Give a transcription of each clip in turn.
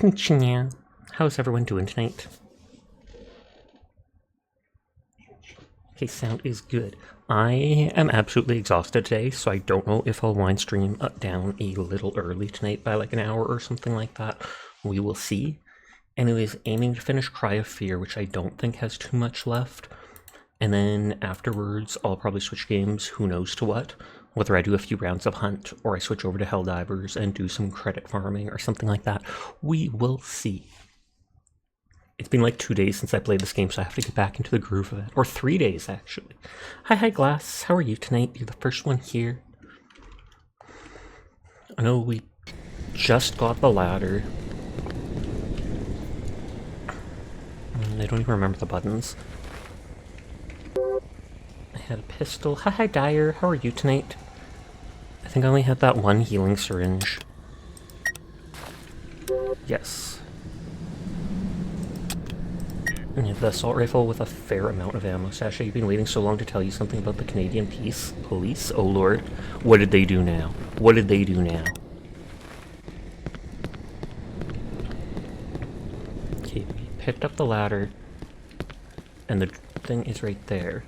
Konnichiwa. How's everyone doing tonight? Okay, sound is good. I am absolutely exhausted today, so I don't know if I'll wind stream down a little early tonight by like an hour or something like that. We will see. Anyways, aiming to finish Cry of Fear, which I don't think has too much left. And then afterwards, I'll probably switch games, who knows to what. Whether I do a few rounds of Hunt, or I switch over to Helldivers and do some credit farming or something like that. We will see. It's been like 2 days since I played this game, so I have to get back into the groove of it. Or 3 days, actually. Hi, Glass. How are you tonight? You're the first one here. I know we just got the ladder. I don't even remember the buttons. I had a pistol. Hi, Dyer. How are you tonight? I think I only had that one healing syringe. Yes. And you have the assault rifle with a fair amount of ammo. Sasha, you've been waiting so long to tell you something about the Canadian Police? Oh lord. What did they do now? What did they do now? Okay, we picked up the ladder. And the thing is right there.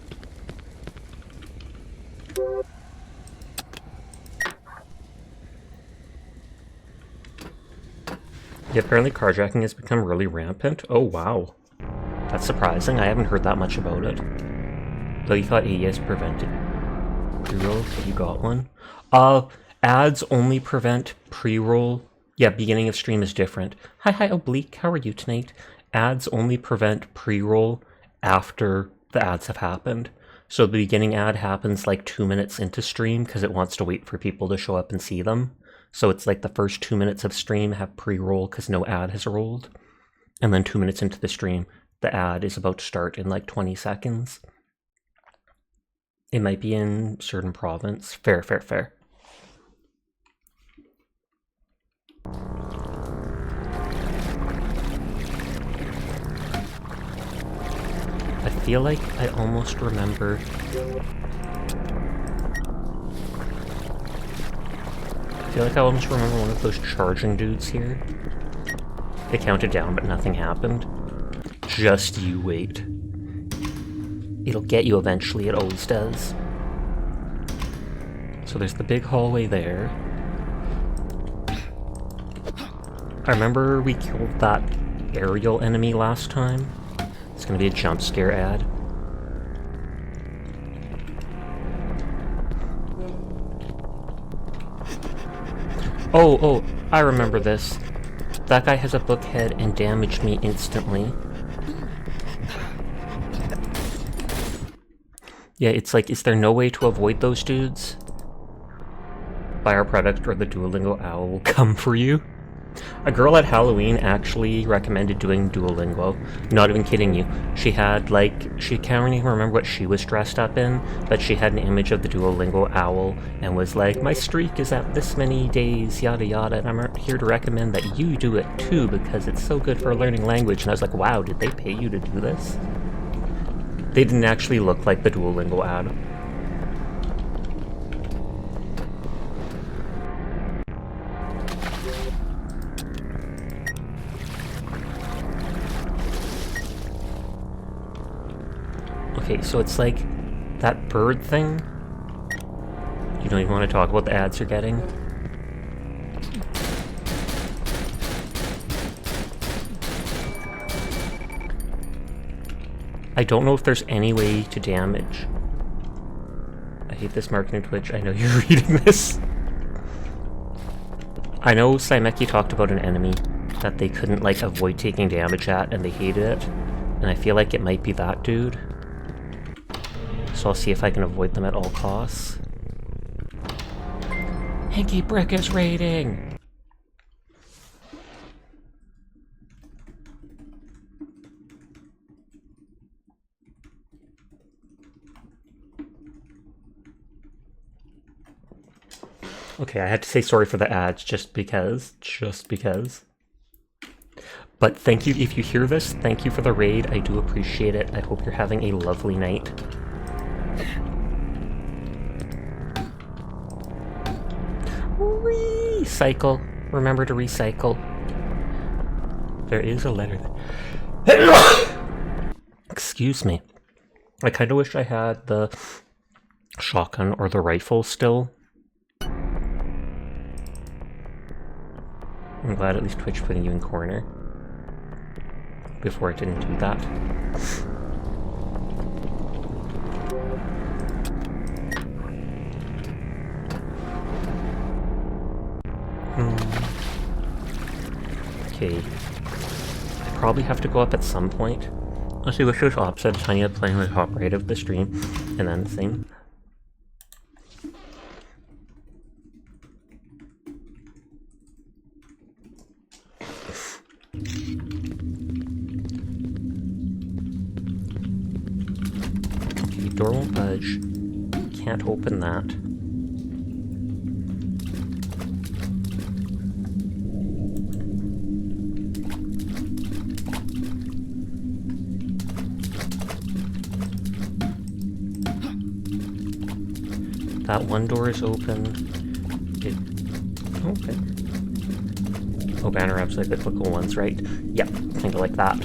Yeah, apparently carjacking has become really rampant. Oh wow. That's surprising. I haven't heard that much about it. Though you thought AES prevented pre-roll, but you got one. Ads only prevent pre-roll. Yeah, beginning of stream is different. Hi, Oblique. How are you tonight? Ads only prevent pre-roll after the ads have happened. So the beginning ad happens like 2 minutes into stream because it wants to wait for people to show up and see them. So it's like the first 2 minutes of stream have pre-roll because no ad has rolled. And then 2 minutes into the stream, the ad is about to start in like 20 seconds. It might be in certain province. Fair. I feel like I almost remember... one of those charging dudes here. It counted down, but nothing happened. Just you wait. It'll get you eventually, it always does. So there's the big hallway there. I remember we killed that aerial enemy last time. It's gonna be a jump scare ad. Oh, I remember this. That guy has a book head and damaged me instantly. Yeah, it's like, is there no way to avoid those dudes? Buy our product or the Duolingo owl will come for you. A girl at Halloween actually recommended doing Duolingo. Not even kidding you. She had, like, she can't even remember what she was dressed up in, but she had an image of the Duolingo owl and was like, my streak is at this many days, yada yada, and I'm here to recommend that you do it too because it's so good for learning language. And I was like, wow, did they pay you to do this? They didn't actually look like the Duolingo ad. Okay, so it's like that bird thing. You don't even want to talk about the ads you're getting. I don't know if there's any way to damage. I hate this marketing Twitch. I know you're reading this. I know Saimeki talked about an enemy that they couldn't like avoid taking damage at and they hated it. And I feel like it might be that dude. So I'll see if I can avoid them at all costs. Hinky Brick is raiding! Okay, I had to say sorry for the ads just because. But thank you, if you hear this, thank you for the raid. I do appreciate it. I hope you're having a lovely night. Recycle. Remember to recycle. There is a letter there. Excuse me. I kind of wish I had the shotgun or the rifle still. I'm glad at least Twitch putting you in corner. Before it didn't do that. Okay. I probably have to go up at some point. Honestly, wish it was opposite. Tanya playing the top right of the stream, and then the same. Okay, door won't budge. Can't open that. That one door is open. Okay. Oh, banner apps like biblical ones, right? Yep, kinda like that.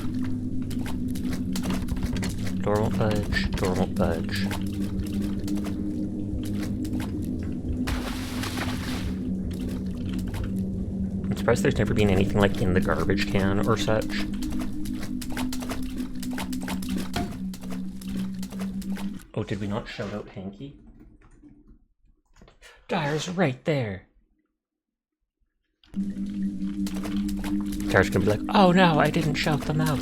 Door won't budge, door won't budge. I'm surprised there's never been anything like in the garbage can or such. Oh, did we not shout out Hanky? Dyer's right there. Dyer's gonna be like, oh no, I didn't shout them out.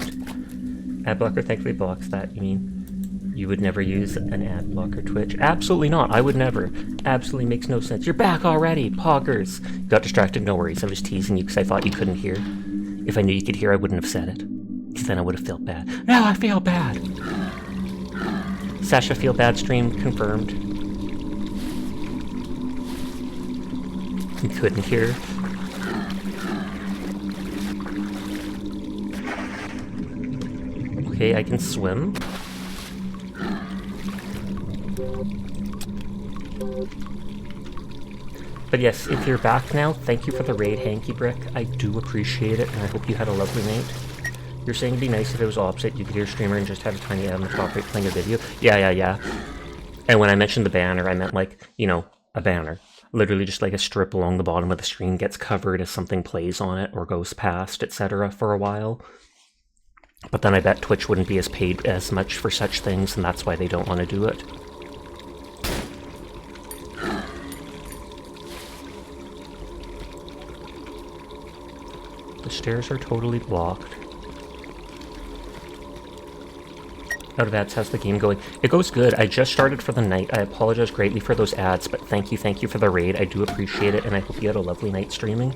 Ad blocker thankfully blocks that. You mean you would never use an ad blocker, Twitch? Absolutely not. I would never. Absolutely makes no sense. You're back already, poggers. You got distracted, no worries. I was teasing you because I thought you couldn't hear. If I knew you could hear, I wouldn't have said it. Because then I would have felt bad. Now I feel bad. Sasha feel bad stream confirmed. You couldn't hear. Okay, I can swim. But yes, if you're back now, thank you for the raid, Hanky Brick. I do appreciate it, and I hope you had a lovely night. You're saying it'd be nice if it was opposite. You could hear a streamer and just have a tiny ad on the top right playing a video. Yeah. And when I mentioned the banner, I meant like, you know, a banner. Literally just like a strip along the bottom of the screen gets covered as something plays on it or goes past, etc. for a while. But then I bet Twitch wouldn't be as paid as much for such things, and that's why they don't want to do it. The stairs are totally blocked. Out of ads, how's the game going? It goes good. I just started for the night. I apologize greatly for those ads, but thank you for the raid. I do appreciate it, and I hope you had a lovely night streaming.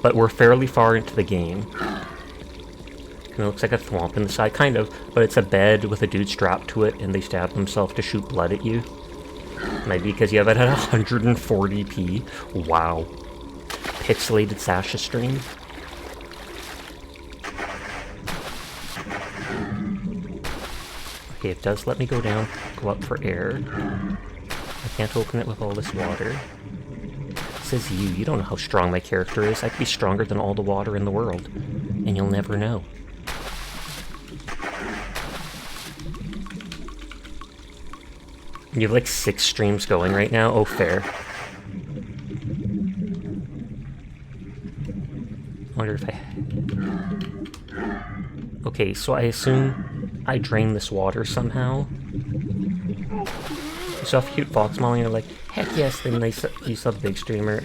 But we're fairly far into the game. And it looks like a thwomp in the side, kind of, but it's a bed with a dude strapped to it, and they stab themselves to shoot blood at you. Might be because you have it at 140p. Wow. Pixelated Sasha stream. Okay, it does let me go down, go up for air. I can't open it with all this water. It says you don't know how strong my character is. I could be stronger than all the water in the world. And you'll never know. You have like 6 streams going right now? Oh, fair. I wonder if I... Okay, so I assume I drain this water somehow. You saw a cute fox molly and you're like, heck yes, then you saw the big streamer.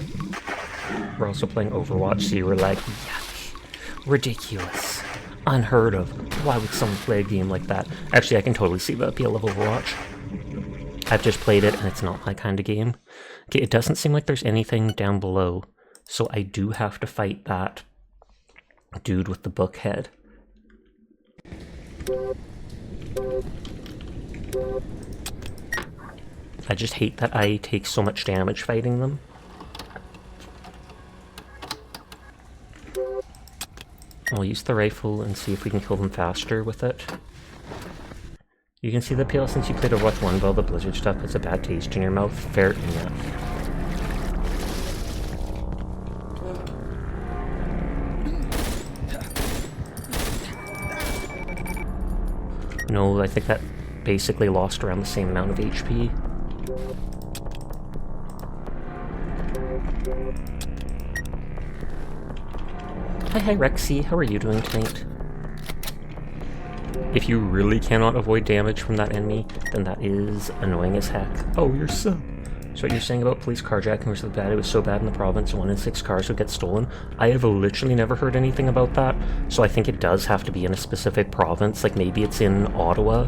We're also playing Overwatch, so you were like, yuck, ridiculous, unheard of. Why would someone play a game like that? Actually, I can totally see the appeal of Overwatch. I've just played it and it's not my kind of game. Okay, it doesn't seem like there's anything down below, so I do have to fight that dude with the book head. I just hate that I take so much damage fighting them. I'll use the rifle and see if we can kill them faster with it. You can see the appeal since you played Overwatch 1, but all the Blizzard stuff has a bad taste in your mouth. Fair enough. No, I think that basically lost around the same amount of HP. Hi Rexy, how are you doing tonight? If you really cannot avoid damage from that enemy, then that is annoying as heck. Oh, you're so... So what you're saying about police carjacking was so bad, it was so bad in the province 1 in 6 cars would get stolen? I have literally never heard anything about that, so I think it does have to be in a specific province, like maybe it's in Ottawa.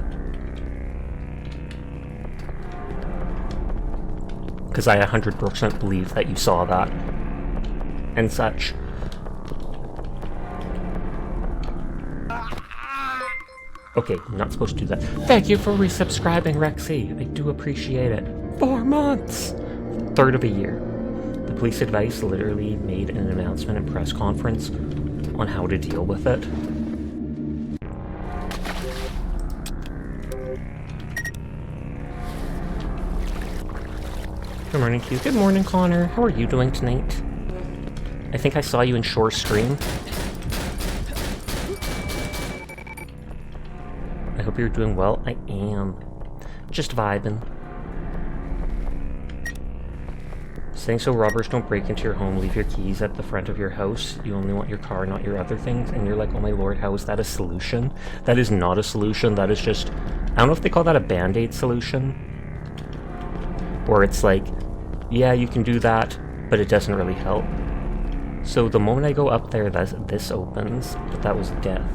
Because I 100% believe that you saw that. And such. Okay, not supposed to do that. Thank you for resubscribing, Rexy. I do appreciate it. 4 months! Third of a year. The police advice literally made an announcement and press conference on how to deal with it. Good morning, Q. Good morning, Connor. How are you doing tonight? I think I saw you in Shore's stream. I hope you're doing well. I am. Just vibing. Saying so robbers don't break into your home, leave your keys at the front of your house. You only want your car, not your other things. And you're like, oh my lord, how is that a solution? That is not a solution. That is just... I don't know if they call that a band-aid solution. Or it's like, yeah, you can do that, but it doesn't really help. So the moment I go up there, this opens. But that was death.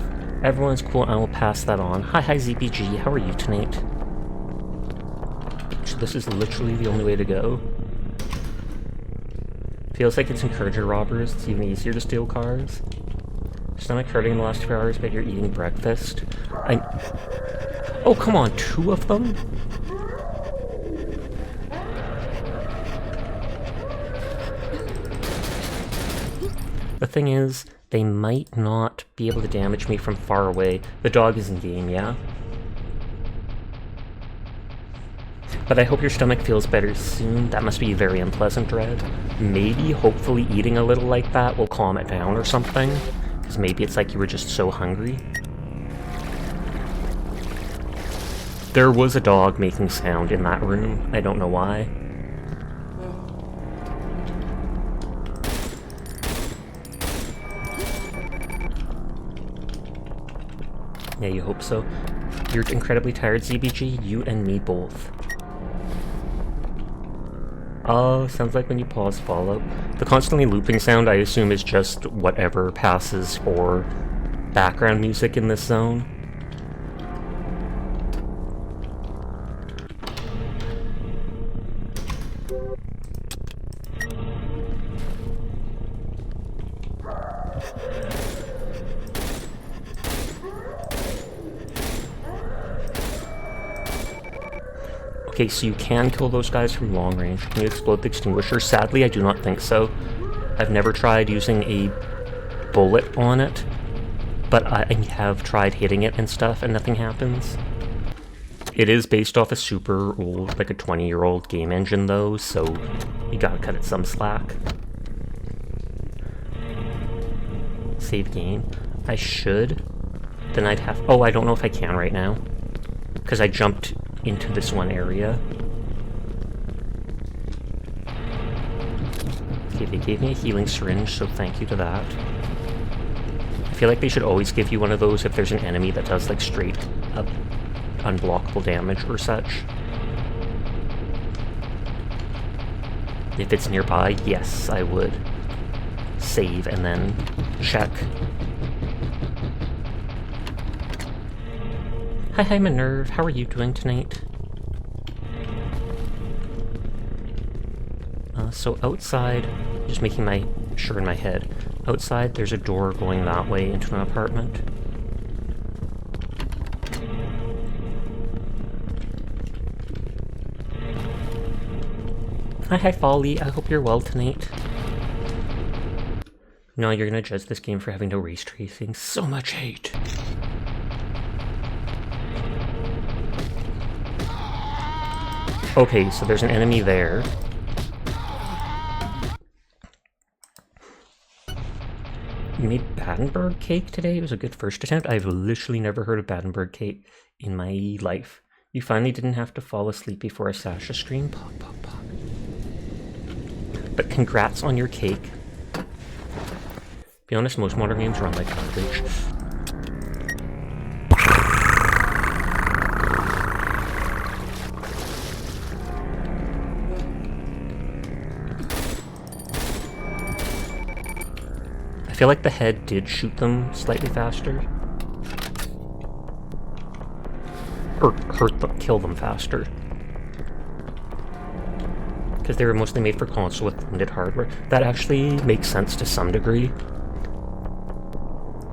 Everyone's cool, I will pass that on. Hi ZBG, how are you tonight? So this is literally the only way to go. Feels like it's encouraging robbers, it's even easier to steal cars. Stomach hurting in the last 2 hours, but you're eating breakfast. Oh, come on, 2 of them? The thing is, they might not be able to damage me from far away. The dog is in game, yeah? But I hope your stomach feels better soon. That must be very unpleasant, Dread. Maybe, hopefully, eating a little like that will calm it down or something. Because maybe it's like you were just so hungry. There was a dog making sound in that room. I don't know why. Yeah, you hope so. You're incredibly tired, ZBG. You and me both. Oh, sounds like when you pause Fallout. The constantly looping sound, I assume, is just whatever passes for background music in this zone. Okay, so you can kill those guys from long range. Can you explode the extinguisher? Sadly, I do not think so. I've never tried using a bullet on it, but I have tried hitting it and stuff, and nothing happens. It is based off a super old, like a 20-year-old game engine, though, so you gotta cut it some slack. Save game. I should. Then I'd have... Oh, I don't know if I can right now. Because I jumped into this one area. Okay, they gave me a healing syringe, so thank you to that. I feel like they should always give you one of those if there's an enemy that does like straight up unblockable damage or such. If it's nearby, yes, I would save and then check. Hi Minerve, how are you doing tonight? So outside, just making sure in my head, outside there's a door going that way into an apartment. Hi Folly, I hope you're well tonight. No, you're gonna judge this game for having no race tracing. So much hate. Okay, so there's an enemy there. You made Battenberg cake today? It was a good first attempt. I've literally never heard of Battenberg cake. in my life. You finally didn't have to fall asleep before a Sasha stream. Pog, pog, pog. But congrats on your cake. Be honest, most modern games run like garbage. I feel like the head did shoot them slightly faster. Or hurt them, kill them faster. Because they were mostly made for console with limited hardware. That actually makes sense to some degree.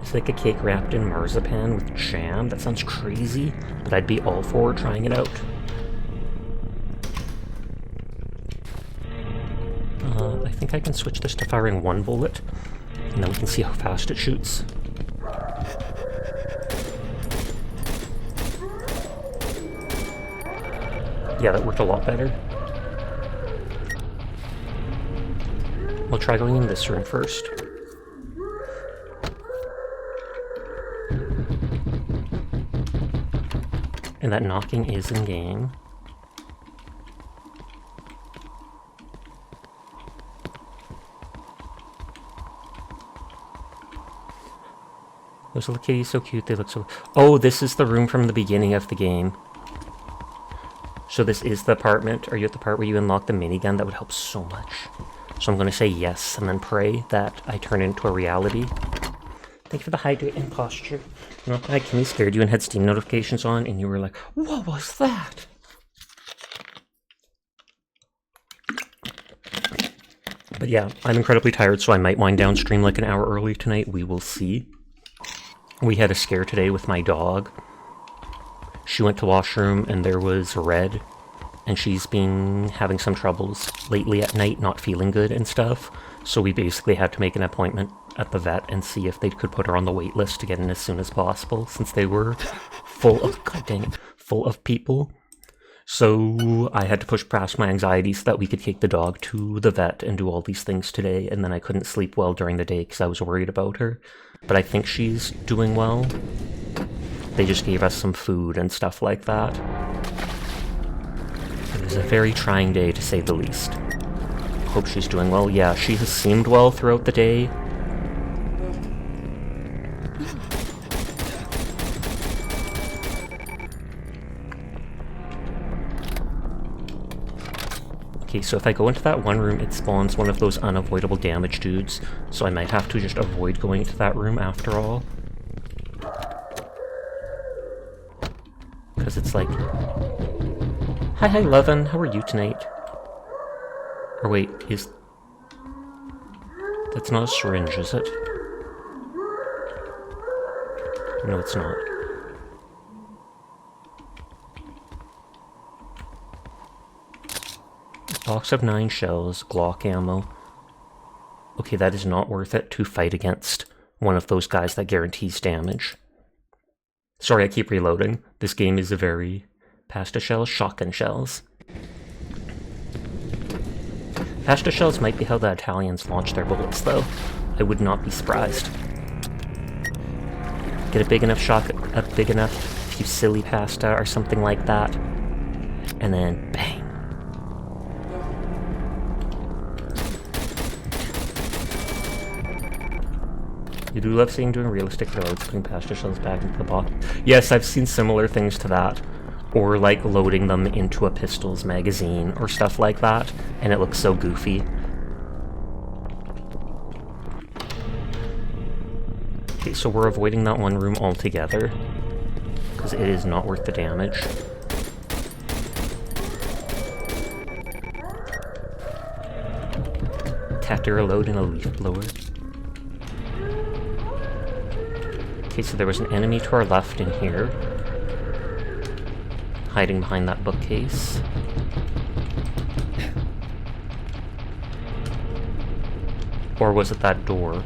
It's like a cake wrapped in marzipan with jam. That sounds crazy, but I'd be all for trying it out. I think I can switch this to firing one bullet, and then we can see how fast it shoots. Yeah, that worked a lot better. We'll try going in this room first. And that knocking is in game. Those little kitties, so cute, they look so... Oh, this is the room from the beginning of the game. So this is the apartment. Are you at the part where you unlock the minigun? That would help so much. So I'm going to say yes, and then pray that I turn into a reality. Thank you for the hydrate and posture. Not that Kimmy scared you and had Steam notifications on, and you were like, what was that? But yeah, I'm incredibly tired, so I might wind down stream like an hour early tonight. We will see. We had a scare today with my dog. She went to washroom and there was red, and she's been having some troubles lately at night, not feeling good and stuff. So we basically had to make an appointment at the vet and see if they could put her on the wait list to get in as soon as possible, since they were full of, god dang it, full of people. So I had to push past my anxiety so that we could take the dog to the vet and do all these things today, and then I couldn't sleep well during the day because I was worried about her. But I think she's doing well. They just gave us some food and stuff like that. It was a very trying day, to say the least. Hope she's doing well. Yeah, she has seemed well throughout the day. Okay, so if I go into that one room, it spawns one of those unavoidable damage dudes, so I might have to just avoid going into that room after all. Because it's like... Hi, Levin, how are you tonight? Or wait, is... That's not a syringe, is it? No, it's not. Box of 9 shells, Glock ammo. Okay, that is not worth it to fight against one of those guys that guarantees damage. Sorry, I keep reloading. This game is a very... Pasta shells, shotgun shells. Pasta shells might be how the Italians launch their bullets, though. I would not be surprised. Get a big enough fusilli pasta or something like that, and then bang. You do love seeing doing realistic reloads, putting pasta shells back into the box. Yes, I've seen similar things to that. Or like loading them into a pistol's magazine or stuff like that, and it looks so goofy. Okay, so we're avoiding that one room altogether, because it is not worth the damage. Tatera load in a leaf blower. Okay, so there was an enemy to our left in here, hiding behind that bookcase. Or was it that door?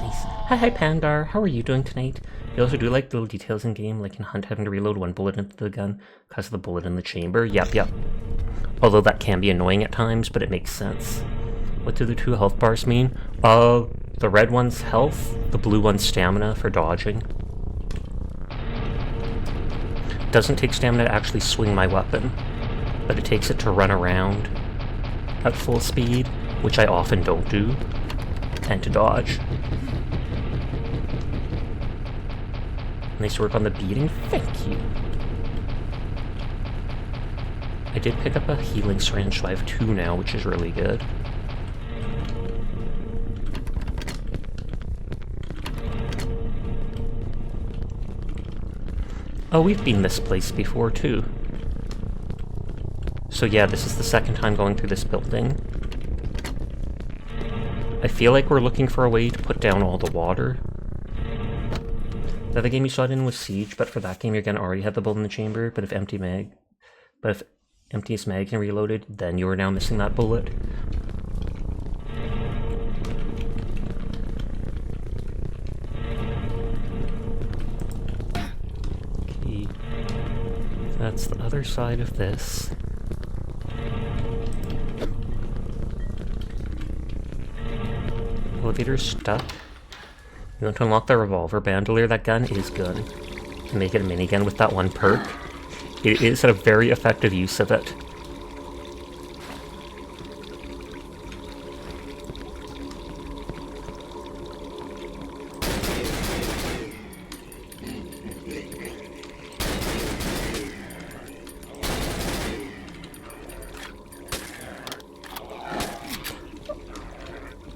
Nice. Hi, Pandar. How are you doing tonight? They also do like little details in game, like in Hunt having to reload one bullet into the gun because of the bullet in the chamber. Yep. Although that can be annoying at times, but it makes sense. What do the 2 health bars mean? The red one's health, the blue one's stamina for dodging. Doesn't take stamina to actually swing my weapon, but it takes it to run around at full speed, which I often don't do, and to dodge. Nice work on the beating, thank you. I did pick up a healing syringe, so I have 2 now, which is really good. Oh, we've been this place before, too. So yeah, this is the second time going through this building. I feel like we're looking for a way to put down all the water. The other game you saw it in was Siege, but for that game you're gonna already have the bullet in the chamber, but if emptiest mag can reloaded, then you are now missing that bullet. Okay. That's the other side of this. Elevator's stuck. You want to unlock the revolver bandolier? That gun is good. And make it a minigun with that one perk. It is a very effective use of it.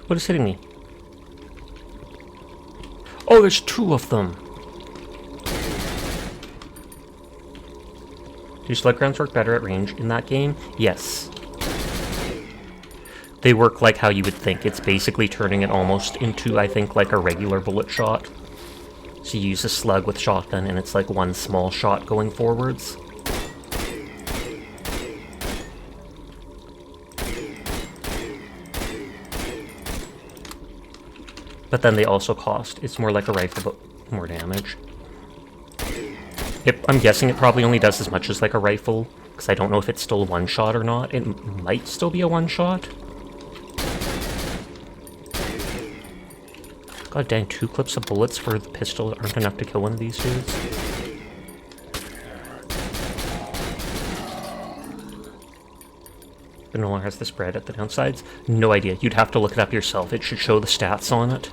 What is hitting me? Oh, there's 2 of them! Do slug rounds work better at range in that game? Yes. They work like how you would think. It's basically turning it almost into, I think, like a regular bullet shot. So you use a slug with shotgun and it's like one small shot going forwards. But then they also cost. It's more like a rifle, but more damage. Yep, I'm guessing it probably only does as much as like a rifle, because I don't know if it's still a one-shot or not. It might still be a one-shot. God dang, 2 clips of bullets for the pistol aren't enough to kill one of these dudes. But no longer has the spread at the downsides. No idea. You'd have to look it up yourself. It should show the stats on it.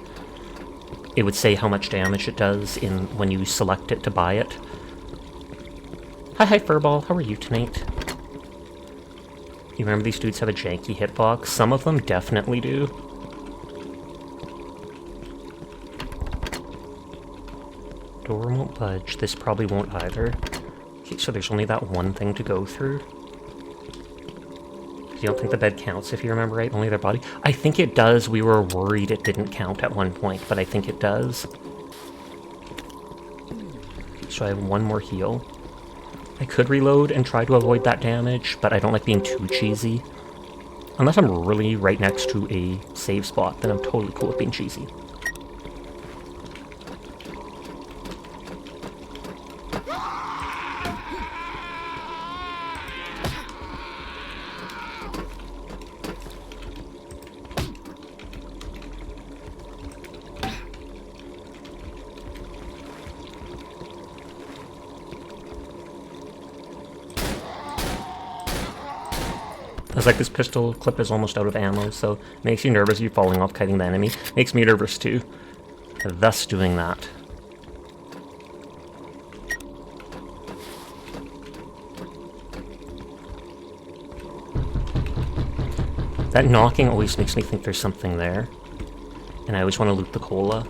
It would say how much damage it does when you select it to buy it. Hi, Furball. How are you tonight? You remember these dudes have a janky hitbox? Some of them definitely do. Door won't budge. This probably won't either. Okay, so there's only that one thing to go through. You don't think the bed counts if you remember right? Only their body? I think it does. We were worried it didn't count at one point, but I think it does. So I have 1 more heal. I could reload and try to avoid that damage, but I don't like being too cheesy. Unless I'm really right next to a save spot, then I'm totally cool with being cheesy. It's like this pistol clip is almost out of ammo, so it makes you nervous you falling off kiting the enemy. Makes me nervous too. Thus doing that. That knocking always makes me think there's something there. And I always want to loot the cola.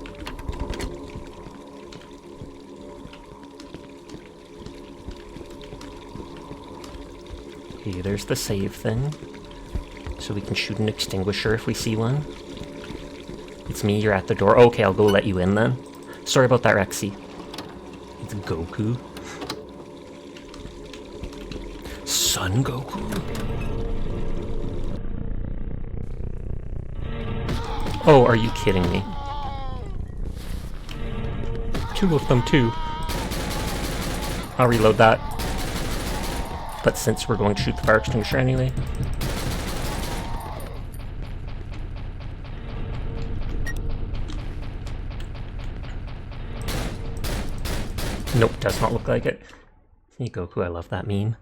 Okay, there's the save thing. So we can shoot an extinguisher if we see one. It's me, you're at the door. Okay, I'll go let you in then. Sorry about that, Rexy. It's Goku. Son Goku. Oh, are you kidding me? two of them too. I'll reload that. But since we're going to shoot the fire extinguisher anyway. Nope, does not look like it. Hey Goku, I love that meme.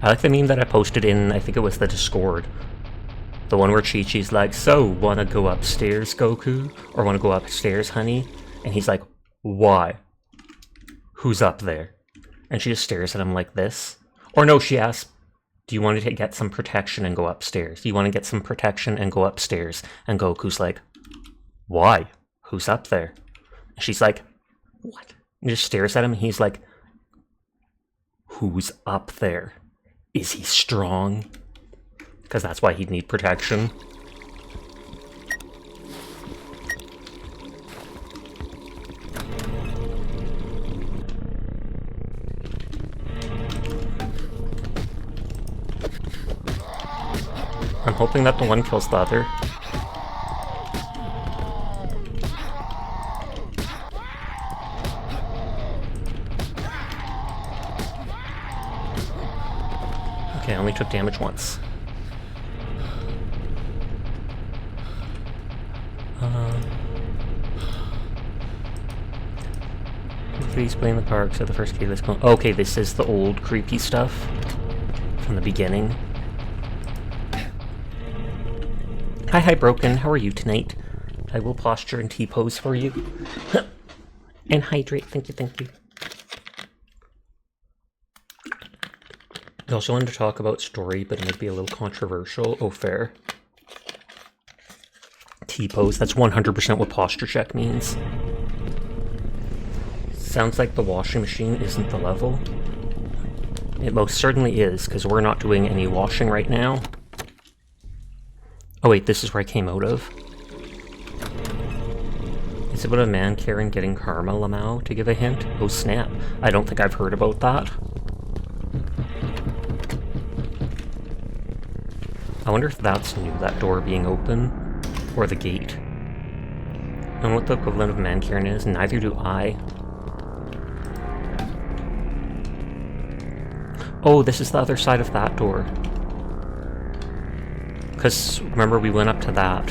I like the meme that I posted in, I think it was the Discord. The one where Chi-Chi's like, so, wanna go upstairs, Goku? Or wanna go upstairs, honey? And he's like, why? Who's up there? And she just stares at him like this. Or no, she asks, do you want to get some protection and go upstairs? Do you want to get some protection and go upstairs? And Goku's like, why? Who's up there? And she's like, what? And just stares at him and he's like, who's up there? Is he strong? Because that's why he'd need protection. I'm hoping that the one kills the other. Okay, I only took damage once. Please play in the park, so the first key, let's go. Okay, this is the old creepy stuff from the beginning. Hi, Broken. How are you tonight? I will posture and T-pose for you. And hydrate. Thank you, thank you. I also wanted to talk about story, but it might be a little controversial. Oh, fair. T-pose. That's 100% what posture check means. Sounds like the washing machine isn't the level. It most certainly is, because we're not doing any washing right now. Oh wait, this is where I came out of. It's about a man Karen getting Karma Lamau, to give a hint. Oh snap, I don't think I've heard about that. I wonder if that's new, that door being open, or the gate. I don't know what the equivalent of man Karen is, neither do I. Oh, this is the other side of that door. Because, remember, we went up to that.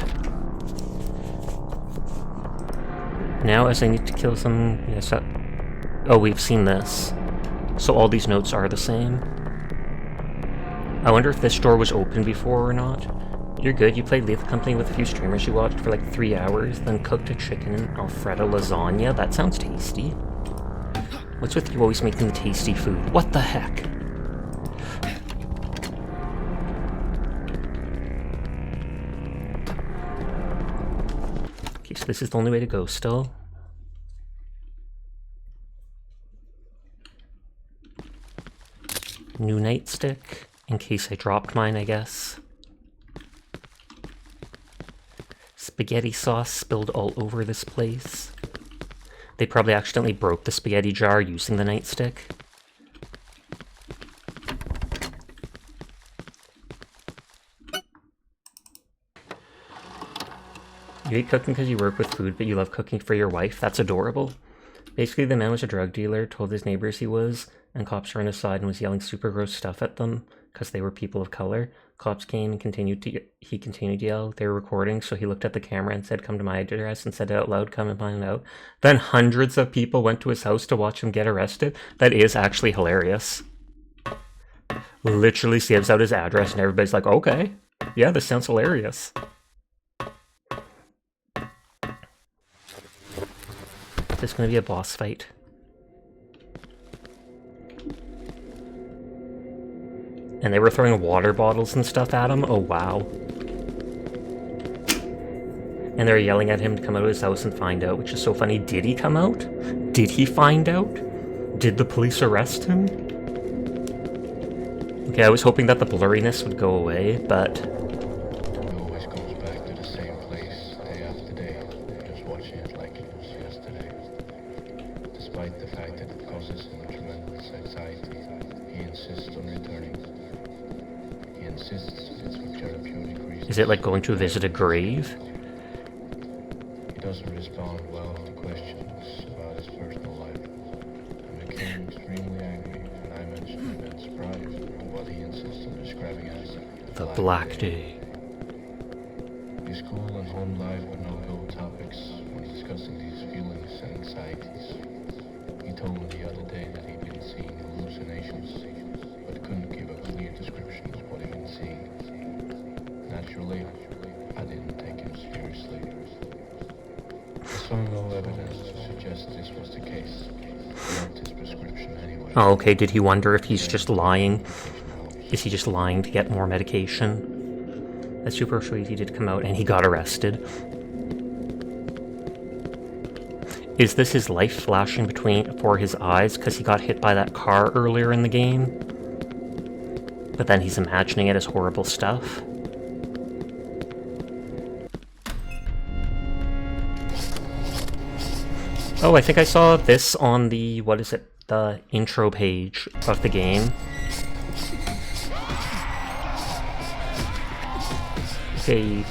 Now, as I need to kill some... Yes, oh, we've seen this. So all these notes are the same. I wonder if this door was open before or not. You're good, you played Lethal Company with a few streamers you watched for like 3 hours, then cooked a chicken and Alfredo lasagna? That sounds tasty. What's with you always making the tasty food? What the heck? So this is the only way to go still. New nightstick, in case I dropped mine, I guess. Spaghetti sauce spilled all over this place. They probably accidentally broke the spaghetti jar using the nightstick. You hate cooking because you work with food, but you love cooking for your wife? That's adorable. Basically, the man was a drug dealer, told his neighbors he was, and cops were on his side and was yelling super gross stuff at them because they were people of color. Cops came and continued to yell. They were recording, so he looked at the camera and said, come to my address, and said it out loud, come and find out. Then hundreds of people went to his house to watch him get arrested. That is actually hilarious. Literally gives out his address and everybody's like, okay, yeah, this sounds hilarious. This is going to be a boss fight. And they were throwing water bottles and stuff at him? Oh, wow. And they're yelling at him to come out of his house and find out, which is so funny. Did he come out? Did he find out? Did the police arrest him? Okay, I was hoping that the blurriness would go away, but... It always goes back to the same place, day after day, just watching it like it was yesterday. Despite the fact that it causes him tremendous anxiety, he insists on returning. He insists it's for therapeutic reasons. Is it like going to visit a grave? He doesn't respond well to questions survive what he insists on describing as The Black Day. His school and home life were no-go topics when discussing these feelings and anxieties. He told me the other day that he'd been seeing hallucinations, but couldn't give a clear description of what he'd been seeing. Naturally, I didn't take him seriously. I saw no evidence to suggest this was the case. Not his prescription anyway. Oh, okay, did he wonder if he's just lying? Is he just lying to get more medication? That's super sweet, he did come out and he got arrested. Is this his life flashing before his eyes because he got hit by that car earlier in the game? But then he's imagining it as horrible stuff? Oh, I think I saw this on the, what is it, the intro page of the game. Okay.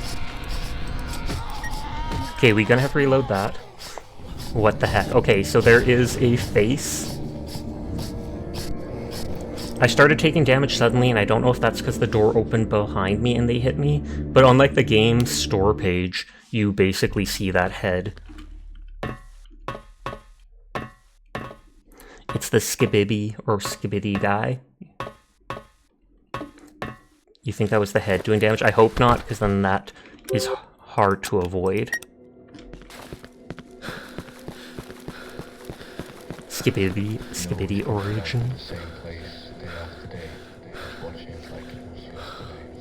Okay, we gonna have to reload that. What the heck? Okay, so there is a face. I started taking damage suddenly, and I don't know if that's because the door opened behind me and they hit me, but on like the game store page, you basically see that head. It's the Skibidi or Skibidi guy. You think that was the head doing damage? I hope not, because then that is hard to avoid. Skibidi origin. The same place day after day, just watching it like it was yesterday.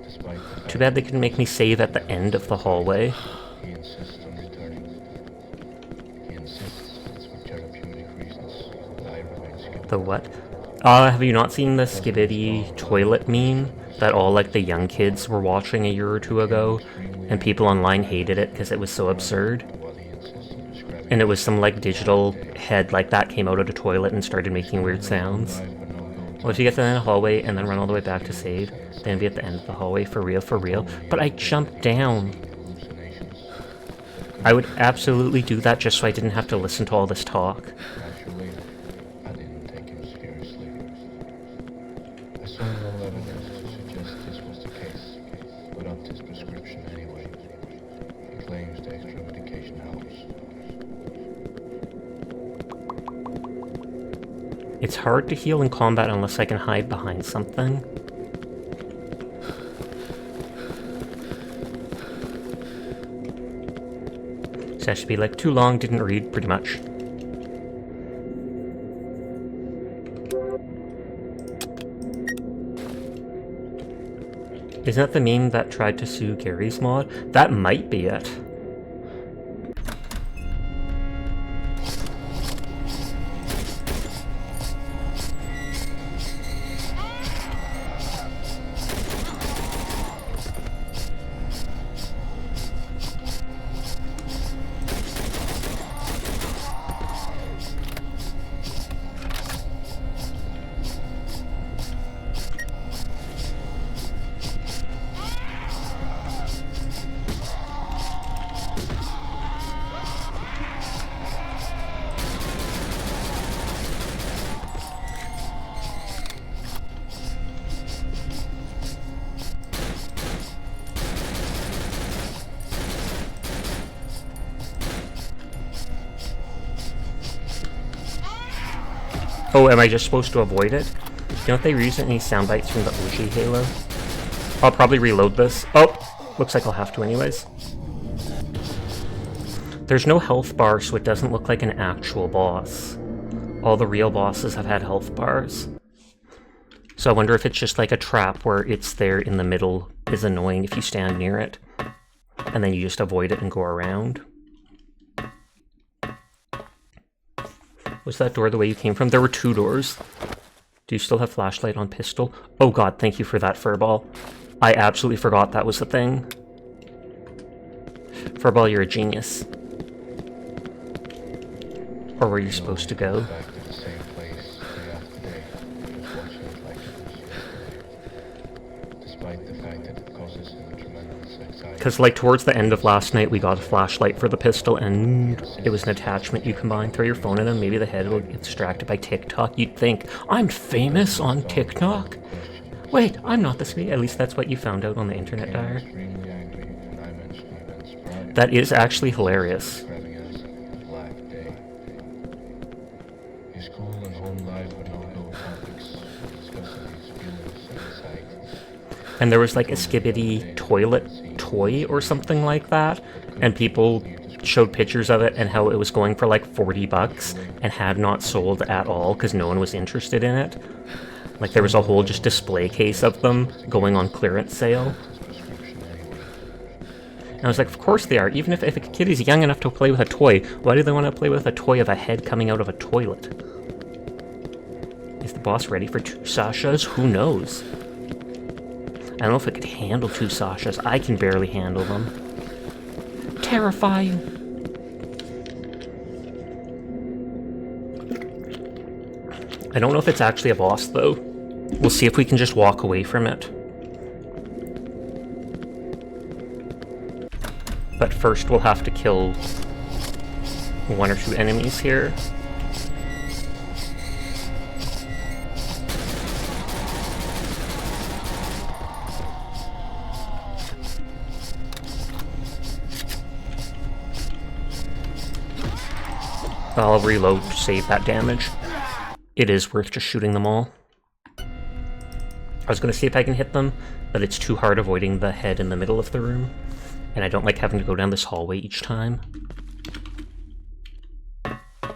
Despite the fact Too bad they couldn't make me save at the end of the hallway. he insists on returning. He insists it's for therapeutic reasons, but I remain skeptical. The what? Have you not seen the Skibidi toilet meme that all like the young kids were watching a year or two ago? And people online hated it because it was so absurd. What he insists on describing And it was some like digital head like that came out of the toilet and started making weird sounds. life were no-go Well, if you get to the end of the hallway and then run all the way back to save, then be at the end of the hallway for real, for real. But I jumped down. hallucinations. I would absolutely do that just so I didn't have to listen to all this talk. Naturally, I didn't take him seriously. I saw no evidence to suggest this was the case, but upped his prescription anyway. He claims the extra medication helps. It's hard to heal in combat unless I can hide behind something. So that should be like too long, didn't read, pretty much. Isn't that the meme that tried to sue Gary's mod? That might be it. Oh, am I just supposed to avoid it? You know if they reuse any sound bites from the OG Halo? I'll probably reload this. Oh! Looks like I'll have to anyways. There's no health bar, so it doesn't look like an actual boss. All the real bosses have had health bars. So I wonder if it's just like a trap where it's there in the middle is annoying if you stand near it. And then you just avoid it and go around. Was that door the way you came from? There were two doors. Do you still have flashlight on pistol? Oh god, thank you for that, Furball. I absolutely forgot that was a thing. Furball, you're a genius. Or were you supposed to go? Back to the same place day after day, just watching it like it was yesterday. despite the fact that it causes him tremendous anxiety. Because, like, towards the end of last night, we got a flashlight for the pistol, and it was an attachment you combine, throw your phone in, and maybe the head will get distracted by TikTok. You'd think, I'm famous on TikTok? Wait, I'm not this way. At least that's what you found out on the internet, Dyer. Extremely angry, and I mentioned events prior. That is actually hilarious. Describing it as a black day. His school and home life were no-go topics, discussing his feelings and anxieties. And there was like a Skibidi toilet toy or something like that, and people showed pictures of it and how it was going for like $40 and had not sold at all because no one was interested in it. Like there was a whole just display case of them going on clearance sale. And I was like, of course they are. Even if a kid is young enough to play with a toy, why do they want to play with a toy of a head coming out of a toilet? Is the boss ready for 2 Sashas? Who knows? I don't know if I could handle 2 Sashas. I can barely handle them. Terrifying. I don't know if it's actually a boss, though. We'll see if we can just walk away from it. But first we'll have to kill 1 or 2 enemies here. I'll reload to save that damage. It is worth just shooting them all. I was going to see if I can hit them, but it's too hard avoiding the head in the middle of the room. And I don't like having to go down this hallway each time.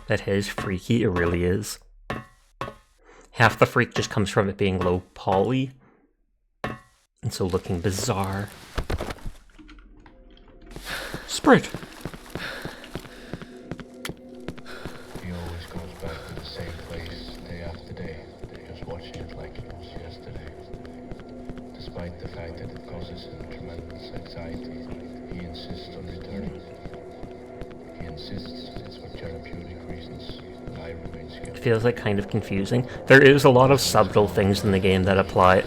That head is freaky, it really is. Half the freak just comes from it being low poly. And so looking bizarre. Sprint! He always goes back to the same place day after day, just watching it like it was yesterday. Despite the fact that it causes him tremendous anxiety, he insists on returning. He insists it's for therapeutic reasons, and I remain skeptical. It feels like kind of confusing. There is a lot of subtle things in the game that imply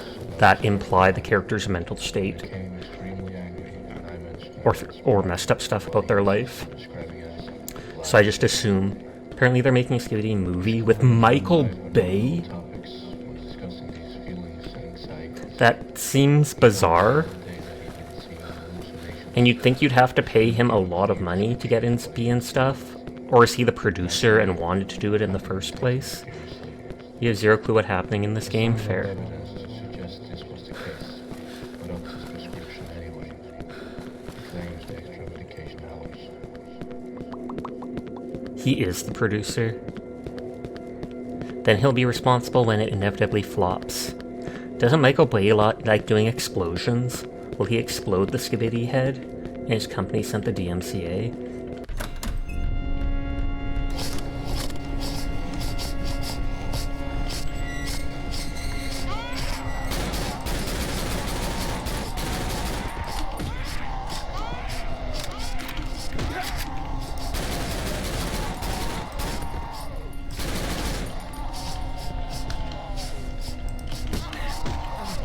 the character's mental state. Became extremely angry, and I mentioned Or messed up stuff about their life. describing it as a black So I just assume. Apparently they're making a Skibidi movie with Michael Bay? topics when discussing these feelings and anxieties. That seems bizarre. And you'd think you'd have to pay him a lot of money to get in be and stuff? Or is he the producer and wanted to do it in the first place? You have zero clue what's happening in this game? Fair. Evidence to suggest this was the case, but up to his prescription anyway. He claims the extra medication helps. He is the producer. Then he'll be responsible when it inevitably flops. Doesn't Michael Bay like doing explosions? Will he explode the Skibidi head? And his company sent the DMCA?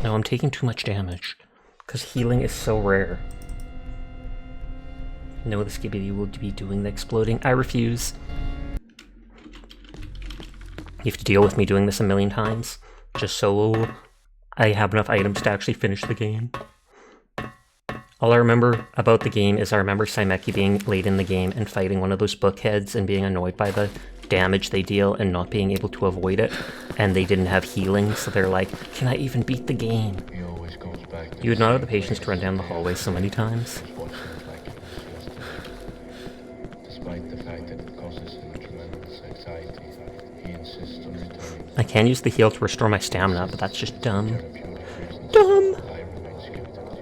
No, I'm taking too much damage. Because healing is so rare. No, the Skibidi will be doing the exploding. I refuse. You have to deal with me doing this a million times. Just so I have enough items to actually finish the game. All I remember about the game is I remember Saimeki being late in the game and fighting one of those bookheads and being annoyed by the damage they deal and not being able to avoid it. And they didn't have healing, so they're like, can I even beat the game? He always goes back to You would not have the patience to run down the hallway so many times. just watching it like it was yesterday. Despite the fact that it causes him tremendous anxiety, he insists on returning. I can use the heal to restore my stamina, but that's just dumb. Therapeutic reasons. Dumb! I remain skeptical.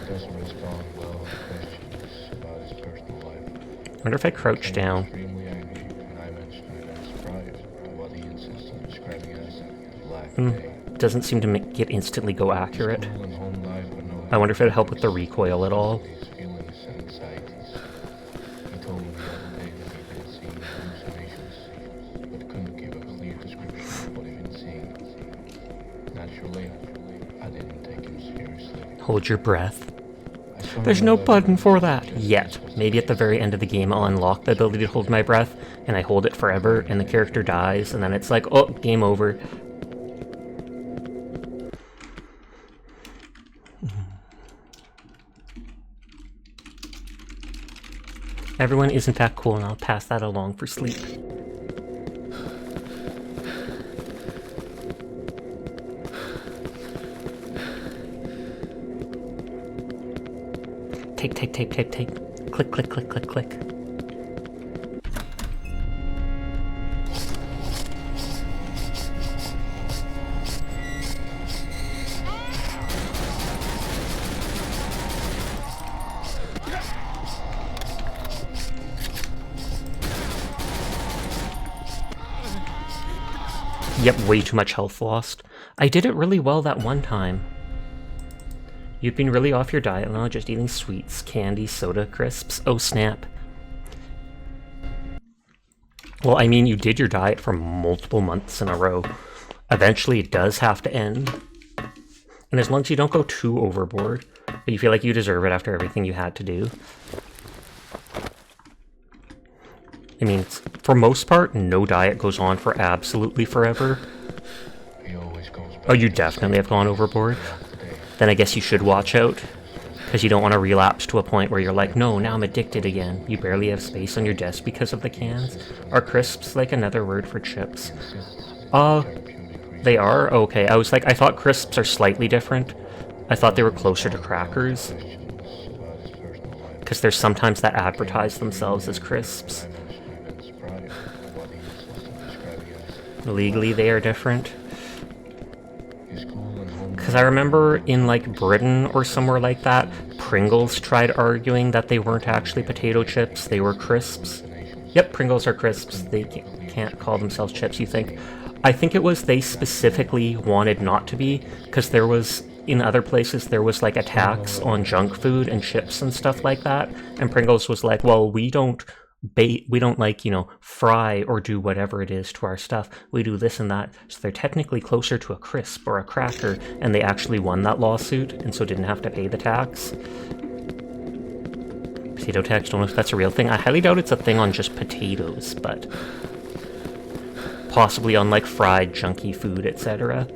He doesn't respond well to questions about his personal life. I wonder if I crouch Became down. extremely angry, and I mentioned events prior to what he insists on describing as a black Hmm. day. Doesn't seem to make it instantly go accurate. School and home life were no I wonder if it'd help with the recoil at all. His feelings and anxieties. He told me the other day that he'd been seeing hallucinations, but couldn't give a clear description of what he'd been seeing. Naturally, I I didn't take him seriously. Hold your breath. I saw There's him no alive button when for he that just yet. was Maybe at the very end of the game I'll unlock the ability to hold my breath, and I hold it forever, and the character dies, and then it's like, oh, game over. Everyone is in fact cool, and I'll pass that along for sleep. Tape, tape, tape, tape, tape. Click, click, click, click, click. Yep, way too much health lost. I did it really well that one time. You've been really off your diet now, just eating sweets, candy, soda, crisps. Oh snap. Well, I mean, you did your diet for multiple months in a row. Eventually it does have to end. And as long as you don't go too overboard, but you feel like you deserve it after everything you had to do. I mean, for most part, no diet goes on for absolutely forever. He always goes back Oh, you to the definitely same have gone place overboard. day after day. Then I guess you should watch out. Because you don't want to relapse to a point where you're like, no, now I'm addicted again. You barely have space on your desk because of the cans. Are crisps like another word for chips? They are? Okay, I was like, I thought crisps are slightly different. I thought they were closer to crackers. Questions about his personal life. Because there's sometimes that advertise themselves as crisps. I mentioned events prior to what he insisted describing as Legally, they are different. his school and home. Because I remember in like Britain or somewhere like that, Pringles tried arguing that they weren't actually potato chips, they were crisps. Yep, Pringles are crisps. They can't call themselves chips, you think. I think it was they specifically wanted not to be, because there was, in other places, there was like a tax on junk food and chips and stuff like that, and Pringles was like, well, we don't like, you know, fry or do whatever it is to our stuff. We do this and that. So they're technically closer to a crisp or a cracker, and they actually won that lawsuit, and so didn't have to pay the tax. Potato tax, don't know if that's a real thing. I highly doubt it's a thing on just potatoes, but possibly on like fried, junky food, etc.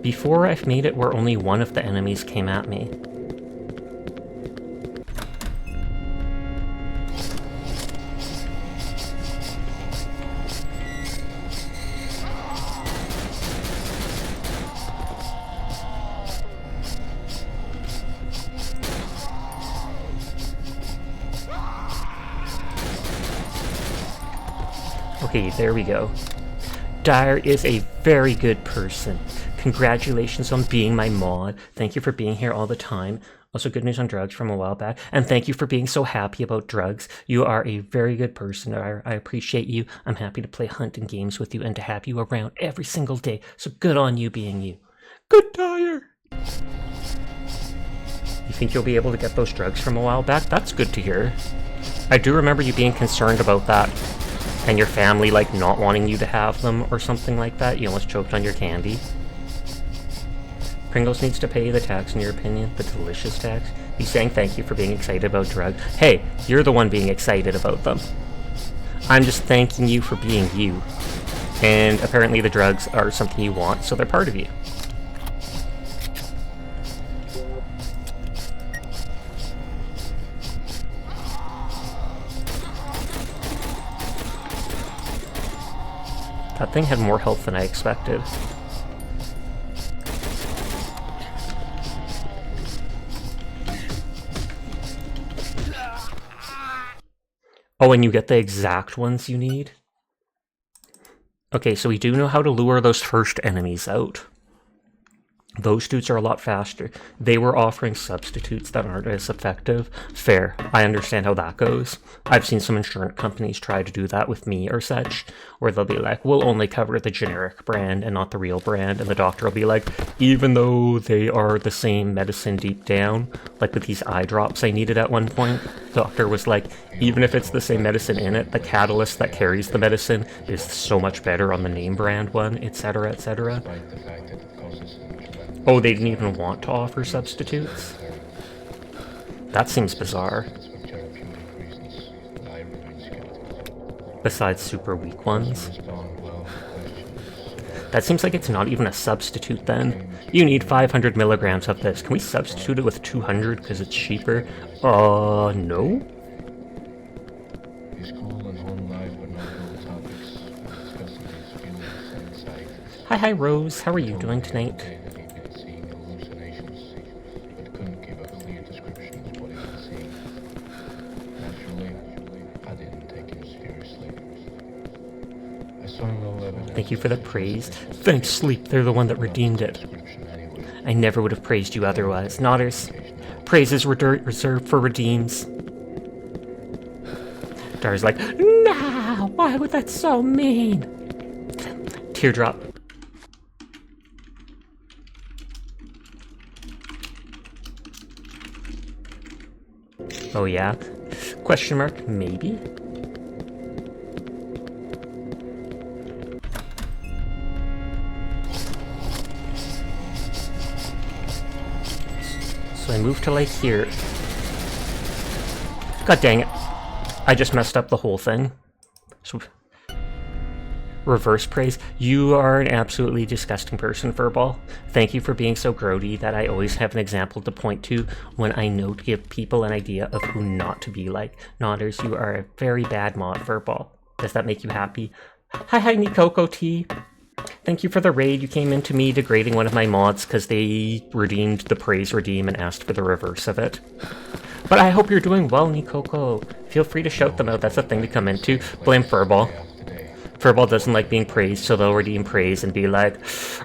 Before I've made it where only one of the enemies came at me. Okay, there we go. Dyer is a very good person. Congratulations on being my mod. Thank you for being here all the time. Also, good news on drugs from a while back. And thank you for being so happy about drugs. You are a very good person. I appreciate you. I'm happy to play hunting games with you and to have you around every single day. So good on you being you. Good Dyer! You think you'll be able to get those drugs from a while back? That's good to hear. I do remember you being concerned about that. And your family, like, not wanting you to have them or something like that. You almost choked on your candy. Pringles needs to pay the tax, in your opinion? The delicious tax? He's saying thank you for being excited about drugs. Hey, you're the one being excited about them. I'm just thanking you for being you. And apparently the drugs are something you want, so they're part of you. That thing had more health than I expected. Oh, and you get the exact ones you need? Okay, so we do know how to lure those first enemies out. Those dudes are a lot faster. They were offering substitutes that aren't as effective. Fair. I understand how that goes. I've seen some insurance companies try to do that with me or such, where they'll be like, we'll only cover the generic brand and not the real brand, and the doctor will be like, even though they are the same medicine deep down, like with these eye drops I needed at one point, doctor was like, even if it's the same medicine in it, the catalyst that carries the medicine is so much better on the name brand one, etc., etc. Despite the fact that it causes him tremendous Oh, they didn't even want to offer substitutes? That seems bizarre. for therapeutic reasons, but I remain skeptical. Besides super weak ones. Respond well to questions. That seems like it's not even a substitute then. You need 500 milligrams of this. Can we substitute it with 200 because it's cheaper? No? His cool and home life were not all topics when discussing his feelings and anxieties. Hi, Rose. How are you doing tonight? That he'd been seeing hallucinations, but couldn't give a clear description of what he'd been seeing. Naturally, I didn't take him seriously. I saw no evidence. Thank you for the praise. Thanks, Sleep. They're the one that redeemed it. Description anyway. I never would have praised you otherwise. Nodders. Praise is reserved for redeems. Dar's like, no! Why would that so mean? Teardrop. Oh yeah? Question mark? Maybe? So I move to like here. God dang it. I just messed up the whole thing. So, reverse praise. You are an absolutely disgusting person, Furball. Thank you for being so grody that I always have an example to point to when I know to give people an idea of who not to be like. Nodders, you are a very bad mod, Furball. Does that make you happy? Hi, Nikoko T. Thank you for the raid. You came into me degrading one of my mods because they redeemed the praise redeem and asked for the reverse of it. But I hope you're doing well, Nikoko. Feel free to shout them out. That's a thing to come into. Blame Furball. Furball doesn't like being praised, so they'll redeem praise and be like,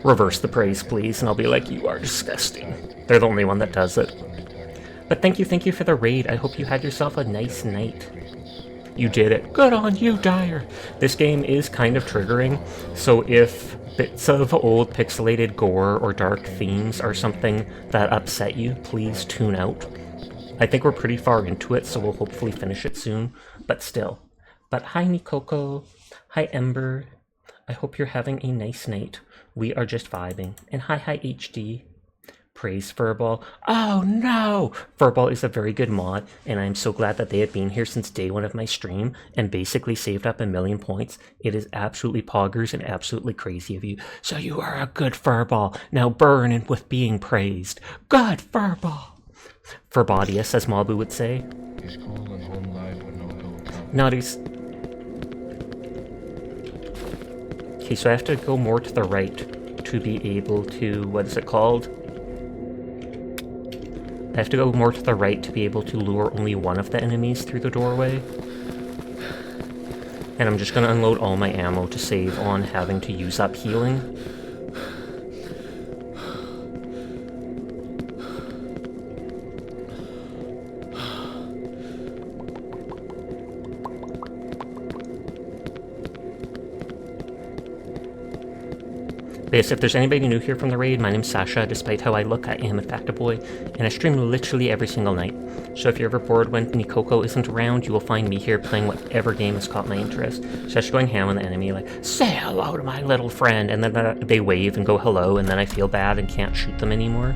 reverse the praise, please. And I'll be like, you are disgusting. They're the only one that does it. But thank you for the raid. I hope you had yourself a nice night. You did it. Good on you, Dyer. This game is kind of triggering, so if bits of old pixelated gore or dark themes are something that upset you, please tune out. I think we're pretty far into it, so we'll hopefully finish it soon, but still. But hi, Nikoko. Hi, Ember. I hope you're having a nice night. We are just vibing. And hi, HD. Praise Furball. Oh no! Furball is a very good mod, and I'm so glad that they have been here since day one of my stream and basically saved up 1,000,000 points. It is absolutely poggers and absolutely crazy of you. So you are a good Furball. Now burn in with being praised. Good Furball! Furbodius, as Mabu would say. His cool and home life were no gold topics. Noddies. Okay, so I have to go more to the right to be able to... what is it called? I have to go more to the right to be able to lure only one of the enemies through the doorway. And I'm just going to unload all my ammo to save on having to use up healing. Yes, if there's anybody new here from the raid, my name's Sasha. Despite how I look, I am in fact a boy, and I stream literally every single night. So if you're ever bored when Nikoko isn't around, you will find me here playing whatever game has caught my interest. So just going ham on the enemy, like, say hello to my little friend, and then they wave and go hello, and then I feel bad and can't shoot them anymore.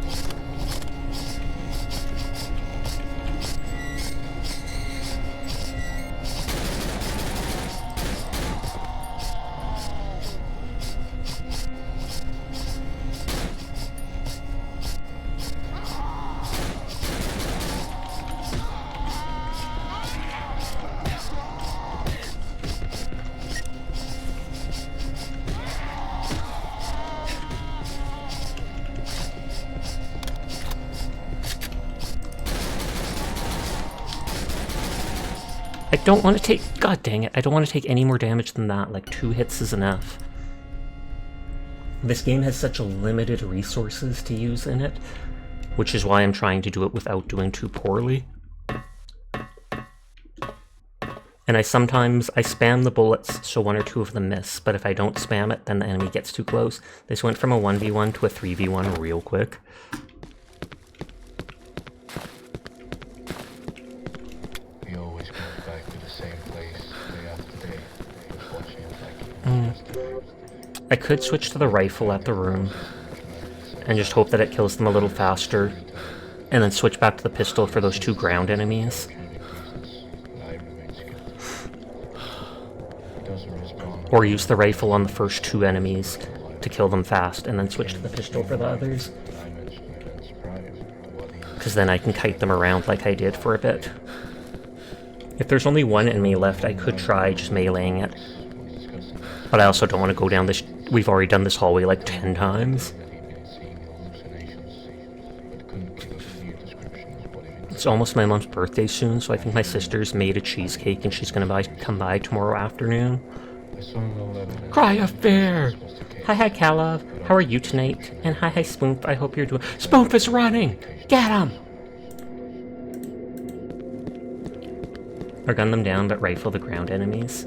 I don't want to take... God dang it. I don't want to take any more damage than that. Like, 2 hits is enough. This game has such limited resources to use in it, which is why I'm trying to do it without doing too poorly. And I spam the bullets so 1 or 2 of them miss, but if I don't spam it, then the enemy gets too close. This went from a 1v1 to a 3v1 real quick. I could switch to the rifle at the room and just hope that it kills them a little faster, and then switch back to the pistol for those 2 ground enemies. Or use the rifle on the first 2 enemies to kill them fast, and then switch to the pistol for the others. Because then I can kite them around like I did for a bit. If there's only 1 enemy left, I could try just meleeing it. But I also don't want to go down this... We've already done this hallway like 10 times. It's almost my mom's birthday soon, so I think my sister's made a cheesecake and she's gonna come by tomorrow afternoon. Cry a fair! Hi Calov, how are you tonight? And hi Spoomp, I hope you're doing... Spoomp is running! Get him! Or gun them down, but rifle the ground enemies.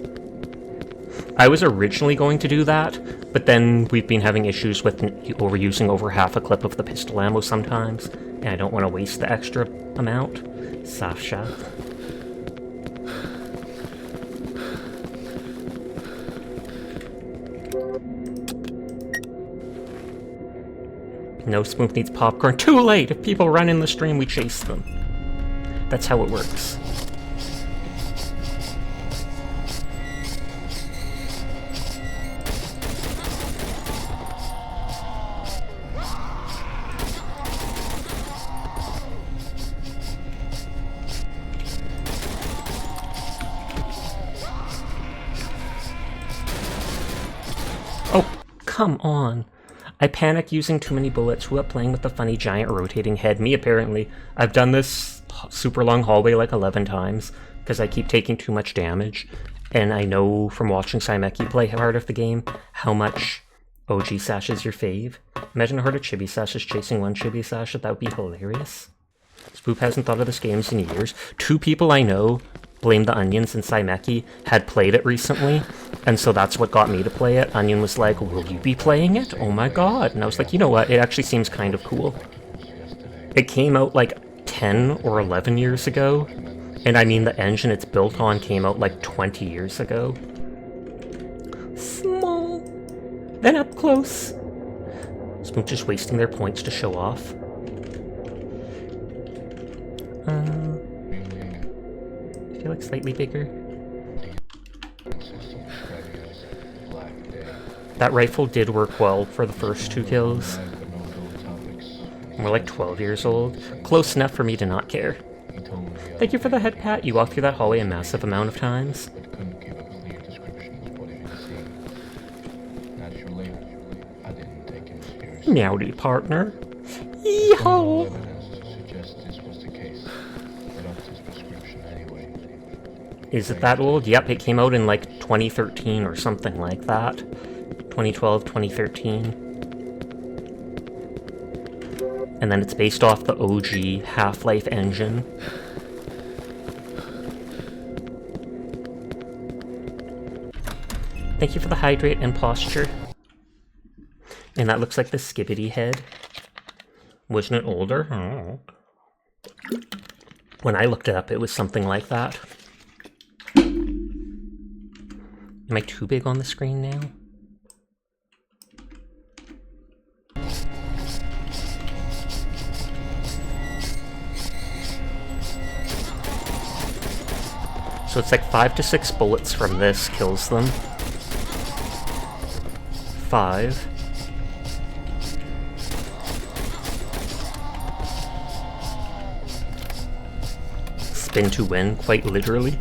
I was originally going to do that, but then we've been having issues with overusing over half a clip of the pistol ammo sometimes, and I don't want to waste the extra amount. Safsha. No, Spoomp needs popcorn. Too late! If people run in the stream, we chase them. That's how it works. Oh, come on. I panic using too many bullets. Who up playing with the funny giant rotating head? Me, apparently. I've done this super long hallway like 11 times because I keep taking too much damage. And I know from watching Saimeki play part of the game how much OG Sash is your fave. Imagine a horde of Chibi Sashes chasing one Chibi Sash. That would be hilarious. Spoop hasn't thought of this game in years. 2 people I know, Blame the Onions and Saimeki, had played it recently, and so that's what got me to play it. Onion was like, will you be playing it? Oh my god. And I was like, you know what, it actually seems kind of cool. It came out like 10 or 11 years ago, and I mean the engine it's built on came out like 20 years ago. Small, then up close. Spook just wasting their points to show off. I feel like slightly bigger. That rifle did work well for the first 2 kills. We're like 12 years old. Close enough for me to not care. Thank you for the head pat. You walked through that hallway a massive amount of times. Meowdy partner. Yeehaw! Is it that old? Yep, it came out in like 2013 or something like that. 2012, 2013. And then it's based off the OG Half-Life engine. Thank you for the hydrate and posture. And that looks like the Skibidi head. Wasn't it older? Oh. When I looked it up, it was something like that. Am I too big on the screen now? So it's like 5 to 6 bullets from this kills them. 5. Spin to win, quite literally.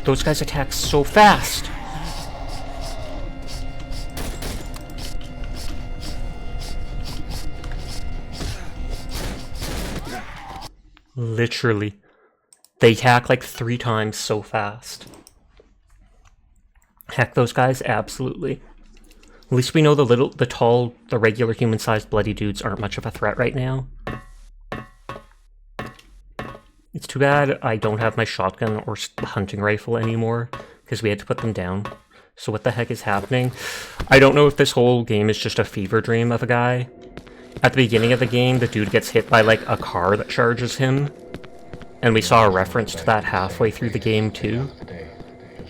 Those guys attack so fast! Literally. They attack like 3 times so fast. Heck, those guys, absolutely. least we know the regular human-sized bloody dudes aren't much of a threat right now. It's too bad I don't have my shotgun or hunting rifle anymore, because we had to put them down. So what the heck is happening? I don't know if this whole game is just a fever dream of a guy. At the beginning of the game, the dude gets hit by like a car that charges him. And we saw a reference to that halfway through the game too.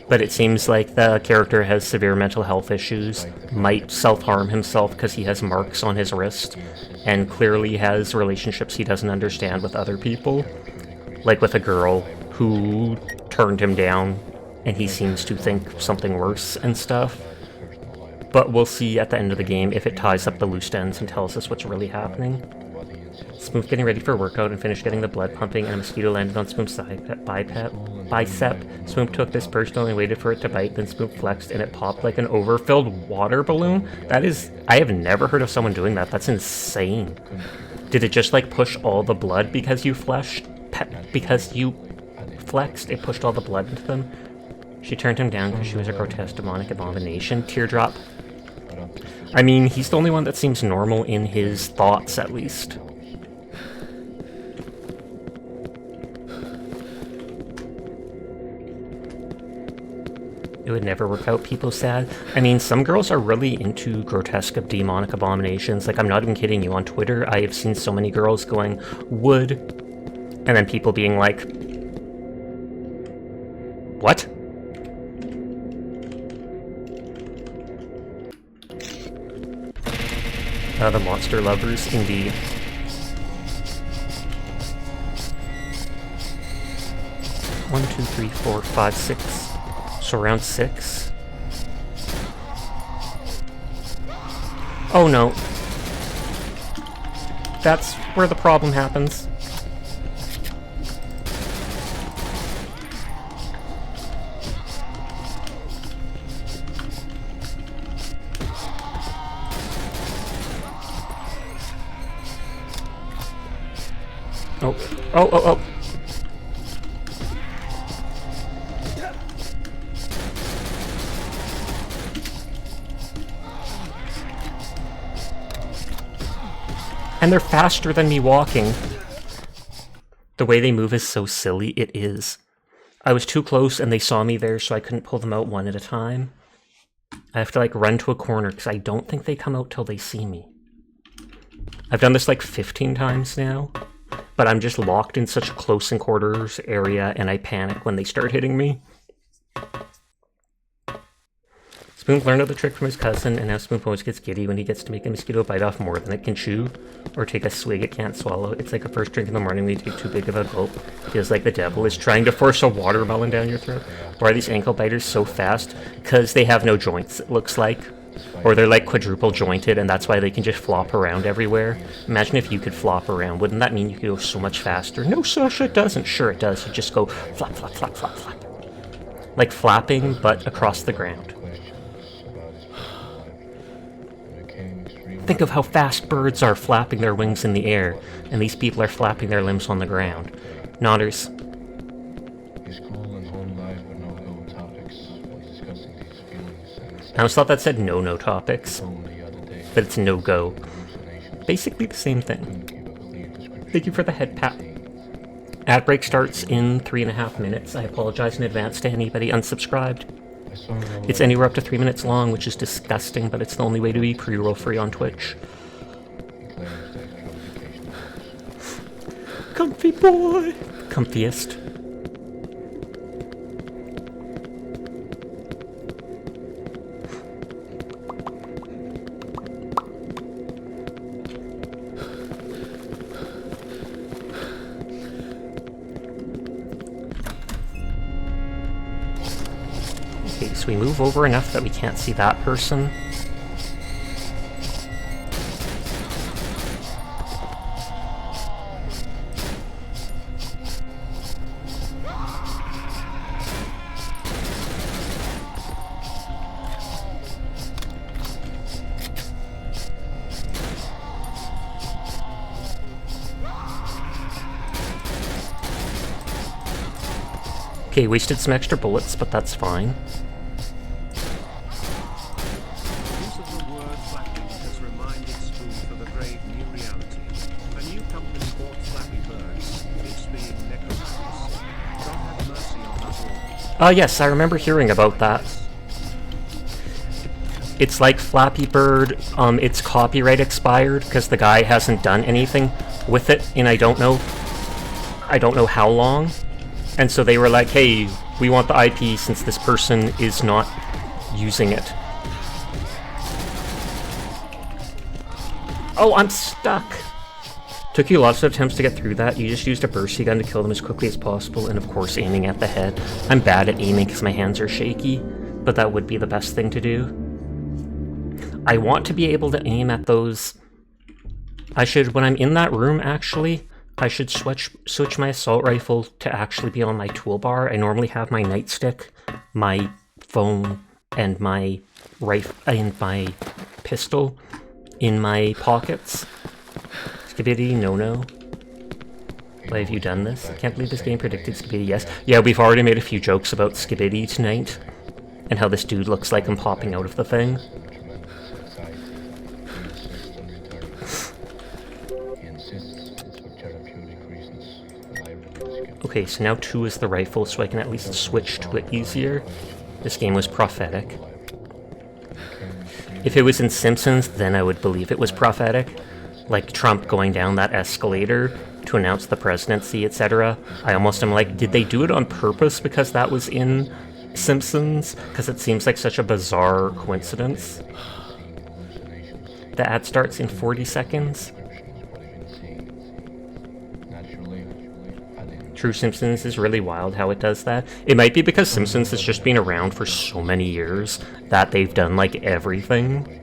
But it seems like the character has severe mental health issues, might self-harm himself because he has marks on his wrist, and clearly has relationships he doesn't understand with other people. Like with a girl who turned him down, and he seems to think something worse and stuff. But we'll see at the end of the game if it ties up the loose ends and tells us what's really happening. Smooth getting ready for a workout and finished getting the blood pumping, and a mosquito landed on Spoom's bicep. Spoom took this personally and waited for it to bite, then Spoom flexed and it popped like an overfilled water balloon. I have never heard of someone doing that. That's insane. Did it just like push all the blood because you flexed? It pushed all the blood into them? She turned him down because she was a grotesque demonic abomination. Teardrop. I mean, he's the only one that seems normal in his thoughts, at least. It would never work out, people said. I mean, some girls are really into grotesque demonic abominations. Like, I'm not even kidding you. On Twitter, I have seen so many girls going, would, and then people being like, what? The monster lovers, indeed. One, two, three, four, five, six. So round 6. Oh no. That's where the problem happens. Oh. And they're faster than me walking. The way they move is so silly, it is. I was too close and they saw me there, so I couldn't pull them out one at a time. I have to like run to a corner because I don't think they come out till they see me. I've done this like 15 times now. But I'm just locked in such a close quarters area, and I panic when they start hitting me. Spoon learned the trick from his cousin, and now Spoon always gets giddy when he gets to make a mosquito bite off more than it can chew, or take a swig it can't swallow. It's like a first drink in the morning when you take too big of a gulp. Feels like the devil is trying to force a watermelon down your throat. Why are these ankle biters so fast? Because they have no joints, it looks like. Or they're like quadruple jointed, and that's why they can just flop around everywhere. Imagine if you could flop around. Wouldn't that mean you could go so much faster? No, Sasha, it doesn't. Sure, it does. You just go flap, flap, flap, flap, flap. Like flapping, but across the ground. Think of how fast birds are flapping their wings in the air, and these people are flapping their limbs on the ground. Nodders. I always thought that said no topics, but it's no-go. Basically the same thing. Thank you for the head pat. Ad break starts in 3.5 minutes. I apologize in advance to anybody unsubscribed. It's anywhere up to 3 minutes long, which is disgusting, but it's the only way to be pre-roll free on Twitch. Comfy boy! Comfiest. So we move over enough that we can't see that person. Okay, wasted some extra bullets, but that's fine. Yes, I remember hearing about that. It's like Flappy Bird, its copyright expired because the guy hasn't done anything with it in I don't know how long. And so they were like, hey, we want the IP since this person is not using it. Oh, I'm stuck! Took you lots of attempts to get through that. You just used a bursty gun to kill them as quickly as possible, and of course aiming at the head. I'm bad at aiming because my hands are shaky, but that would be the best thing to do. I want to be able to aim at those... I should, when I'm in that room actually, I should switch my assault rifle to actually be on my toolbar. I normally have my nightstick, my phone, and my pistol in my pockets. Skibidi, no. Why have you done this? I can't believe this game predicted Skibidi, yes. Yeah, we've already made a few jokes about Skibidi tonight, and how this dude looks like him popping out of the thing. Okay, so now 2 is the rifle, so I can at least switch to it easier. This game was prophetic. If it was in Simpsons, then I would believe it was prophetic. Like Trump going down that escalator to announce the presidency, etc. I almost am like, did they do it on purpose because that was in Simpsons? Because it seems like such a bizarre coincidence. The ad starts in 40 seconds. True Simpsons is really wild how it does that. It might be because Simpsons has just been around for so many years that they've done like everything.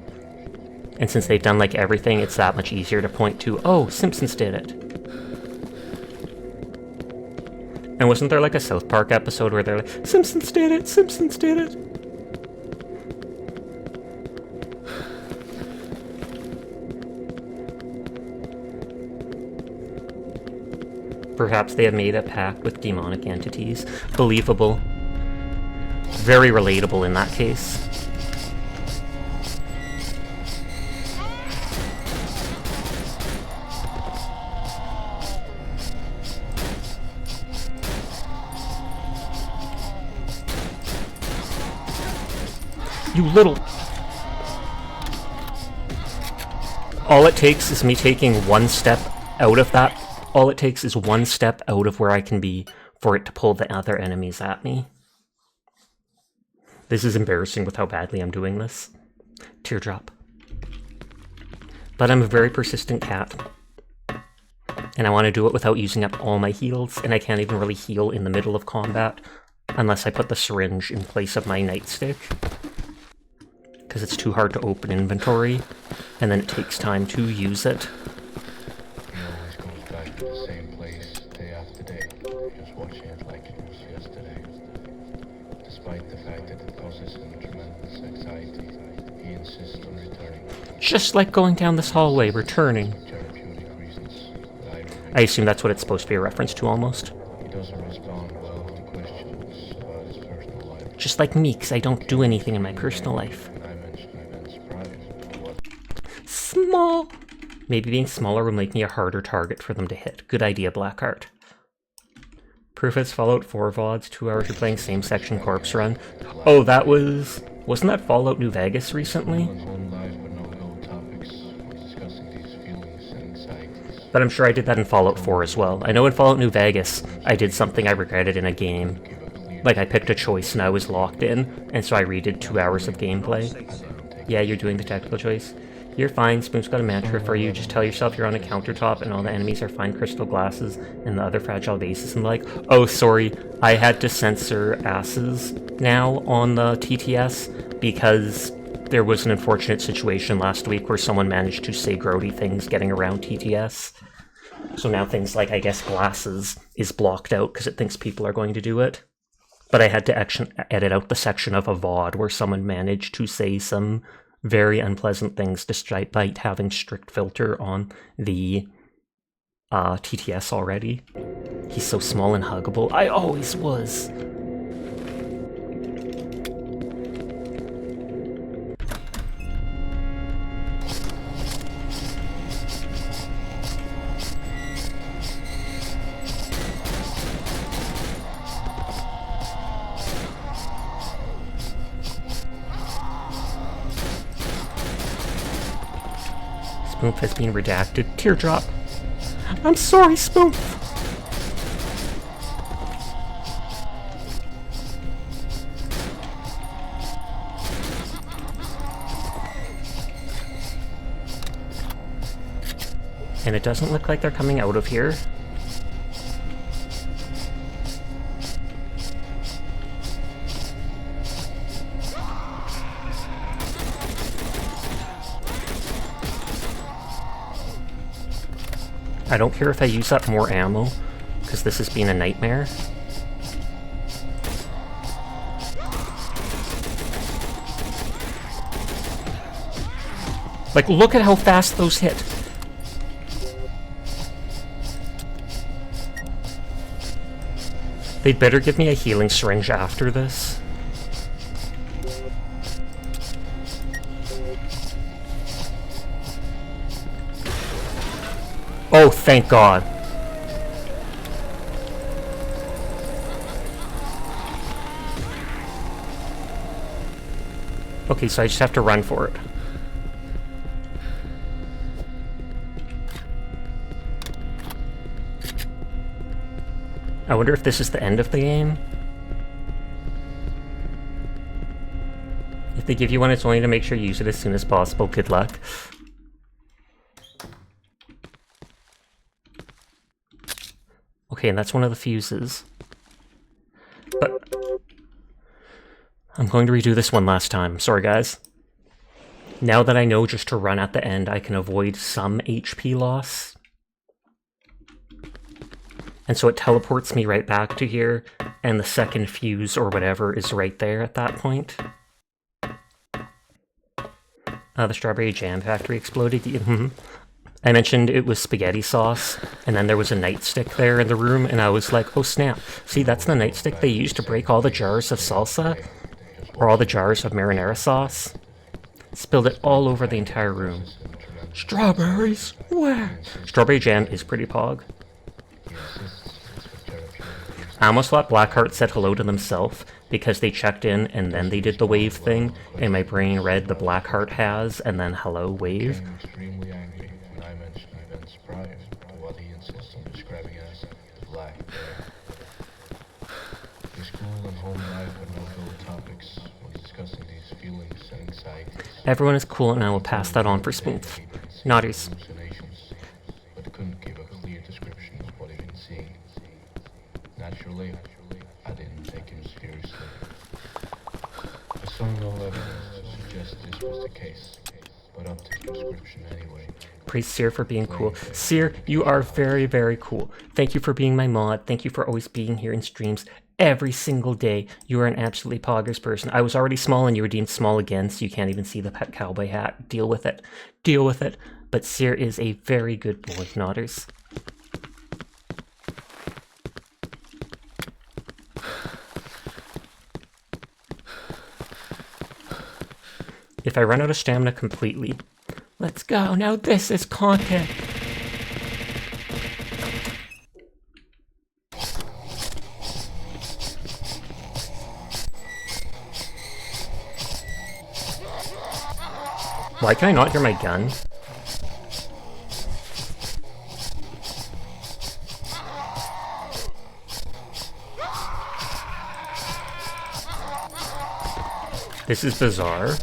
And since they've done like everything, it's that much easier to point to, oh, Simpsons did it. And wasn't there like a South Park episode where they're like, Simpsons did it, Simpsons did it? Perhaps they have made a pact with demonic entities. Believable. Very relatable in that case. You little... All it takes is me taking one step out of that. All it takes is one step out of where I can be for it to pull the other enemies at me. This is embarrassing with how badly I'm doing this. Teardrop. But I'm a very persistent cat. And I want to do it without using up all my heals, and I can't even really heal in the middle of combat unless I put the syringe in place of my nightstick. Because it's too hard to open inventory, and then it takes time to use it. Just like going down this hallway, returning. I assume that's what it's supposed to be a reference to, almost. Just like me, because I don't do anything in my personal life. Small! Maybe being smaller will make me a harder target for them to hit. Good idea, Blackheart. Proof it's Fallout 4 VODs, 2 hours you're playing same section corpse run. Oh, that was... Wasn't that Fallout New Vegas recently? But I'm sure I did that in Fallout 4 as well. I know in Fallout New Vegas, I did something I regretted in a game. Like, I picked a choice and I was locked in, and so I redid 2 hours of gameplay. Yeah, you're doing the tactical choice. You're fine, Spoon's got a mantra for you. Just tell yourself you're on a countertop and all the enemies are fine crystal glasses and the other fragile vases and like, oh, sorry, I had to censor asses now on the TTS because there was an unfortunate situation last week where someone managed to say grody things getting around TTS. So now things like, I guess, glasses is blocked out because it thinks people are going to do it. But I had to edit out the section of a VOD where someone managed to say some very unpleasant things despite having strict filter on the TTS already. He's so small and huggable. I always was. Spoof has been redacted. Teardrop. I'm sorry, Spoof. And it doesn't look like they're coming out of here. I don't care if I use up more ammo, because this has been a nightmare. Like, look at how fast those hit. They'd better give me a healing syringe after this. Oh, thank God. Okay, so I just have to run for it. I wonder if this is the end of the game. If they give you one, it's only to make sure you use it as soon as possible. Good luck. Okay, and that's one of the fuses. But I'm going to redo this one last time. Sorry, guys. Now that I know just to run at the end, I can avoid some HP loss. And so it teleports me right back to here, and the second fuse or whatever is right there at that point. The Strawberry Jam Factory exploded. I mentioned it was spaghetti sauce, and then there was a nightstick there in the room, and I was like, oh snap, see, that's the nightstick they used to break all the jars of salsa, or all the jars of marinara sauce. Spilled it all over the entire room. Strawberries? Where? Strawberry jam is pretty pog. I almost thought Blackheart said hello to themselves because they checked in and then they did the wave thing, and my brain read the Blackheart has and then hello wave. Extremely angry when I mentioned events prior to what he insists on describing as Black Bear. His cool and home life had no filled topics when discussing these feelings and anxieties. Everyone is cool and I will pass that on for Spoof. Naughties. But couldn't give a clear description of what he'd been seeing. Naturally, I didn't take him seriously. I saw no evidence to suggest this was the case, but up to the description anyway. Praise Seer for being cool. Seer, you are very, very cool. Thank you for being my mod. Thank you for always being here in streams every single day. You are an absolutely poggers person. I was already small and you were deemed small again, so you can't even see the pet cowboy hat. Deal with it. Deal with it. But Seer is a very good boy, Nodders. If I run out of stamina completely... Let's go, now this is content! Why can I not hear my gun? This is bizarre.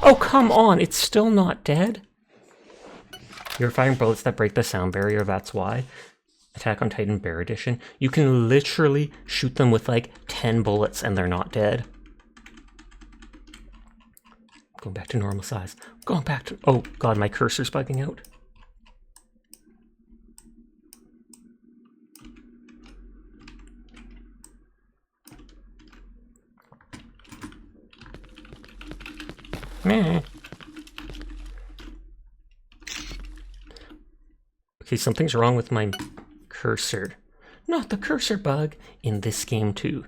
Oh, come on, it's still not dead? You're firing bullets that break the sound barrier, that's why. Attack on Titan Bear Edition. You can literally shoot them with like 10 bullets and they're not dead. Going back to normal size. Going back to... Oh god, my cursor's bugging out. Meh. Okay, something's wrong with my cursor. Not the cursor bug in this game too.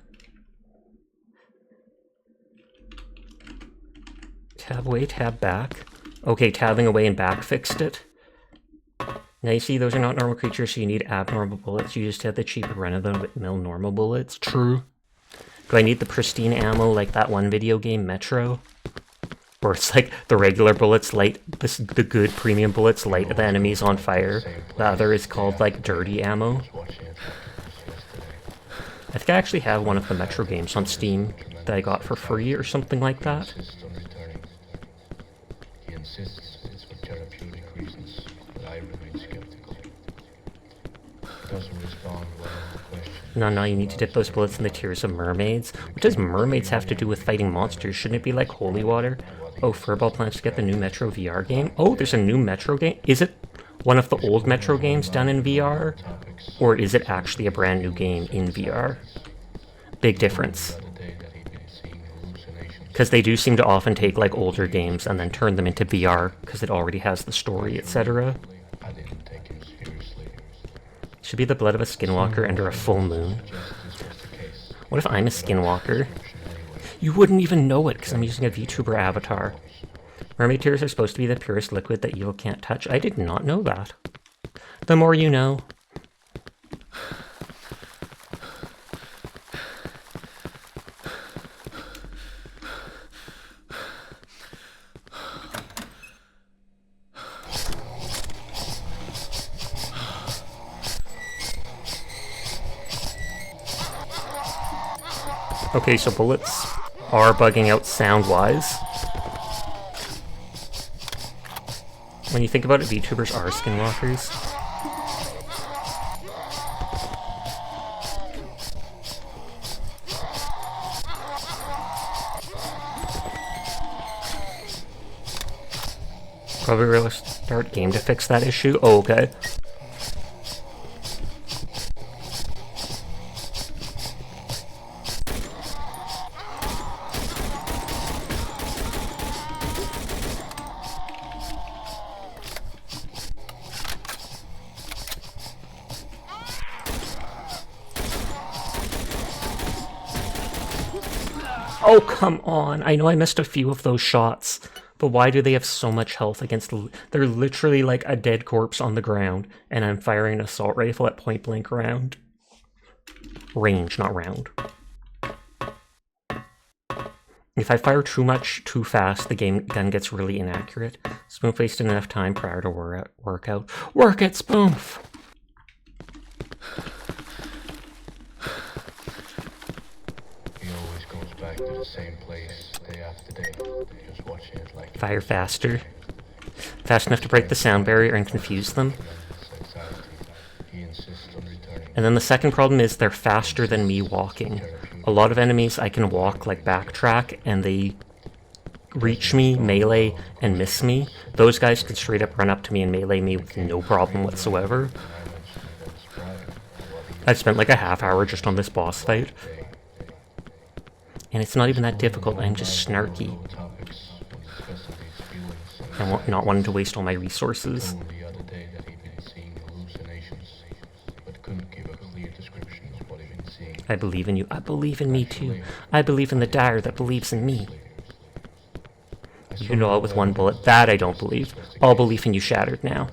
Tab away, tab back. Okay, tabbing away and back fixed it. Now you see, those are not normal creatures, so you need abnormal bullets. You just have the cheap run-of-the-mill normal bullets. True. Do I need the pristine ammo like that one video game, Metro? Where it's like the regular bullets light the good premium bullets light the enemies on fire. The other is called like dirty ammo. I think I actually have one of the Metro games on Steam that I got for free or something like that. He insists it's for therapeutic reasons, but I remain skeptical. Doesn't respond well to questions. No, you need to dip those bullets in the tears of mermaids. What does mermaids have to do with fighting monsters? Shouldn't it be like holy water? Oh, Furball plans to get the new Metro VR game? Oh, there's a new Metro game? Is it one of the old Metro games done in VR? Or is it actually a brand new game in VR? Big difference. Because they do seem to often take like older games and then turn them into VR because it already has the story, etc. Should be the blood of a skinwalker under a full moon. What if I'm a skinwalker? You wouldn't even know it because I'm using a VTuber avatar. Mermaid tears are supposed to be the purest liquid that evil can't touch. I did not know that. The more you know. Okay, so bullets are bugging out sound-wise. When you think about it, VTubers are skinwalkers. Probably really start game to fix that issue. Oh, okay. Oh, come on. I know I missed a few of those shots, but why do they have so much health against... They're literally like a dead corpse on the ground, and I'm firing an assault rifle at point blank round. Range, not round. If I fire too much too fast, the gun gets really inaccurate. Spoof wasted enough time prior to workout. Work it, Spoof! Back to the same place day after day, just watching it like fire faster. Fast enough to break the sound barrier and confuse them. And then the second problem is they're faster than me walking. A lot of enemies I can walk, like backtrack, and they reach me, melee, and miss me. Those guys can straight up run up to me and melee me with no problem whatsoever. I've spent like a half hour just on this boss fight. And it's not even that difficult, I'm just snarky. And not wanting to waste all my resources. I believe in you. I believe in me too. I believe in the dire that believes in me. You can all with one bullet. That I don't believe. All belief in you shattered now.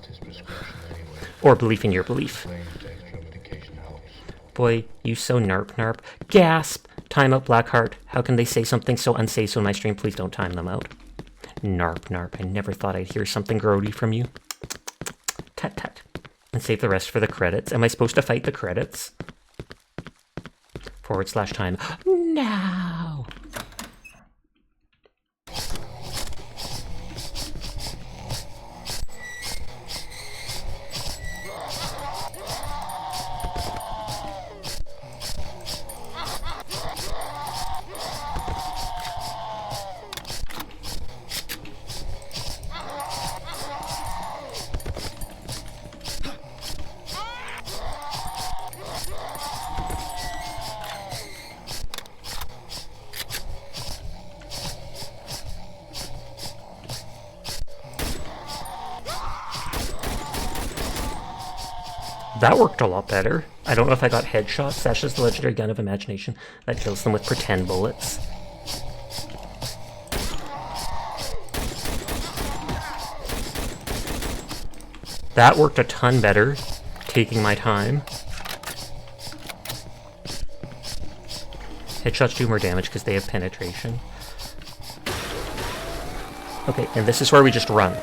Or belief in your belief. Boy, you so narp. Gasp! Time out, Blackheart. How can they say something so unsafe on my stream? Please don't time them out. Narp. I never thought I'd hear something grody from you. Tut. And save the rest for the credits. Am I supposed to fight the credits? /time. No! That worked a lot better. I don't know if I got headshots. That's just the legendary gun of imagination that kills them with pretend bullets. That worked a ton better, taking my time. Headshots do more damage because they have penetration. Okay, and this is where we just run.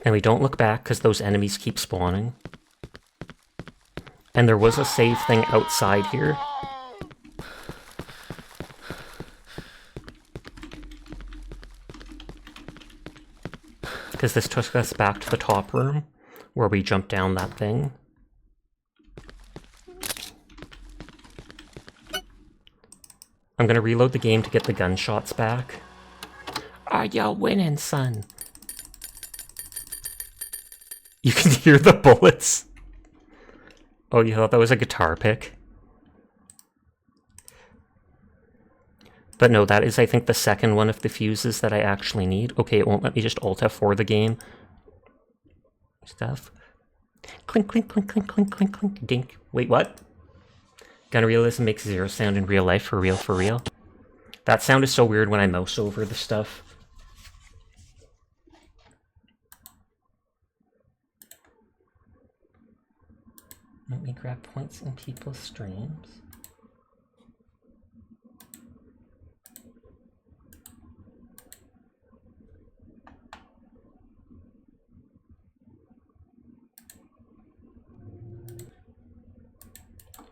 And we don't look back because those enemies keep spawning. And there was a save thing outside here. Because this took us back to the top room, where we jumped down that thing. I'm gonna reload the game to get the gunshots back. Are ya winning, son? You can hear the bullets. Oh, you thought that was a guitar pick? But no, that is, I think, the second one of the fuses that I actually need. Okay, it won't let me just Alt F4 the game. Stuff. Clink, clink, clink, clink, clink, clink, clink, dink. Wait, what? Gun realism makes zero sound in real life, for real, for real. That sound is so weird when I mouse over the stuff. Let me grab points in people's streams.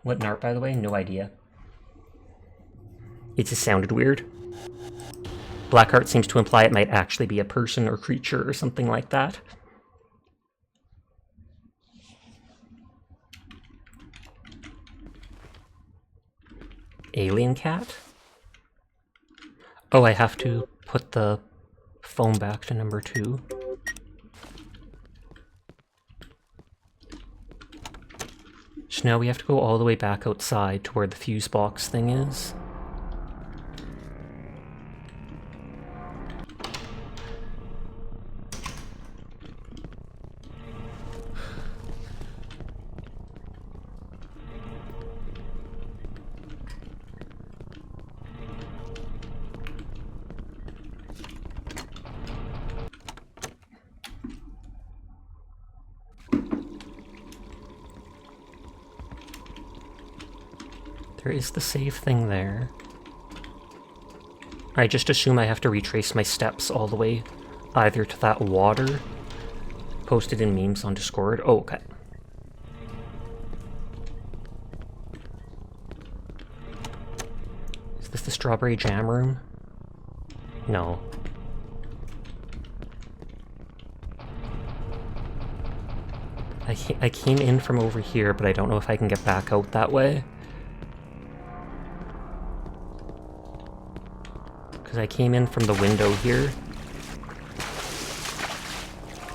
What NARP, by the way? No idea. It just sounded weird. Blackheart seems to imply it might actually be a person or creature or something like that. Alien cat? Oh, I have to put the phone back to number 2. So now we have to go all the way back outside to where the fuse box thing is. There is the save thing there. I just assume I have to retrace my steps all the way either to that water posted in memes on Discord. Oh, okay. Is this the strawberry jam room? No. I came in from over here, but I don't know if I can get back out that way. Because I came in from the window here.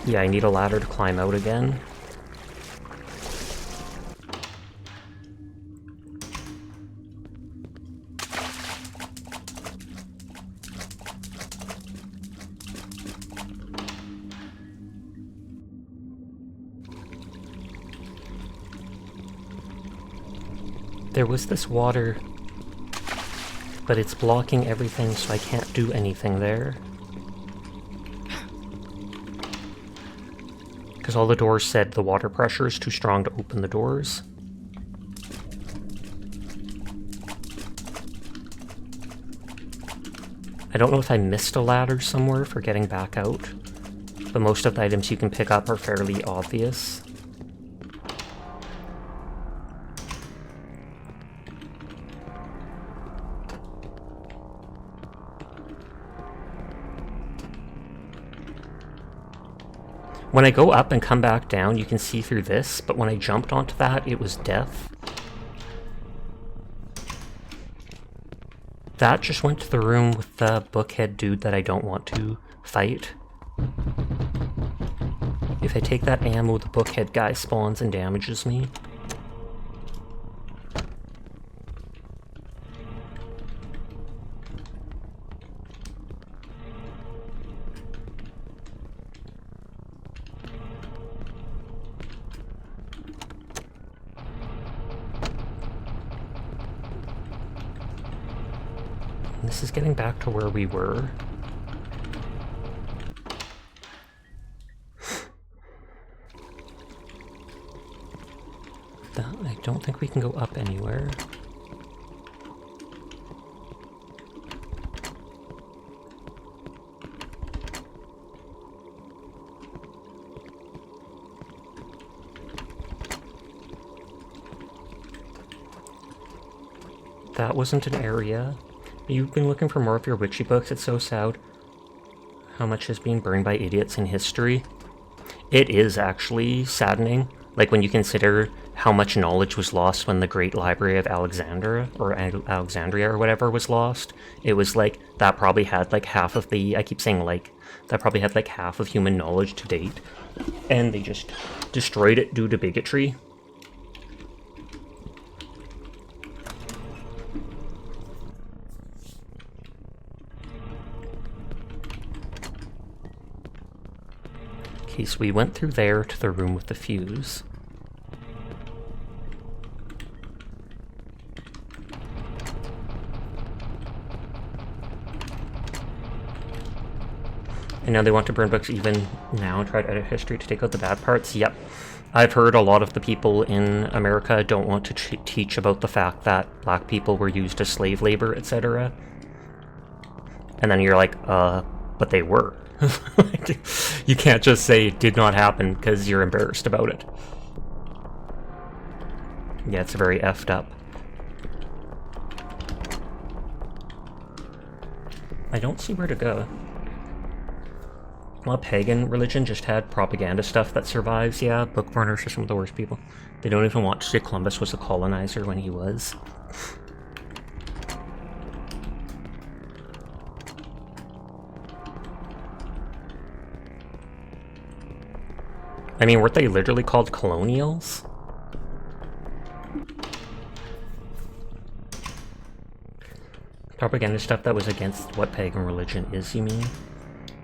Yeah, I need a ladder to climb out again. There was this water, but it's blocking everything, so I can't do anything there. Because all the doors said the water pressure is too strong to open the doors. I don't know if I missed a ladder somewhere for getting back out, but most of the items you can pick up are fairly obvious. When I go up and come back down, you can see through this, but when I jumped onto that, it was death. That just went to the room with the bookhead dude that I don't want to fight. If I take that ammo, the bookhead guy spawns and damages me. This is getting back to where we were. I don't think we can go up anywhere. That wasn't an area. You've been looking for more of your witchy books. It's so sad how much is being burned by idiots in history. It is actually saddening, like when you consider how much knowledge was lost when the Great Library of Alexandria or whatever was lost. It was like, that probably had like half of the, I keep saying like, that probably had like half of human knowledge to date. And they just destroyed it due to bigotry. Okay, so we went through there to the room with the fuse. And now they want to burn books even now and try to edit history to take out the bad parts? Yep. I've heard a lot of the people in America don't want to teach about the fact that black people were used as slave labor, etc. And then you're like, but they were. You can't just say it did not happen because you're embarrassed about it. Yeah, it's very effed up. I don't see where to go. Well, pagan religion just had propaganda stuff that survives. Yeah, book burners are some of the worst people. They don't even want to say Columbus was a colonizer when he was. I mean, weren't they literally called colonials? Propaganda stuff that was against what pagan religion is, you mean?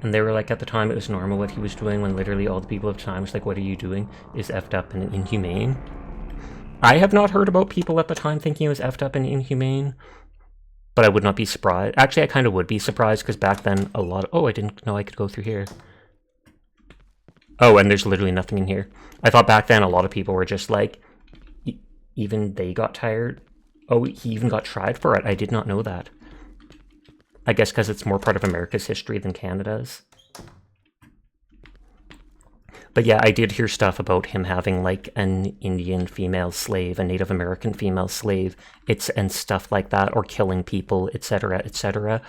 And they were like, at the time it was normal what he was doing, when literally all the people of the time was like, what are you doing? Is effed up and inhumane. I have not heard about people at the time thinking it was effed up and inhumane, but I would not be surprised. Actually, I kind of would be surprised, because back then a lot of... Oh, I didn't know I could go through here. Oh, and there's literally nothing in here. I thought back then a lot of people were just like, even they got tired. Oh, he even got tried for it. I did not know that. I guess because it's more part of America's history than Canada's. But yeah, I did hear stuff about him having like an Indian female slave, a Native American female slave, and stuff like that, or killing people, etc., etc.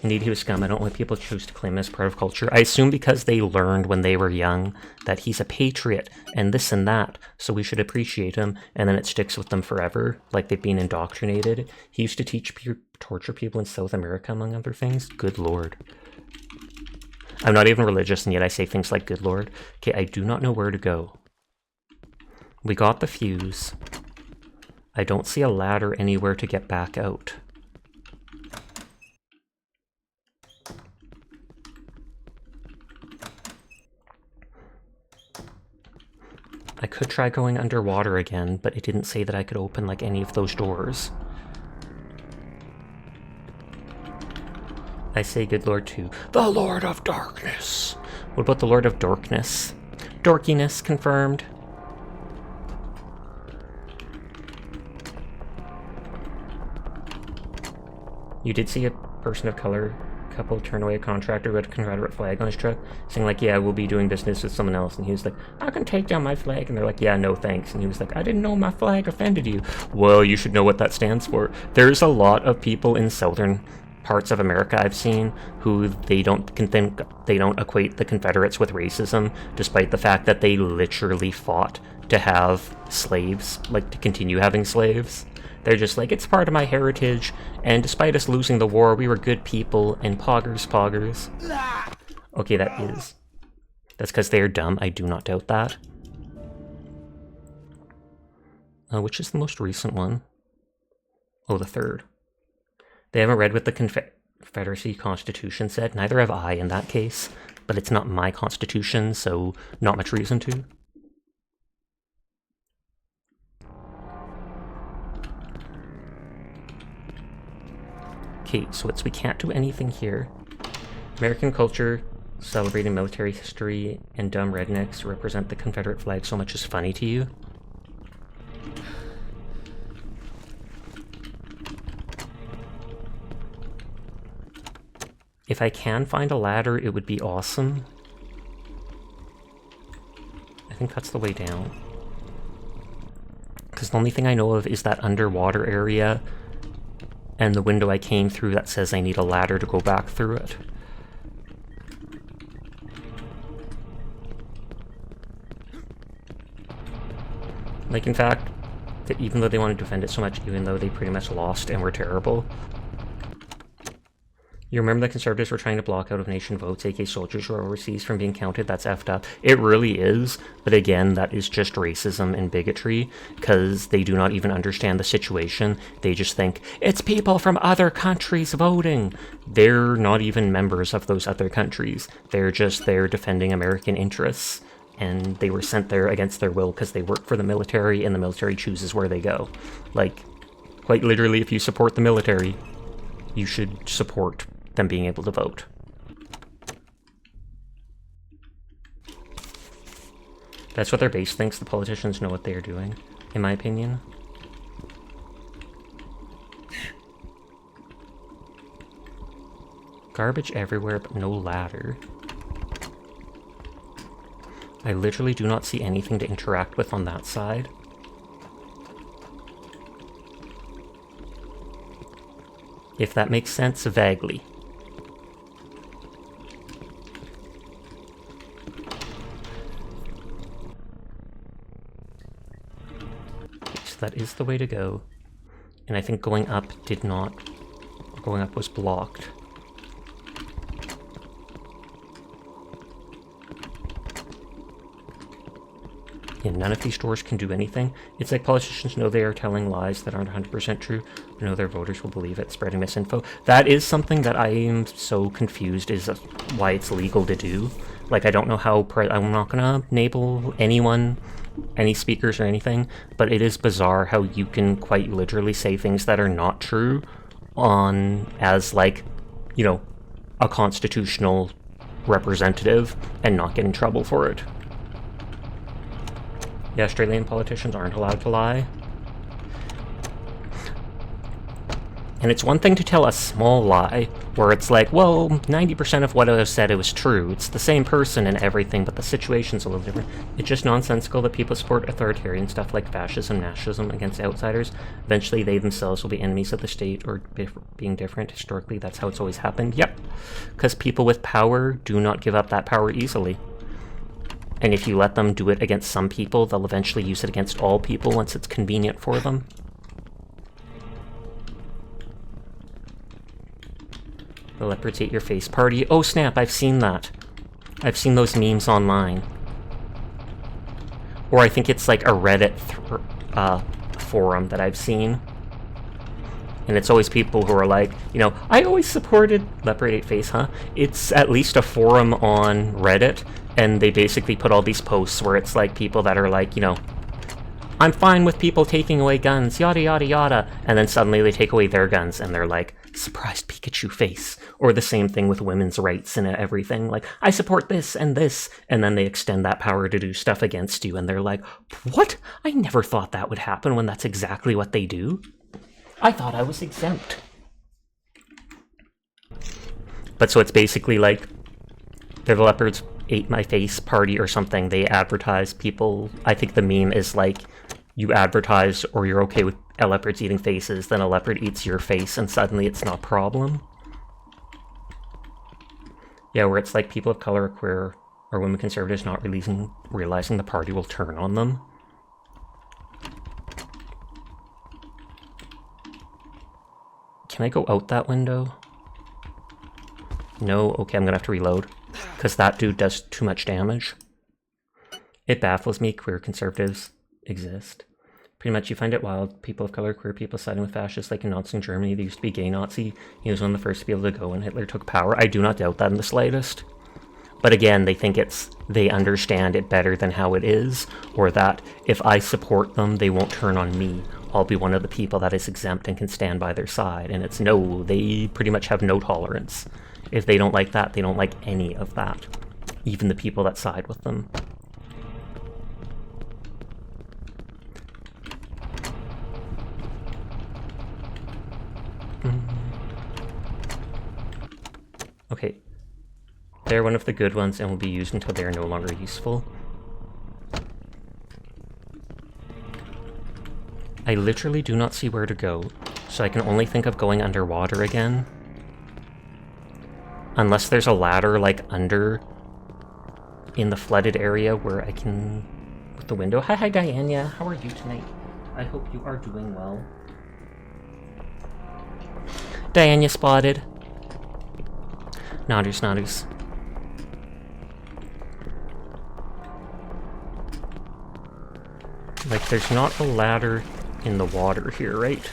Indeed, he was scum. I don't know why people choose to claim him as part of culture. I assume because they learned when they were young that he's a patriot and this and that, so we should appreciate him, and then it sticks with them forever, like they've been indoctrinated. He used to torture people in South America, among other things. Good lord. I'm not even religious, and yet I say things like good lord. Okay, I do not know where to go. We got the fuse. I don't see a ladder anywhere to get back out. I could try going underwater again, but it didn't say that I could open like any of those doors. I say good lord too. The Lord of Darkness! What about the Lord of Dorkness? Dorkiness confirmed. You did see a person of color couple turn away a contractor who had a Confederate flag on his truck, saying like, yeah, we'll be doing business with someone else. And he was like, I can take down my flag. And they're like, yeah, no thanks. And he was like, I didn't know my flag offended you. Well, you should know what that stands for. There's a lot of people in southern parts of America I've seen who they don't equate the Confederates with racism, despite the fact that they literally fought to have slaves, like to continue having slaves. They're just like, it's part of my heritage, and despite us losing the war, we were good people, and poggers. Okay, that's because they're dumb, I do not doubt that. Which is the most recent one? Oh, the third. They haven't read what the Confederacy Constitution said. Neither have I in that case, but it's not my constitution, so not much reason to. Okay, so we can't do anything here. American culture Celebrating military history and dumb rednecks who represent the Confederate flag so much is funny to you? If I can find a ladder, it would be awesome. I think that's the way down. Because the only thing I know of is that underwater area and the window I came through that says I need a ladder to go back through it. Like, in fact, that even though they want to defend it so much, even though they pretty much lost and were terrible. You remember the Conservatives were trying to block out of nation votes, aka soldiers who are overseas, from being counted? That's effed up. It really is, but again, that is just racism and bigotry, because they do not even understand the situation. They just think, it's people from other countries voting. They're not even members of those other countries. They're just there defending American interests, and they were sent there against their will because they work for the military, and the military chooses where they go. Like, quite literally, if you support the military, you should support them being able to vote. That's what their base thinks. The politicians know what they are doing, in my opinion. Garbage everywhere, but no ladder. I literally do not see anything to interact with on that side. If that makes sense, vaguely. So that is the way to go. And I think going up did not... Going up was blocked. Yeah, none of these doors can do anything. It's like politicians know they are telling lies that aren't 100% true, but know their voters will believe it, spreading misinfo. That is something that I am so confused is why it's legal to do. Like, I don't know how... I'm not gonna enable anyone, any speakers or anything, but it is bizarre how you can quite literally say things that are not true on, as like, you know, a constitutional representative and not get in trouble for it. Yeah, Australian politicians aren't allowed to lie. And it's one thing to tell a small lie, where it's like, well, 90% of what I said it was true. It's the same person and everything, but the situation's a little different. It's just nonsensical that people support authoritarian stuff like fascism, nationalism against outsiders. Eventually they themselves will be enemies of the state or being different. Historically, that's how it's always happened. Yep. Because people with power do not give up that power easily. And if you let them do it against some people, they'll eventually use it against all people once it's convenient for them. The leopards ate your face party. Oh snap, I've seen that. I've seen those memes online. Or I think it's like a Reddit forum that I've seen. And it's always people who are like, you know, I always supported leopard ate face, huh? It's at least a forum on Reddit, and they basically put all these posts where it's like people that are like, you know, I'm fine with people taking away guns, yada yada yada, and then suddenly they take away their guns and they're like, surprised Pikachu face. Or the same thing with women's rights and everything, like, I support this, and then they extend that power to do stuff against you, and they're like, what? I never thought that would happen when that's exactly what they do. I thought I was exempt. But so it's basically like, they're the leopards ate my face party or something. They advertise people. I think the meme is like, you advertise or you're okay with leopards eating faces, then a leopard eats your face and suddenly it's not a problem. Yeah, where it's like people of color, queer, or women conservatives not realizing the party will turn on them. Can I go out that window? No? Okay, I'm gonna have to reload. Because that dude does too much damage. It baffles me queer conservatives exist. Pretty much you find it wild. People of color, queer people siding with fascists like in Nazi Germany. They used to be gay Nazi. He was one of the first to be able to go when Hitler took power. I do not doubt that in the slightest. But again, they think they understand it better than how it is, or that if I support them, they won't turn on me. I'll be one of the people that is exempt and can stand by their side. And it's no, they pretty much have no tolerance. If they don't like that, they don't like any of that. Even the people that side with them. Okay. They're one of the good ones and will be used until they are no longer useful. I literally do not see where to go, so I can only think of going underwater again. Unless there's a ladder, like, under in the flooded area where I can... with the window. Hi, Diana. How are you tonight? I hope you are doing well. Diana spotted. Nodders, nodders. Like, there's not a ladder in the water here, right?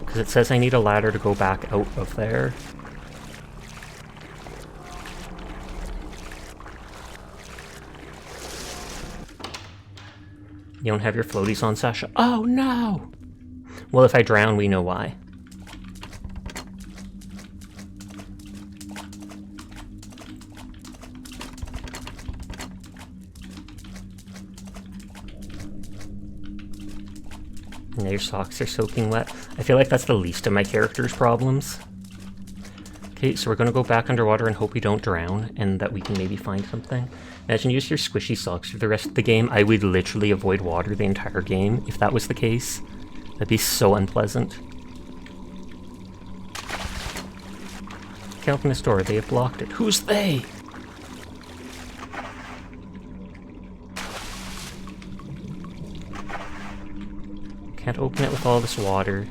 Because it says I need a ladder to go back out of there. You don't have your floaties on, Sasha? Oh, no! Well, if I drown, we know why. Now your socks are soaking wet. I feel like that's the least of my character's problems. Okay, so we're gonna go back underwater and hope we don't drown, and that we can maybe find something. Imagine you use your squishy socks for the rest of the game. I would literally avoid water the entire game if that was the case. That'd be so unpleasant. Can't open this door, they have blocked it. Who's they? Can't open it with all this water.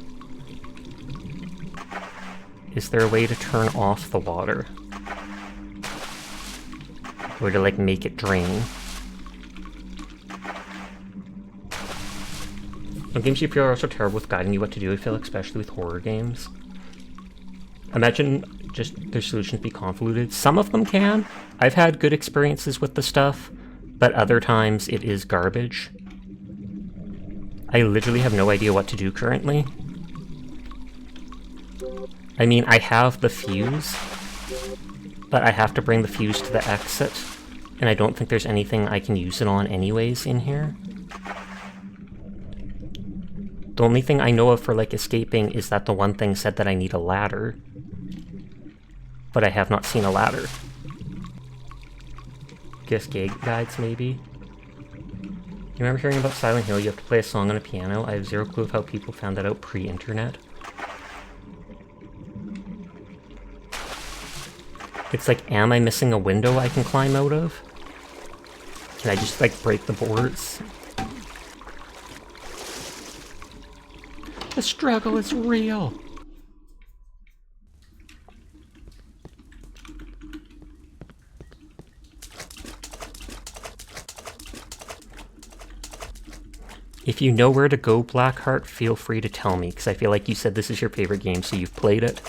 Is there a way to turn off the water? Or to, like, make it drain? Some games you feel are also terrible with guiding you what to do, I feel, especially with horror games. Imagine just their solutions be convoluted. Some of them can. I've had good experiences with the stuff, but other times it is garbage. I literally have no idea what to do currently. I mean, I have the fuse, but I have to bring the fuse to the exit, and I don't think there's anything I can use it on anyways in here. The only thing I know of for, like, escaping is that the one thing said that I need a ladder, but I have not seen a ladder. Guess gig guides, maybe? You remember hearing about Silent Hill? You have to play a song on a piano? I have zero clue of how people found that out pre-internet. It's like, am I missing a window I can climb out of? Can I just, like, break the boards? The struggle is real! If you know where to go, Blackheart, feel free to tell me, because I feel like you said this is your favorite game, so you've played it.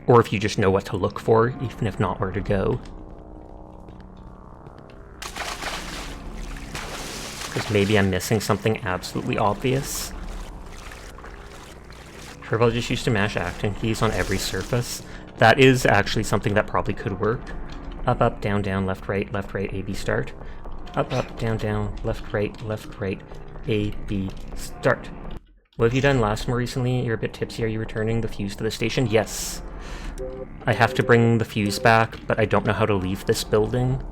Or if you just know what to look for, even if not where to go. Because maybe I'm missing something absolutely obvious. Sure, I'll just used to mash Acton keys on every surface. That is actually something that probably could work. Up, up, down, down, left, right, A, B, start. Up, up, down, left, right, A, B, start. What have you done last more recently? You're a bit tipsy. Are you returning the fuse to the station? Yes. I have to bring the fuse back, but I don't know how to leave this building.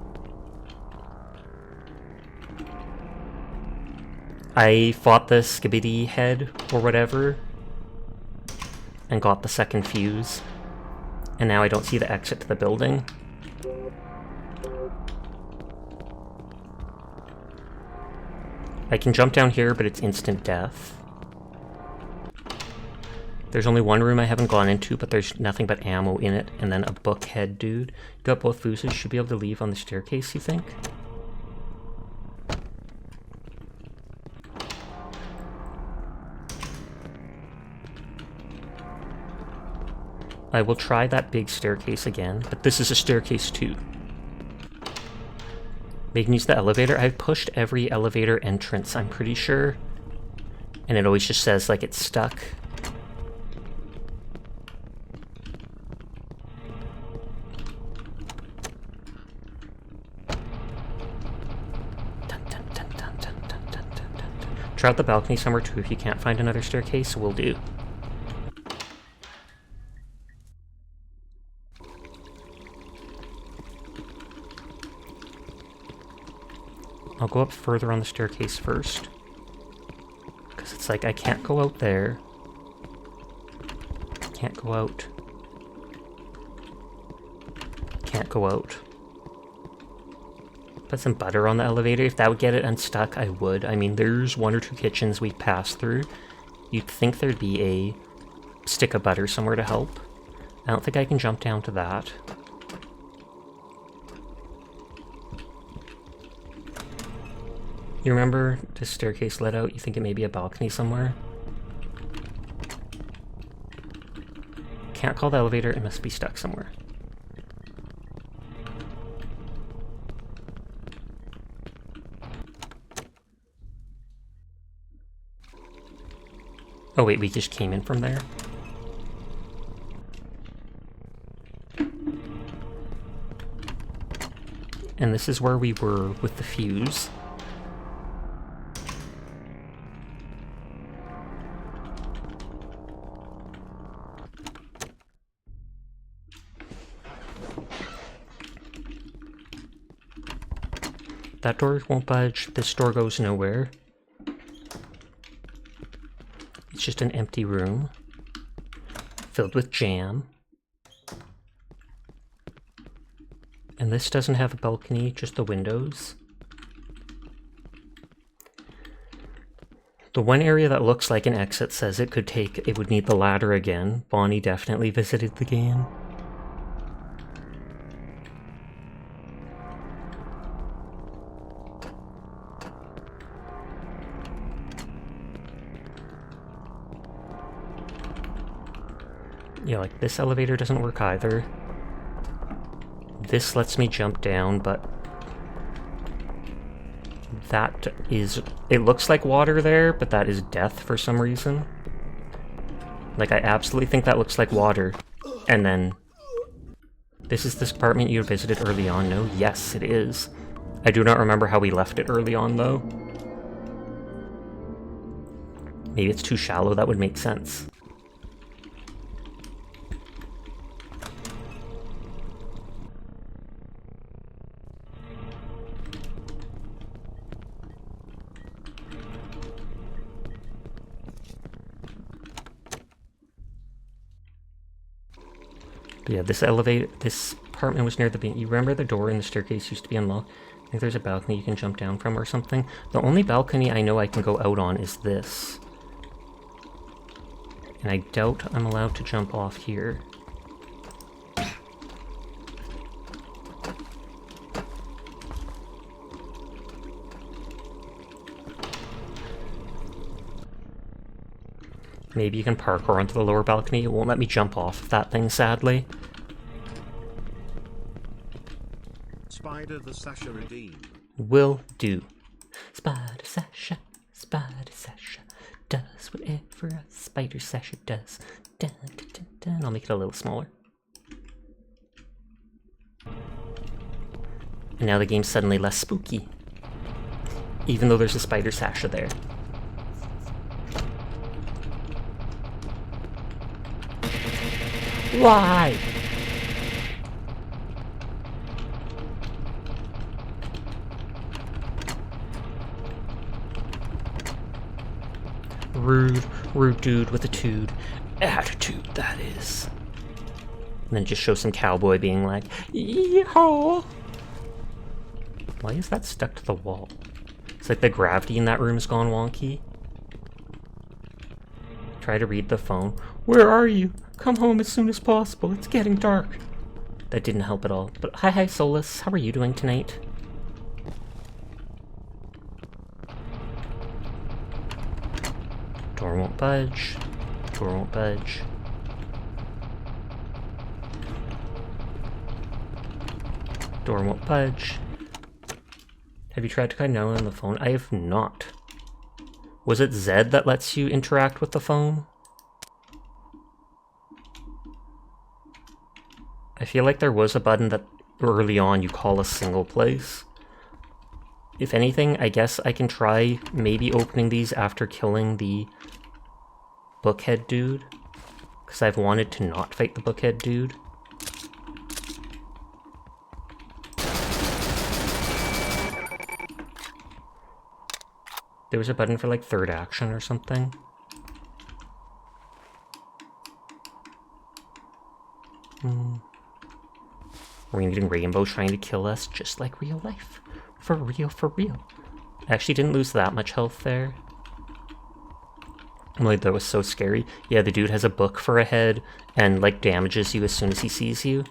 I fought the Skibidi head, or whatever, and got the second fuse. And now I don't see the exit to the building. I can jump down here, but it's instant death. There's only one room I haven't gone into, but there's nothing but ammo in it, and then a bookhead dude. You got both fuses, should be able to leave on the staircase, you think? I will try that big staircase again, but this is a staircase too. We can use the elevator. I've pushed every elevator entrance, I'm pretty sure. And it always just says, like, it's stuck. Try out the balcony somewhere too if you can't find another staircase, will do. I'll go up further on the staircase first. Because it's like, I can't go out there. Can't go out. Can't go out. Put some butter on the elevator. If that would get it unstuck, I would. I mean, there's 1 or 2 kitchens we've passed through. You'd think thered be a stick of butter somewhere to help. I don't think I can jump down to that. You remember this staircase led out? You think it may be a balcony somewhere? Can't call the elevator. It must be stuck somewhere. Oh wait, we just came in from there? And this is where we were with the fuse. That door won't budge. This door goes nowhere. It's just an empty room filled with jam. And this doesn't have a balcony, just the windows. The one area that looks like an exit says it would need the ladder again. Bonnie definitely visited the game. Yeah, like this elevator doesn't work either. This lets me jump down, but that is... It looks like water there, but that is death for some reason. Like, I absolutely think that looks like water. And then... This is this apartment you visited early on, no? Yes, it is. I do not remember how we left it early on, though. Maybe it's too shallow, that would make sense. But yeah, this apartment was near the... You remember the door in the staircase used to be unlocked? I think there's a balcony you can jump down from or something. The only balcony I know I can go out on is this. And I doubt I'm allowed to jump off here. Maybe you can parkour onto the lower balcony. It won't let me jump off of that thing, sadly. Spider the Sasha redeem. Will do. Spider Sasha does whatever a Spider Sasha does. Dun, dun, dun, dun. I'll make it a little smaller. And now the game's suddenly less spooky. Even though there's a Spider Sasha there. Why? Rude dude with a tude. Attitude, that is. And then just show some cowboy being like, yeehaw! Why is that stuck to the wall? It's like the gravity in that room's gone wonky. Try to read the phone. Where are you? Come home as soon as possible. It's getting dark. That didn't help at all. But hi Solus. How are you doing tonight? Door won't budge. Door won't budge. Door won't budge. Have you tried to guide Noah on the phone? I have not. Was it Zed that lets you interact with the phone? I feel like there was a button that early on you call a single place. If anything, I guess I can try maybe opening these after killing the bookhead dude. Because I've wanted to not fight the bookhead dude. There was a button for like third action or something. We're getting Rainbow trying to kill us just like real life. For real, for real. I actually didn't lose that much health there. Like, that was so scary. Yeah, the dude has a book for a head and like damages you as soon as he sees you.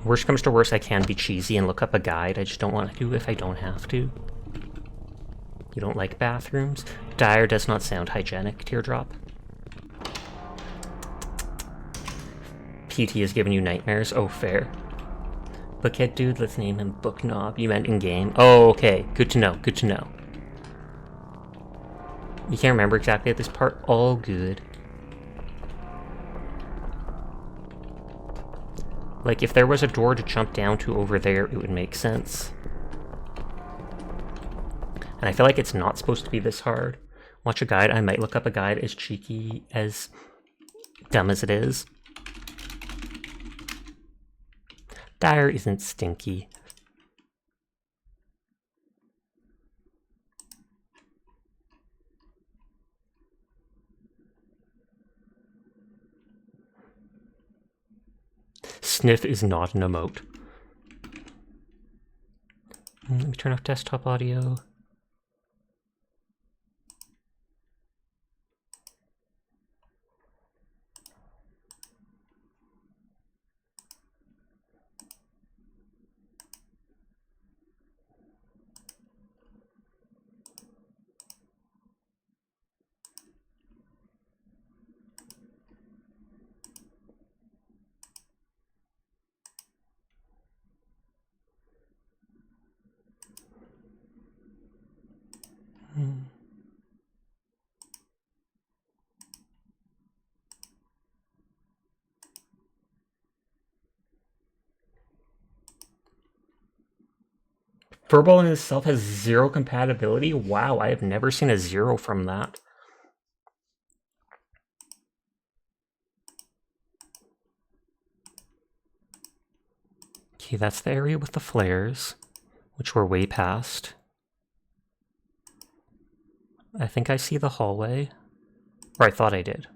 Worst comes to worst, I can be cheesy and look up a guide. I just don't want to if I don't have to. You don't like bathrooms? Dire does not sound hygienic, Teardrop. PT has given you nightmares? Oh, fair. Bookhead dude, let's name him Book Knob. You meant in-game? Oh, okay. Good to know, good to know. You can't remember exactly at this part? All good. Like, if there was a door to jump down to over there, it would make sense. And I feel like it's not supposed to be this hard. Watch a guide. I might look up a guide as cheeky, as dumb as it is. Dire isn't stinky. Sniff is not an emote. Let me turn off desktop audio. Furball in itself has 0 compatibility? Wow, I have never seen a 0 from that. Okay, that's the area with the flares, which we're way past. I think I see the hallway. Or I thought I did.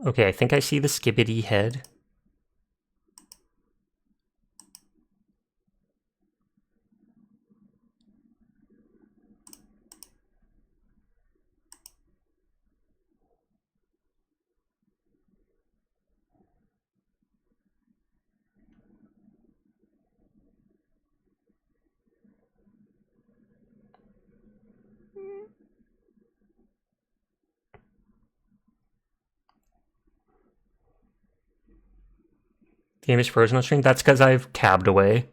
Okay, I think I see the Skibidi head. The game is frozen on screen? That's because I've tabbed away.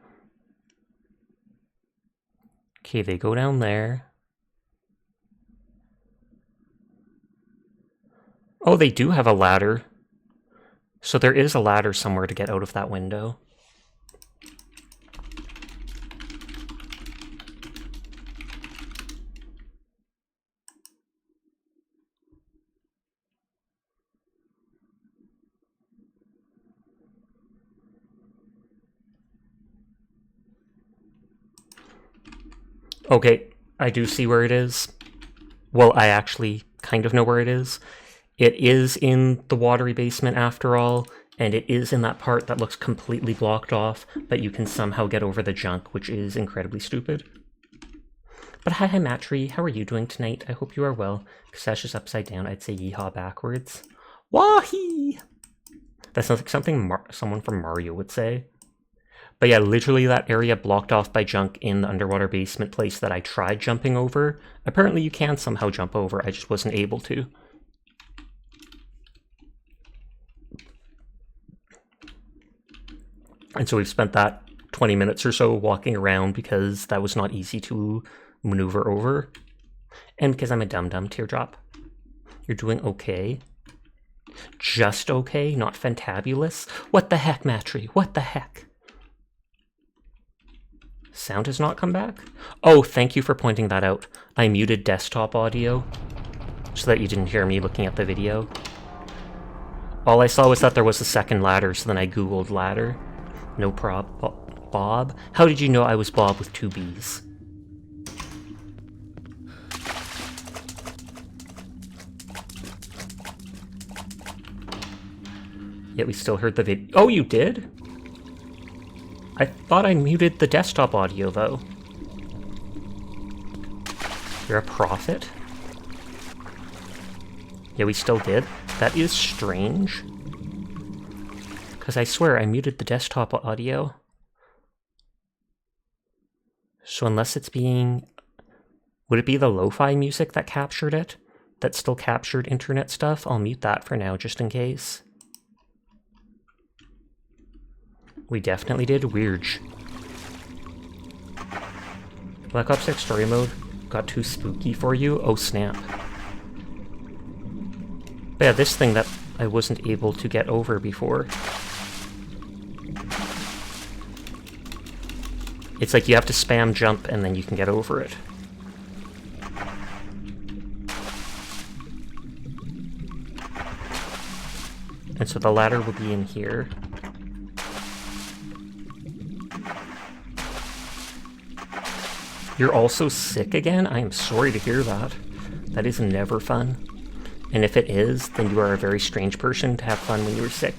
Okay, they go down there. Oh, they do have a ladder. So there is a ladder somewhere to get out of that window. Okay, I do see where it is. Well, I actually kind of know where it is. It is in the watery basement after all, and it is in that part that looks completely blocked off, but you can somehow get over the junk, which is incredibly stupid. But hi, Matri, how are you doing tonight? I hope you are well. Kasesh is upside down, I'd say yeehaw backwards. Wahi! That sounds like something someone from Mario would say. But yeah, literally that area blocked off by junk in the underwater basement place that I tried jumping over. Apparently you can somehow jump over, I just wasn't able to. And so we've spent that 20 minutes or so walking around because that was not easy to maneuver over. And because I'm a dum-dum, Teardrop. You're doing okay. Just okay, not fantabulous. What the heck, Matry? What the heck? Sound has not come back? Oh, thank you for pointing that out. I muted desktop audio so that you didn't hear me looking at the video. All I saw was that there was a second ladder, so then I googled ladder. No prob. Bob? How did you know I was Bob with 2 B's? Yet we still heard the vid. Oh, you did? I thought I muted the desktop audio, though. You're a prophet? Yeah, we still did. That is strange. Because I swear I muted the desktop audio. So unless it's being... Would it be the lo-fi music that captured it? That still captured internet stuff? I'll mute that for now, just in case. We definitely did. Weird. Black Ops 6 story mode got too spooky for you? Oh snap. But yeah, this thing that I wasn't able to get over before. It's like you have to spam jump and then you can get over it. And so the ladder will be in here. You're also sick again? I am sorry to hear that. That is never fun. And if it is, then you are a very strange person to have fun when you're sick.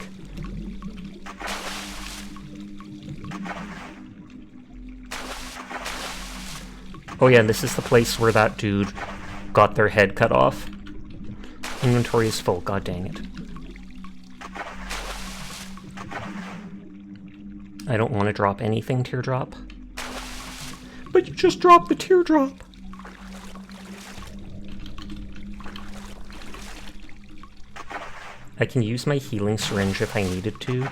Oh yeah, and this is the place where that dude got their head cut off. Inventory is full, god dang it. I don't want to drop anything, Teardrop. But you just dropped the teardrop. I can use my healing syringe if I needed to.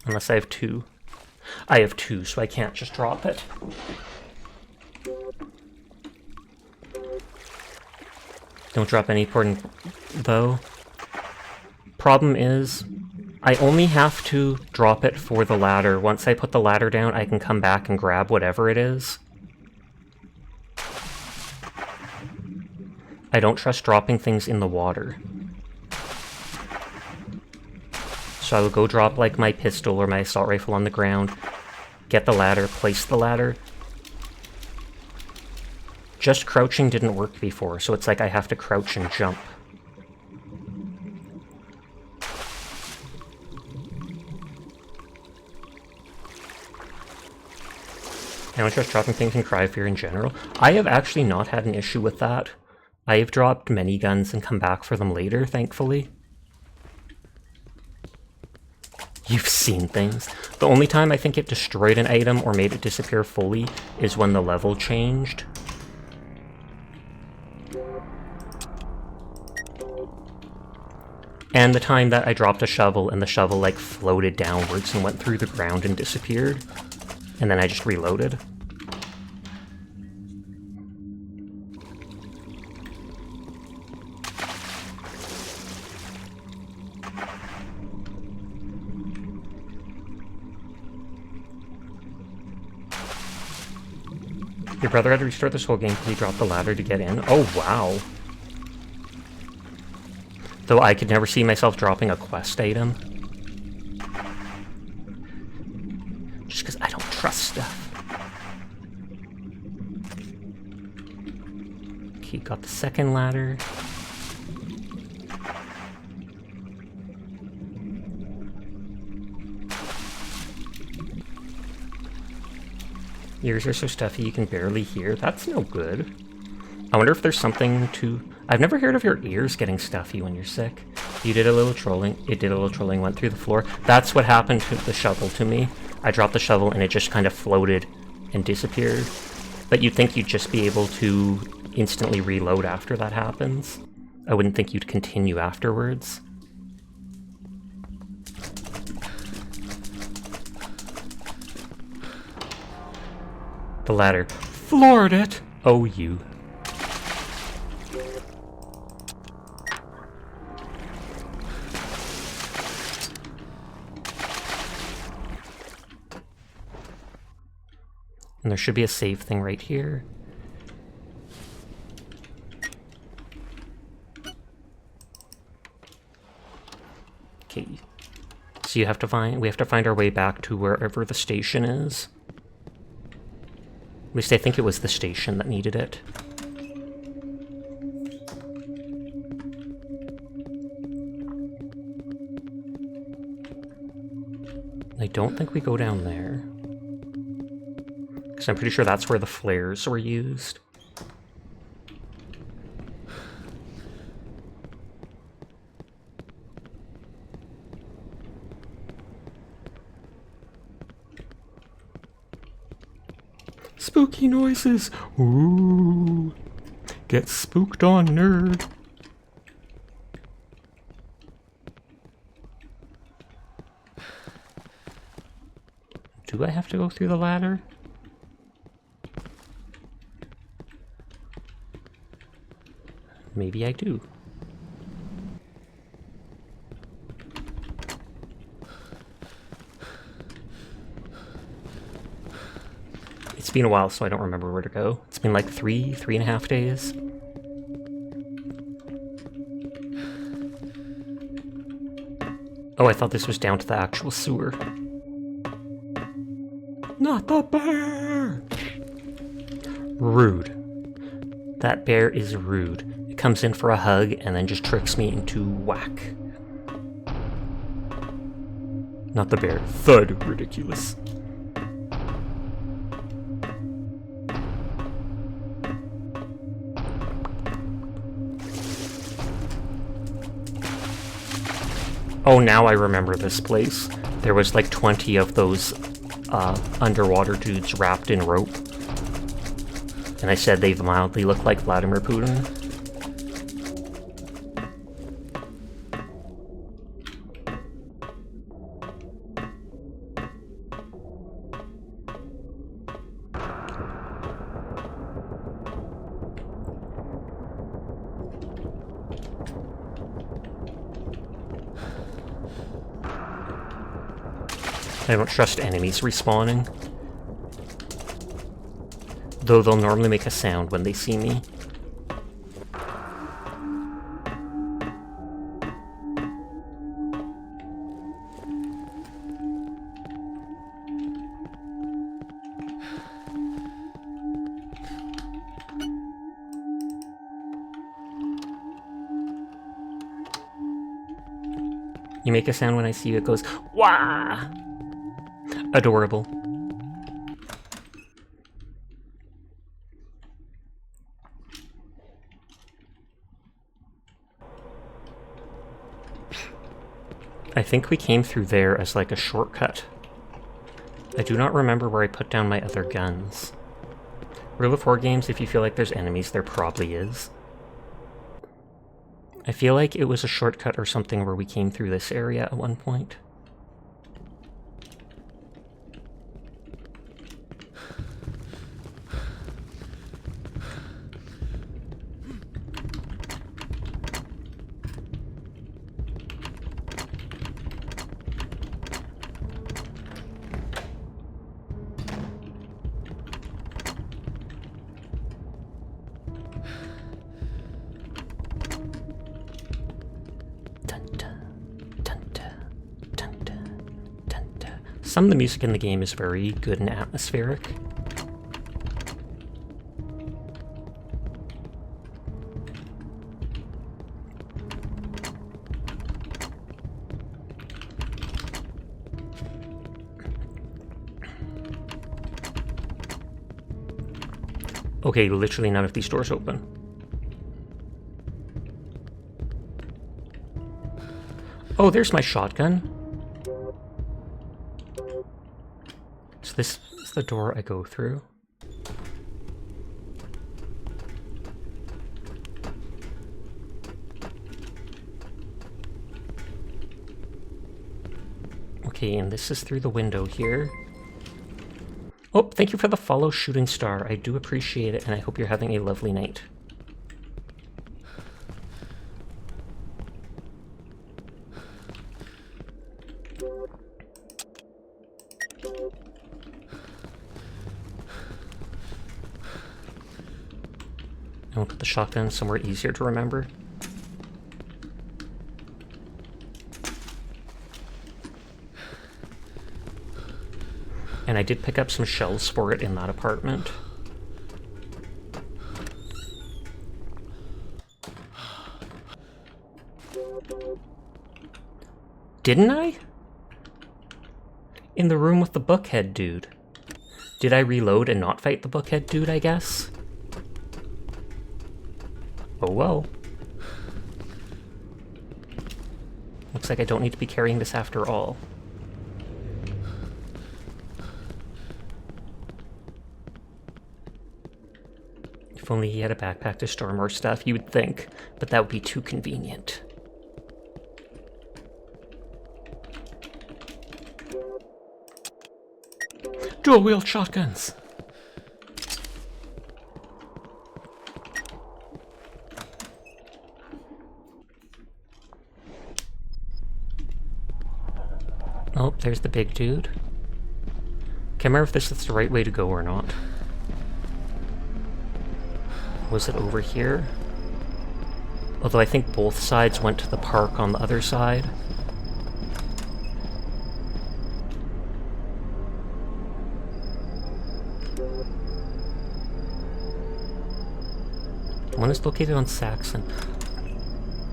Unless I have 2. I have 2, so I can't just drop it. Don't drop any important though. Problem is, I only have to drop it for the ladder. Once I put the ladder down, I can come back and grab whatever it is. I don't trust dropping things in the water. So I will go drop like my pistol or my assault rifle on the ground, get the ladder, place the ladder. Just crouching didn't work before, so it's like I have to crouch and jump. I don't trust dropping things in Cryfear in general. I have actually not had an issue with that. I have dropped many guns and come back for them later, thankfully. You've seen things. The only time I think it destroyed an item or made it disappear fully is when the level changed. And the time that I dropped a shovel and the shovel like floated downwards and went through the ground and disappeared. And then I just reloaded. Your brother had to restart this whole game because he dropped the ladder to get in. Oh, wow. Though I could never see myself dropping a quest item. Just because I don't trust stuff. Okay, got the second ladder. Ears are so stuffy you can barely hear. That's no good. I wonder if there's something to... I've never heard of your ears getting stuffy when you're sick. You did a little trolling. It did a little trolling, went through the floor. That's what happened to the shovel to me. I dropped the shovel and it just kind of floated and disappeared. But you'd think you'd just be able to instantly reload after that happens. I wouldn't think you'd continue afterwards. The ladder. Floored it! Oh, you. And there should be a save thing right here. Okay. So we have to find our way back to wherever the station is. At least I think it was the station that needed it. I don't think we go down there. Because I'm pretty sure that's where the flares were used. Spooky noises! Ooh! Get spooked on, nerd! Do I have to go through the ladder? Maybe I do. It's been a while, so I don't remember where to go. It's been like 3.5 days. Oh, I thought this was down to the actual sewer. Not the bear! Rude. That bear is rude. It comes in for a hug and then just tricks me into whack. Not the bear. Thud. Ridiculous. Oh, now I remember this place. There was like 20 of those underwater dudes wrapped in rope. And I said they mildly look like Vladimir Putin. I don't trust enemies respawning. Though they'll normally make a sound when they see me. You make a sound when I see you, it goes, wah! Adorable. I think we came through there as like a shortcut. I do not remember where I put down my other guns. Rule of 4 games, if you feel like there's enemies, there probably is. I feel like it was a shortcut or something where we came through this area at one point. Some of the music in the game is very good and atmospheric. Okay, literally none of these doors open. Oh, there's my shotgun. So this is the door I go through. Okay, and this is through the window here. Oh, thank you for the follow, Shooting Star. I do appreciate it, and I hope you're having a lovely night. And we'll put the shotgun somewhere easier to remember. And I did pick up some shells for it in that apartment. Didn't I? In the room with the bookhead dude. Did I reload and not fight the bookhead dude, I guess? Oh well. Looks like I don't need to be carrying this after all. If only he had a backpack to store more stuff, you would think, but that would be too convenient. Dual-wield shotguns! Oh, there's the big dude. Can't remember if this is the right way to go or not. Was it over here? Although I think both sides went to the park on the other side. One is located on Saxon.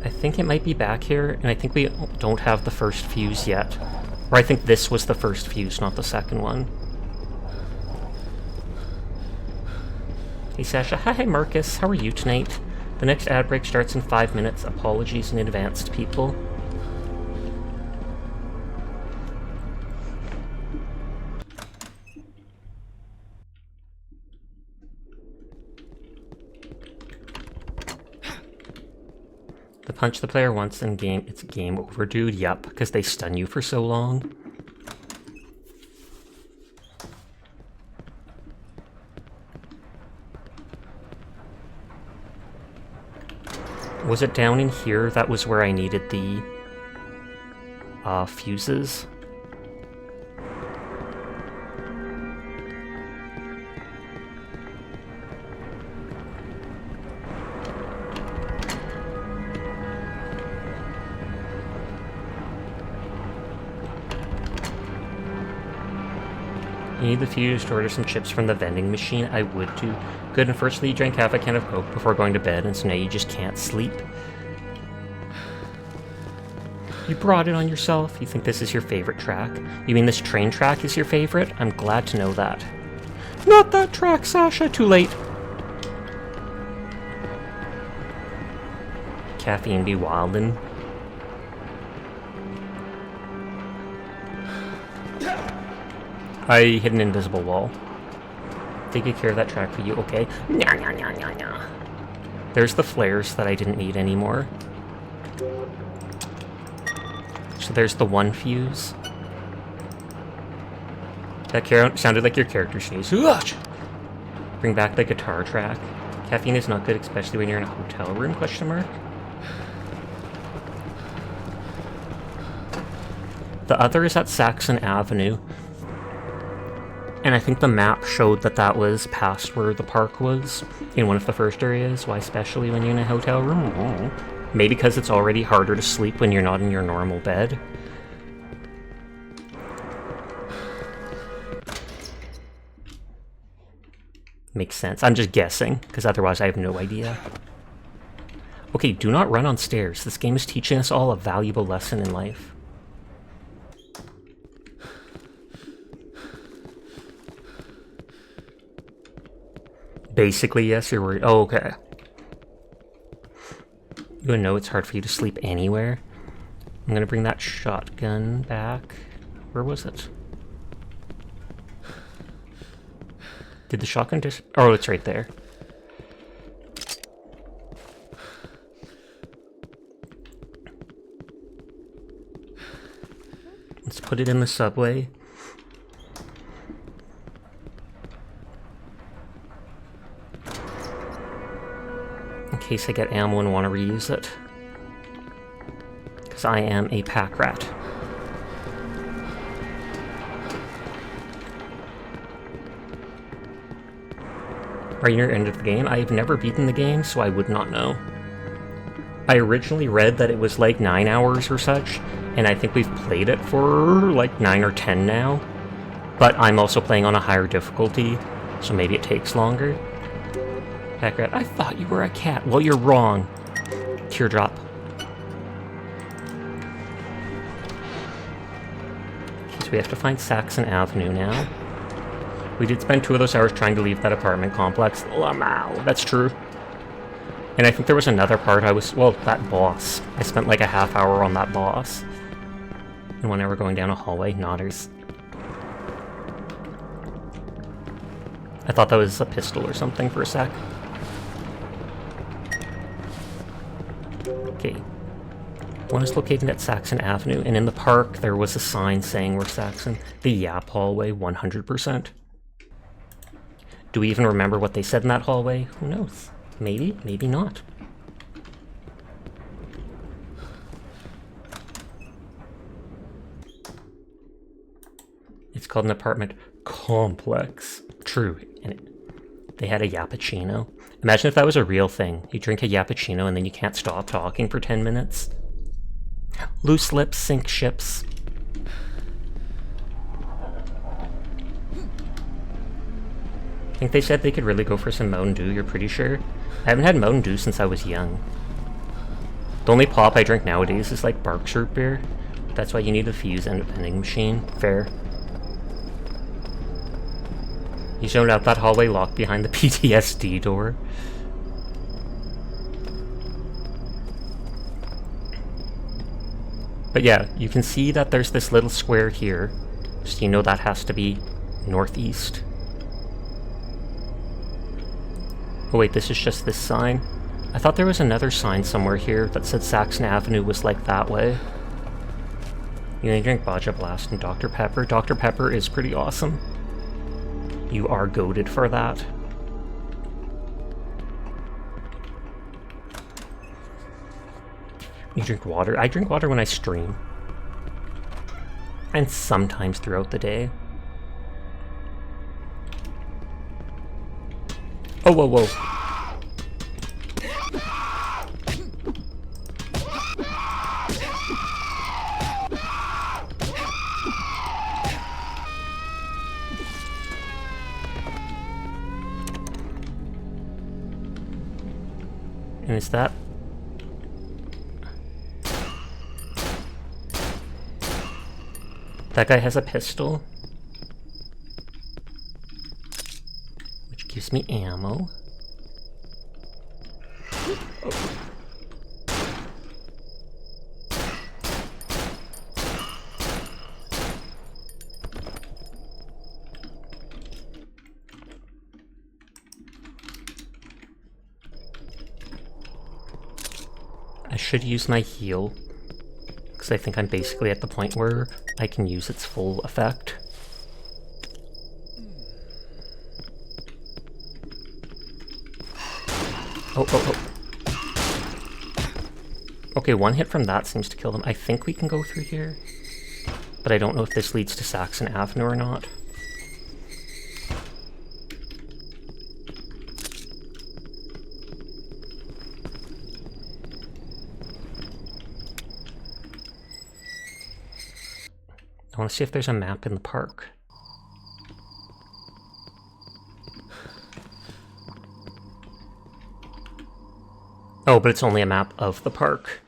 I think it might be back here, and I think we don't have the first fuse yet. Or I think this was the first fuse, not the second one. Hey Sasha, hi Marcus, how are you tonight? The next ad break starts in 5 minutes. Apologies in advance to people. The punch the player wants in game, it's game over, dude. Yup, because they stun you for so long. Was it down in here? That was where I needed the fuses. You need the fuse to order some chips from the vending machine. I would too. Good, and firstly you drank half a can of Coke before going to bed, and so now you just can't sleep. You brought it on yourself? You think this is your favorite track? You mean this train track is your favorite? I'm glad to know that. Not that track, Sasha! Too late! Caffeine be wildin'. I hit an invisible wall. Take good care of that track for you, okay? Nya, nya, nya, nya, nya. There's the flares that I didn't need anymore. So there's the one fuse. That sounded like your character sneeze. Bring back the guitar track. Caffeine is not good, especially when you're in a hotel room, question mark. The other is at Saxon Avenue. And I think the map showed that that was past where the park was, in one of the first areas. Why especially when you're in a hotel room? Maybe because it's already harder to sleep when you're not in your normal bed. Makes sense. I'm just guessing, because otherwise I have no idea. Okay, do not run on stairs. This game is teaching us all a valuable lesson in life. Basically, yes, you're worried. Oh, okay. You know it's hard for you to sleep anywhere. I'm gonna bring that shotgun back. Where was it? Did the shotgun dis- Oh, it's right there. Let's put it in the subway. In case I get ammo and want to reuse it. Because I am a pack rat. Are you near the end of the game? I have never beaten the game, so I would not know. I originally read that it was like 9 hours or such, and I think we've played it for like 9 or 10 now. But I'm also playing on a higher difficulty, so maybe it takes longer. Pack rat, I thought you were a cat. Well, you're wrong. Teardrop. Okay, so we have to find Saxon Avenue now. We did spend 2 of those hours trying to leave that apartment complex. Lamau, that's true. And I think there was another part well, that boss. I spent like a half hour on that boss. And when I were going down a hallway, nodders. I thought that was a pistol or something for a sec. Okay. One is located at Saxon Avenue, and in the park there was a sign saying we're Saxon. The Yap hallway, 100%. Do we even remember what they said in that hallway? Who knows? Maybe, maybe not. It's called an apartment complex. True, and they had a Yappuccino. Imagine if that was a real thing. You drink a Yappuccino and then you can't stop talking for 10 minutes. Loose lips sink ships. I think they said they could really go for some Mountain Dew, you're pretty sure? I haven't had Mountain Dew since I was young. The only pop I drink nowadays is like Barq's root beer. That's why you need a fuse and a vending machine. Fair. You zoned out that hallway locked behind the PTSD door. But yeah, you can see that there's this little square here. So you know that has to be northeast. Oh wait, this is just this sign? I thought there was another sign somewhere here that said Saxon Avenue was like that way. You only drink Baja Blast and Dr. Pepper. Dr. Pepper is pretty awesome. You are goated for that. You drink water? I drink water when I stream. And sometimes throughout the day. Oh, whoa, whoa. And is that... That guy has a pistol. Which gives me ammo. Oh. I should use my heal, because I think I'm basically at the point where I can use its full effect. Oh, oh, oh. Okay, one hit from that seems to kill them. I think we can go through here, but I don't know if this leads to Saxon Avenue or not. I want to see if there's a map in the park. Oh, but it's only a map of the park.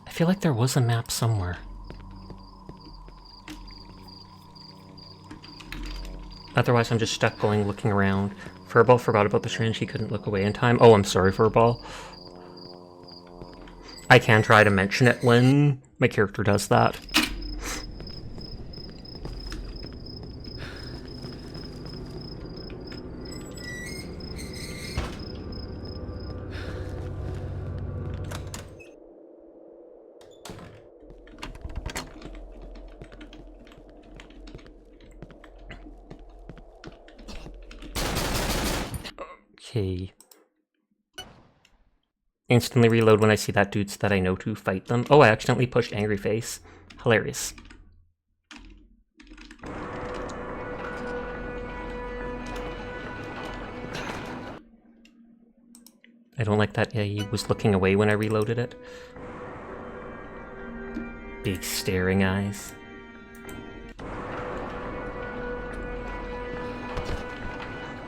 I feel like there was a map somewhere. Otherwise, I'm just stuck looking around. Furball forgot about the train. She couldn't look away in time. Oh, I'm sorry, Furball. I can try to mention it when my character does that. Okay. Instantly reload when I see that dude so that I know to fight them. Oh, I accidentally pushed Angry Face. Hilarious. I don't like that he was looking away when I reloaded it. Big staring eyes.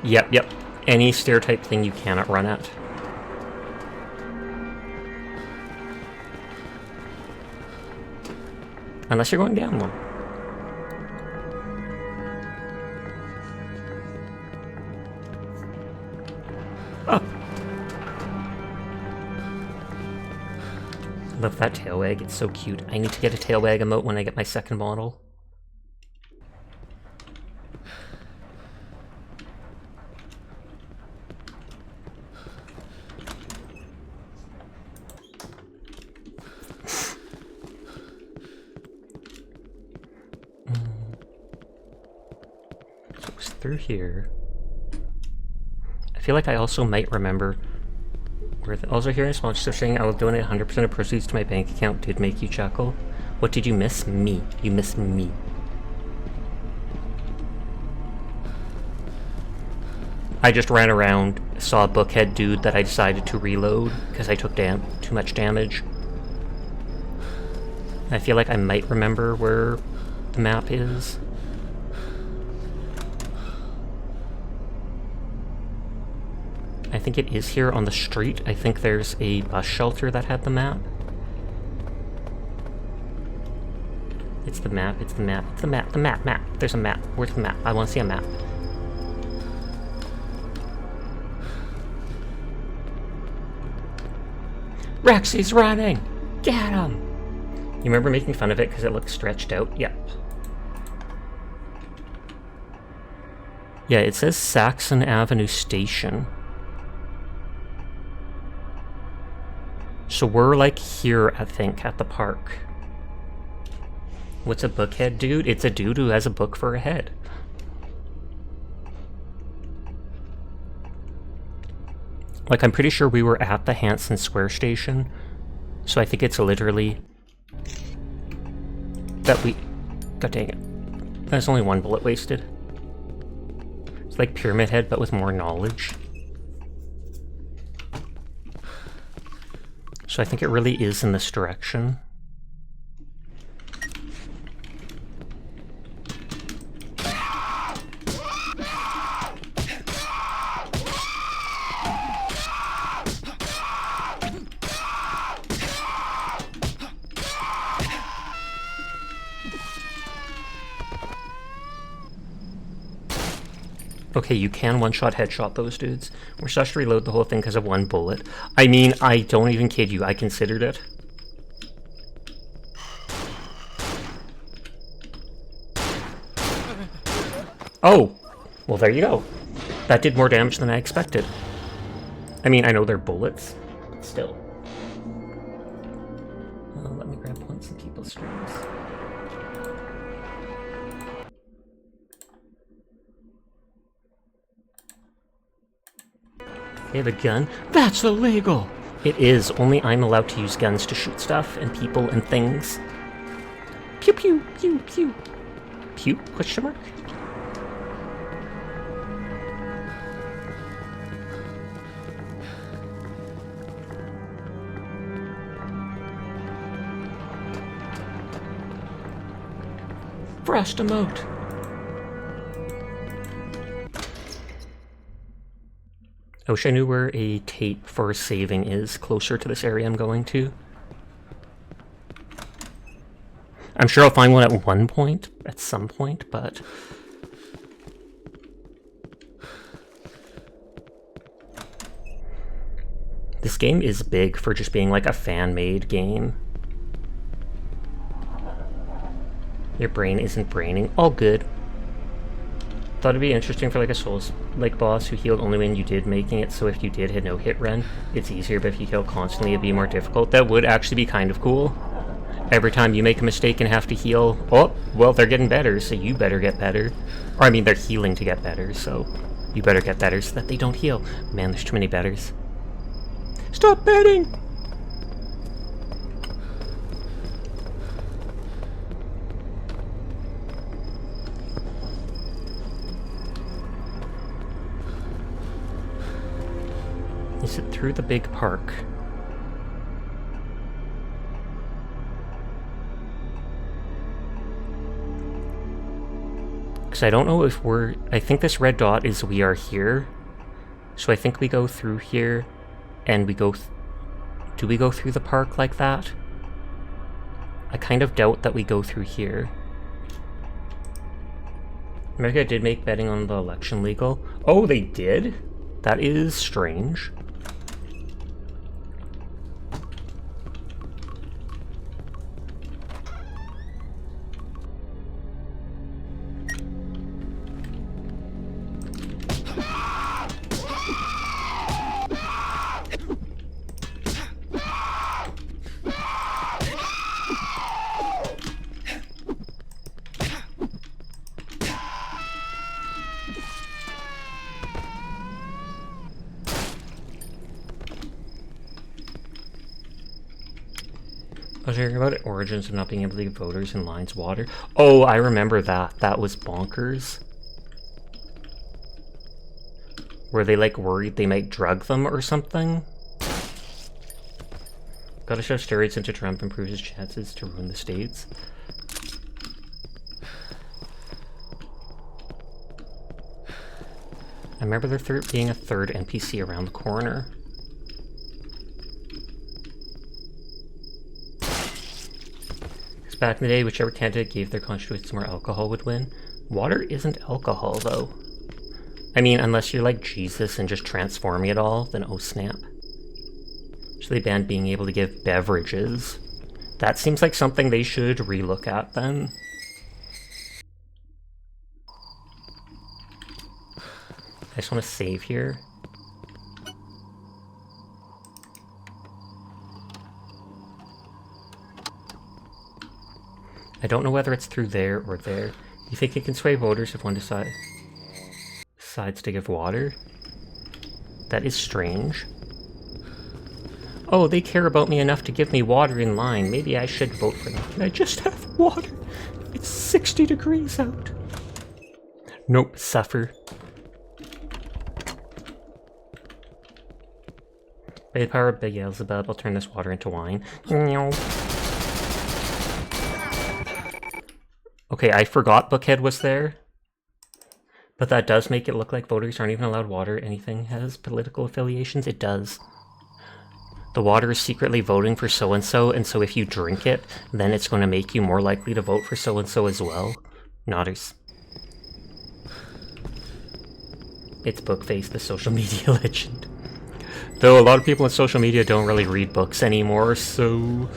Yep. Any stair type thing you cannot run at. Unless you're going down one. Oh! Love that tail wag, it's so cute. I need to get a tail wag emote when I get my second model. Through here. I feel like I also might remember where also hearing a sponsor saying I will donate 100% of proceeds to my bank account did make you chuckle. What did you miss? Me. You missed me. I just ran around, saw a bookhead dude that I decided to reload because I took too much damage. I feel like I might remember where the map is. I think it is here on the street. I think there's a bus shelter that had the map. It's the map, it's the map, it's the map, the map. There's a map. Where's the map? I want to see a map. Rexy's running! Get him! You remember making fun of it because it looked stretched out? Yep. Yeah, it says Saxon Avenue Station. So we're like here, I think, at the park. What's a bookhead dude? It's a dude who has a book for a head. Like, I'm pretty sure we were at the Hanson Square station. So I think it's literally that we... God dang it. There's only one bullet wasted. It's like Pyramid Head, but with more knowledge. So I think it really is in this direction. Okay, you can one-shot headshot those dudes. We're supposed to reload the whole thing because of one bullet. I mean, I don't even kid you, I considered it. Oh! Well, there you go. That did more damage than I expected. I mean, I know they're bullets, but still. Let me grab points and keep those strings. They have a gun? That's illegal! It is. Only I'm allowed to use guns to shoot stuff and people and things. Pew pew pew pew. Pew? Question mark? Fresh emote. I wish I knew where a tape for saving is closer to this area I'm going to. I'm sure I'll find one at one point, at some point, but... This game is big for just being like a fan-made game. Your brain isn't braining. All good. Thought it'd be interesting for like a Souls-like boss who healed only when you did making it, so if you did hit no hit run, it's easier, but if you heal constantly, it'd be more difficult. That would actually be kind of cool. Every time you make a mistake and have to heal, oh, well, they're getting better, so you better get better. Or I mean, they're healing to get better, so you better get better so that they don't heal. Man, there's too many betters. Stop betting! Is it through the big park? Because I don't know if we're... I think this red dot is we are here. So I think we go through here, and we go... Do we go through the park like that? I kind of doubt that we go through here. America did make betting on the election legal. Oh, they did? That is strange. I was hearing about Origins of not being able to get voters in lines water. Oh, I remember that. That was bonkers. Were they like worried they might drug them or something? Gotta shove steroids into Trump improves his chances to ruin the states. I remember there being a third NPC around the corner. Back in the day, whichever candidate gave their constituents more alcohol would win. Water isn't alcohol, though. I mean, unless you're like Jesus and just transforming it all, then oh snap. So they banned being able to give beverages. That seems like something they should relook at then. I just want to save here. I don't know whether it's through there or there. You think it can sway voters if one decides to give water? That is strange. Oh, they care about me enough to give me water in line. Maybe I should vote for them. I just have water. It's 60 degrees out. Nope, suffer. By the power of Beelzebub, I'll turn this water into wine. Okay, I forgot Bookhead was there. But that does make it look like voters aren't even allowed water. Anything has political affiliations? It does. The water is secretly voting for so-and-so, and so if you drink it, then it's going to make you more likely to vote for so-and-so as well. Nodders. It's Bookface, the social media legend. Though a lot of people on social media don't really read books anymore, so...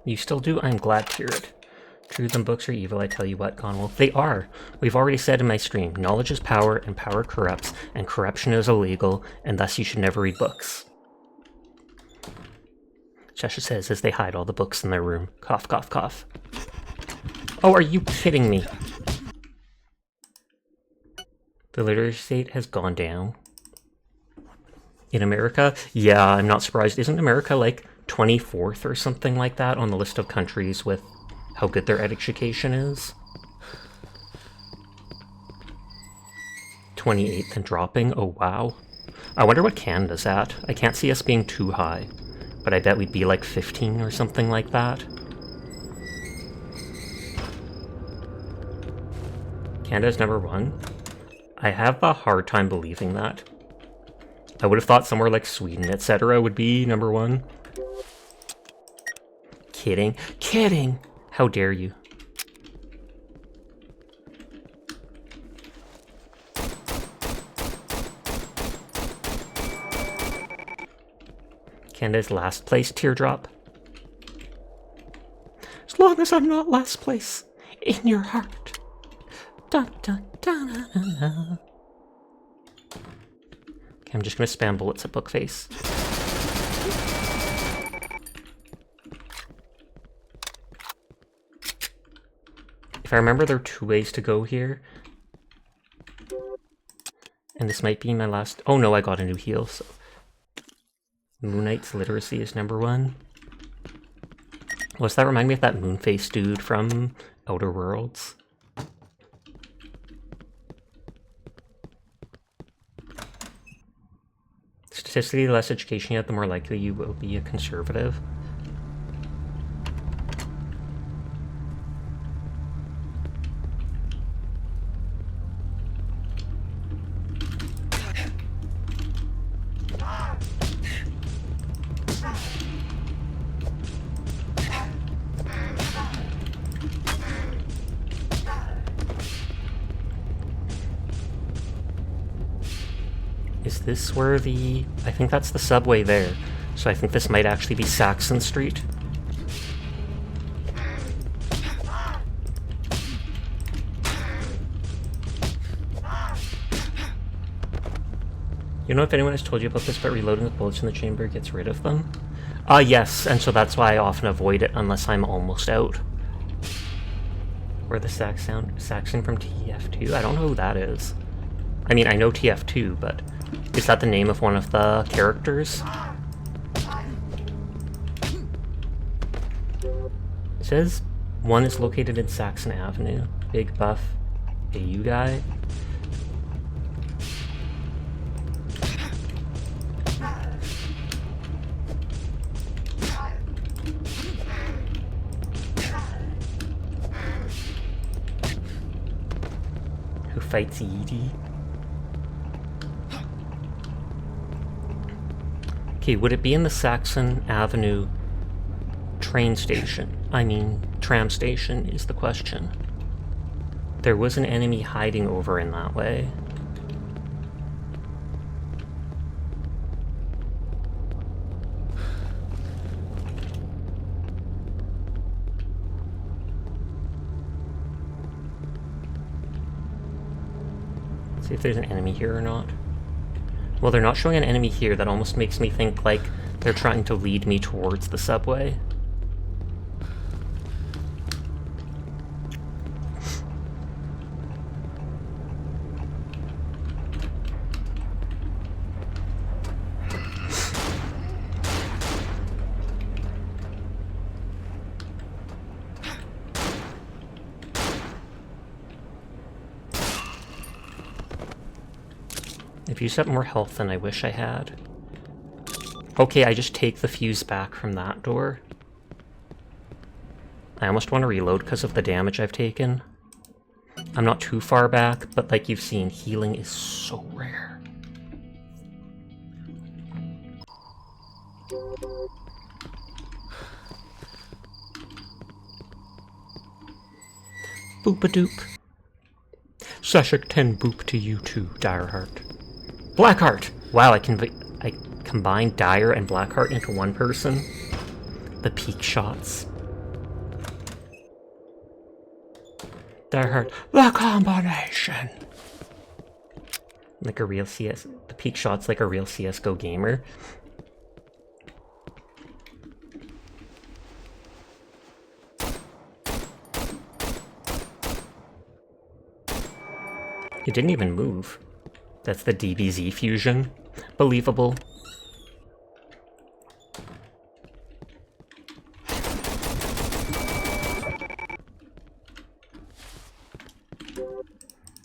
You still do? I'm glad to hear it. Truth and books are evil, I tell you what, Conwolf. They are. We've already said in my stream, knowledge is power, and power corrupts, and corruption is illegal, and thus you should never read books. Cheshire says as they hide all the books in their room. Cough, cough, cough. Oh, are you kidding me? The literacy rate has gone down. In America? Yeah, I'm not surprised. Isn't America like 24th or something like that on the list of countries with how good their education is? 28th and dropping? Oh wow. I wonder what Canada's at. I can't see us being too high, but I bet we'd be like 15 or something like that. Canada's #1? I have a hard time believing that. I would have thought somewhere like Sweden, etc. would be #1. Kidding. Kidding! How dare you? Canada's last place teardrop. As long as I'm not last place in your heart. Dun, dun, dun, dun, dun, dun. Okay, I'm just gonna spam bullets at Bookface. If I remember, there are 2 ways to go here. And this might be my last... Oh no, I got a new heal, so... Moon Knight's literacy is #1. Does that remind me of that Moonface dude from Outer Worlds? Statistically, the less education you have, the more likely you will be a conservative. Is this where the... I think that's the subway there. So I think this might actually be Saxon Street. You know if anyone has told you about this, but reloading with bullets in the chamber gets rid of them? Yes, and so that's why I often avoid it unless I'm almost out. Where the Saxon from TF2? I don't know who that is. I mean, I know TF2, but... Is that the name of one of the characters? It says one is located in Saxon Avenue. Big buff AU guy. Who fights Edie? Okay, would it be in the Saxon Avenue train station? I mean, tram station is the question. There was an enemy hiding over in that way. Let's see if there's an enemy here or not. Well, they're not showing an enemy here. That almost makes me think like they're trying to lead me towards the subway. I've used up more health than I wish I had. Okay, I just take the fuse back from that door. I almost want to reload because of the damage I've taken. I'm not too far back, but like you've seen, healing is so rare. Boop-a-doop. Seshik 10 boop to you too, Direheart. Blackheart! Wow, I combined Dire and Blackheart into one person. The peak shots. Direheart, the combination! Like a real CS... The peak shots like a real CSGO gamer. It didn't even move. That's the DBZ fusion. Believable.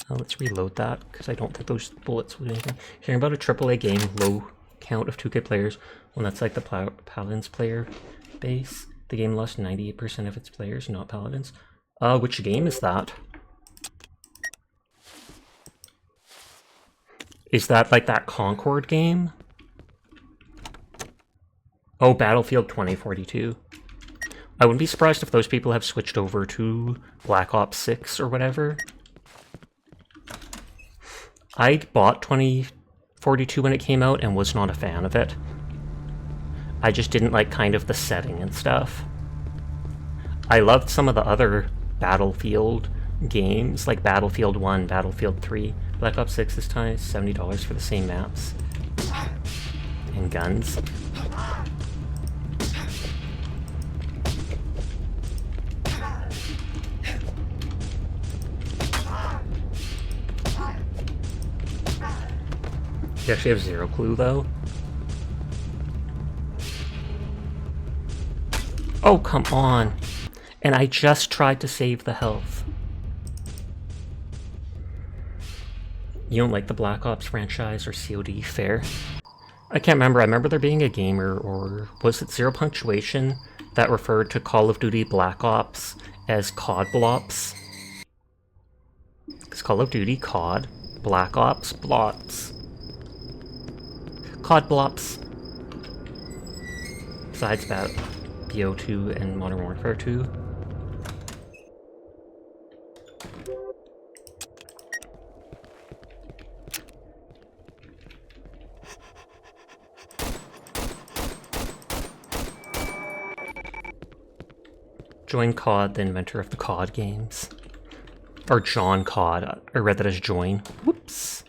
Let's reload that, because I don't think those bullets would do anything. Hearing about a AAA game, low count of 2K players, well, that's like the Paladins player base. The game lost 98% of its players, not Paladins. Which game is that? Is that like that Concord game? Oh, Battlefield 2042. I wouldn't be surprised if those people have switched over to Black Ops 6 or whatever. I bought 2042 when it came out and was not a fan of it. I just didn't like kind of the setting and stuff. I loved some of the other Battlefield games, like Battlefield 1, Battlefield 3. Black Ops 6 this time, $70 for the same maps. And guns. You actually have zero clue, though. Oh, come on. And I just tried to save the health. You don't like the Black Ops franchise or COD? Fair. I can't remember. I remember there being a gamer, or was it Zero Punctuation, that referred to Call of Duty Black Ops as COD Blops. Because Call of Duty, COD, Black Ops, Blops. COD Blops. Besides that, BO2 and Modern Warfare 2. Join COD, the inventor of the COD games. Or John COD. I read that as Join. Whoops.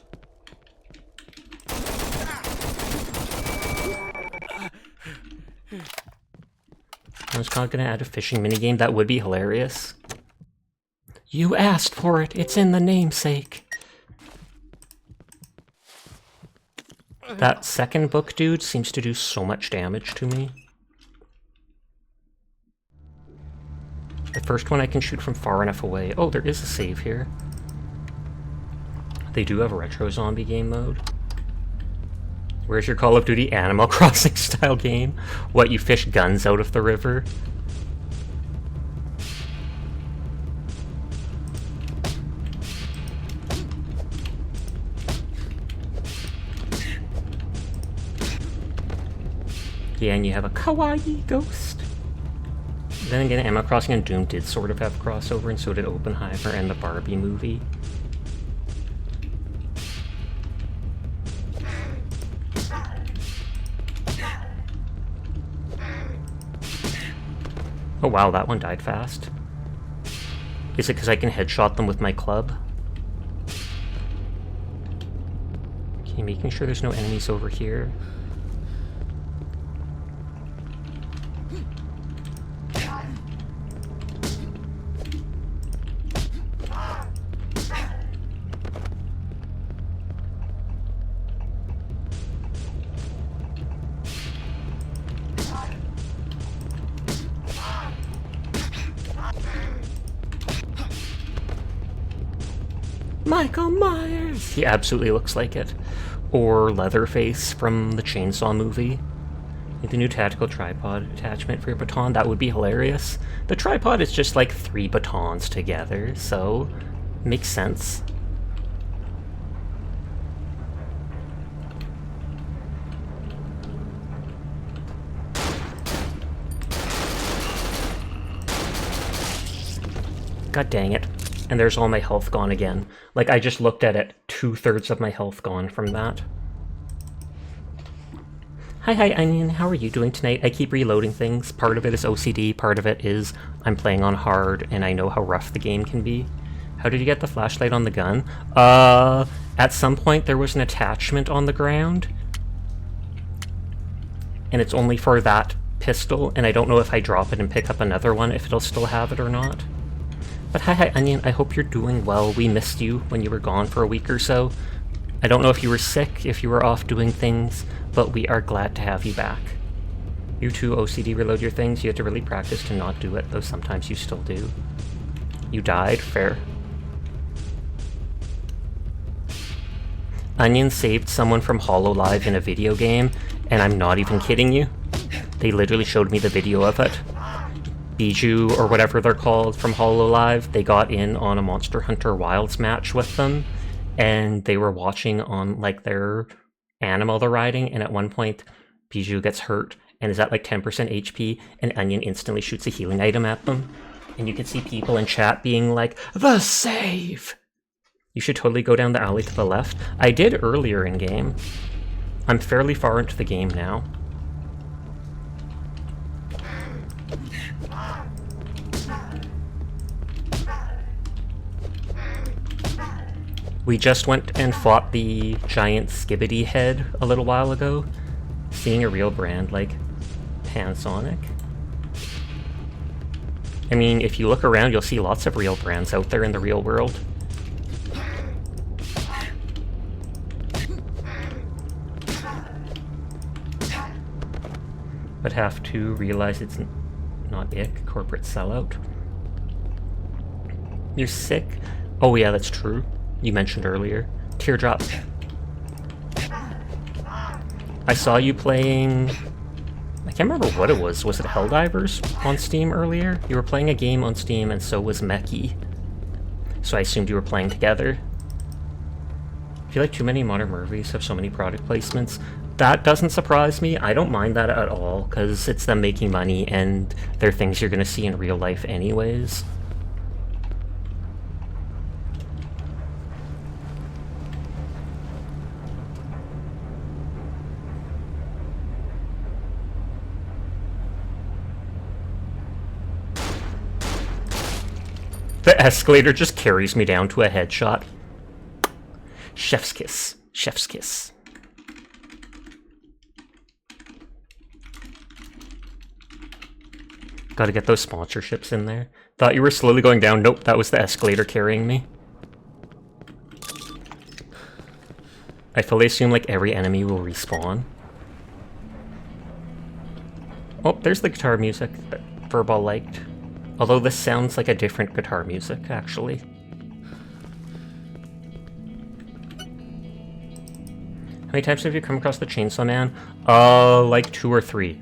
I was gonna add a fishing minigame. That would be hilarious. You asked for it. It's in the namesake. That second book dude seems to do so much damage to me. The first one I can shoot from far enough away. Oh, there is a save here. They do have a retro zombie game mode. Where's your Call of Duty Animal Crossing style game? What, you fish guns out of the river? Yeah, and you have a kawaii ghost. Then again, Animal Crossing and Doom did sort of have crossover, and so did Oppenheimer and the Barbie movie. Oh wow, that one died fast. Is it because I can headshot them with my club? Okay, making sure there's no enemies over here. Michael Myers! He absolutely looks like it. Or Leatherface from the Chainsaw movie. Need the new tactical tripod attachment for your baton. That would be hilarious. The tripod is just like 3 batons together, so makes sense. God dang it. And there's all my health gone again. Like, I just looked at it, 2/3 of my health gone from that. Hi Onion, how are you doing tonight? I keep reloading things. Part of it is OCD, part of it is I'm playing on hard and I know how rough the game can be. How did you get the flashlight on the gun? At some point there was an attachment on the ground. And it's only for that pistol, and I don't know if I drop it and pick up another one, if it'll still have it or not. But hi Onion, I hope you're doing well. We missed you when you were gone for a week or so. I don't know if you were sick, if you were off doing things, but we are glad to have you back. You too, OCD, reload your things. You have to really practice to not do it, though sometimes you still do. You died? Fair. Onion saved someone from HoloLive in a video game, and I'm not even kidding you. They literally showed me the video of it. Bijou, or whatever they're called, from HoloLive, they got in on a Monster Hunter Wilds match with them, and they were watching on like their animal they're riding, and at one point Bijou gets hurt and is at like 10% HP, and Onion instantly shoots a healing item at them. And you can see people in chat being like, "The save!" You should totally go down the alley to the left. I did earlier in game. I'm fairly far into the game now. We just went and fought the giant Skibidi head a little while ago. Seeing a real brand like Pansonic. I mean, if you look around, you'll see lots of real brands out there in the real world. But have to realize it's not ick, corporate sellout. You're sick? Oh yeah, that's true. You mentioned earlier. Teardrop. I saw you playing... I can't remember what it was. Was it Helldivers on Steam earlier? You were playing a game on Steam and so was Meki. So I assumed you were playing together. I feel like too many modern movies have so many product placements. That doesn't surprise me. I don't mind that at all, because it's them making money and they're things you're going to see in real life anyways. The escalator just carries me down to a headshot. Chef's kiss. Chef's kiss. Gotta get those sponsorships in there. Thought you were slowly going down. Nope, that was the escalator carrying me. I fully assume like every enemy will respawn. Oh, there's the guitar music that Furball liked. Although this sounds like a different guitar music, actually. How many times have you come across the Chainsaw Man? Like 2 or 3.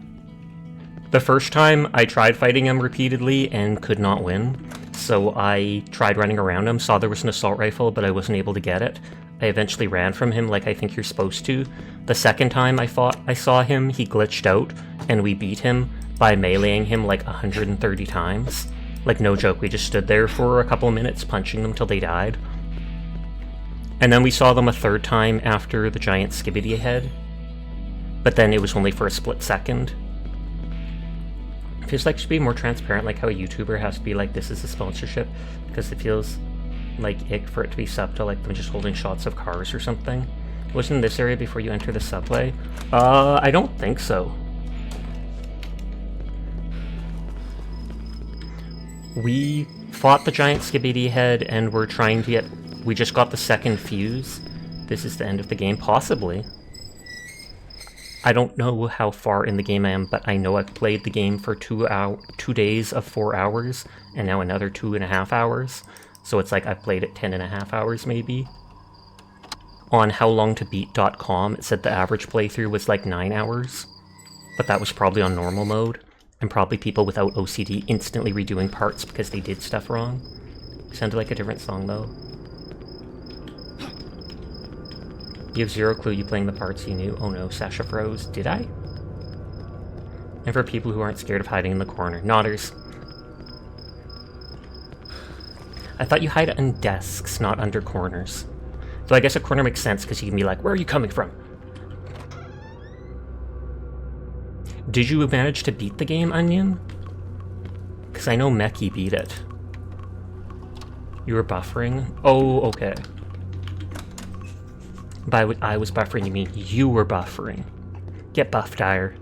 The first time, I tried fighting him repeatedly and could not win. So I tried running around him, saw there was an assault rifle, but I wasn't able to get it. I eventually ran from him like I think you're supposed to. The second time I saw him, he glitched out, and we beat him by meleeing him like 130 times. Like, no joke, we just stood there for a couple of minutes punching them till they died. And then we saw them a third time after the giant Skibidi head. But then it was only for a split second. It feels like it should be more transparent, like how a YouTuber has to be like, this is a sponsorship, because it feels like ick for it to be sub to like them just holding shots of cars or something. Wasn't in this area before you enter the subway? I don't think so. We fought the giant Skibidi head and we're trying to get... We just got the second fuse. This is the end of the game, possibly. I don't know how far in the game I am, but I know I've played the game for 2 days of 4 hours, and now another 2.5 hours. So it's like I've played it 10.5 hours maybe. On howlongtobeat.com, it said the average playthrough was like 9 hours. But that was probably on normal mode. And probably people without OCD instantly redoing parts because they did stuff wrong. Sounded like a different song though. You have zero clue you playing the parts you knew. Oh no, Sasha froze. Did I? And for people who aren't scared of hiding in the corner. Nodders. I thought you hide on desks, not under corners. So I guess a corner makes sense because you can be like, where are you coming from? Did you manage to beat the game, Onion? Because I know Meki beat it. You were buffering? Oh, okay. By I was buffering, you mean you were buffering. Get buffed, Dyer.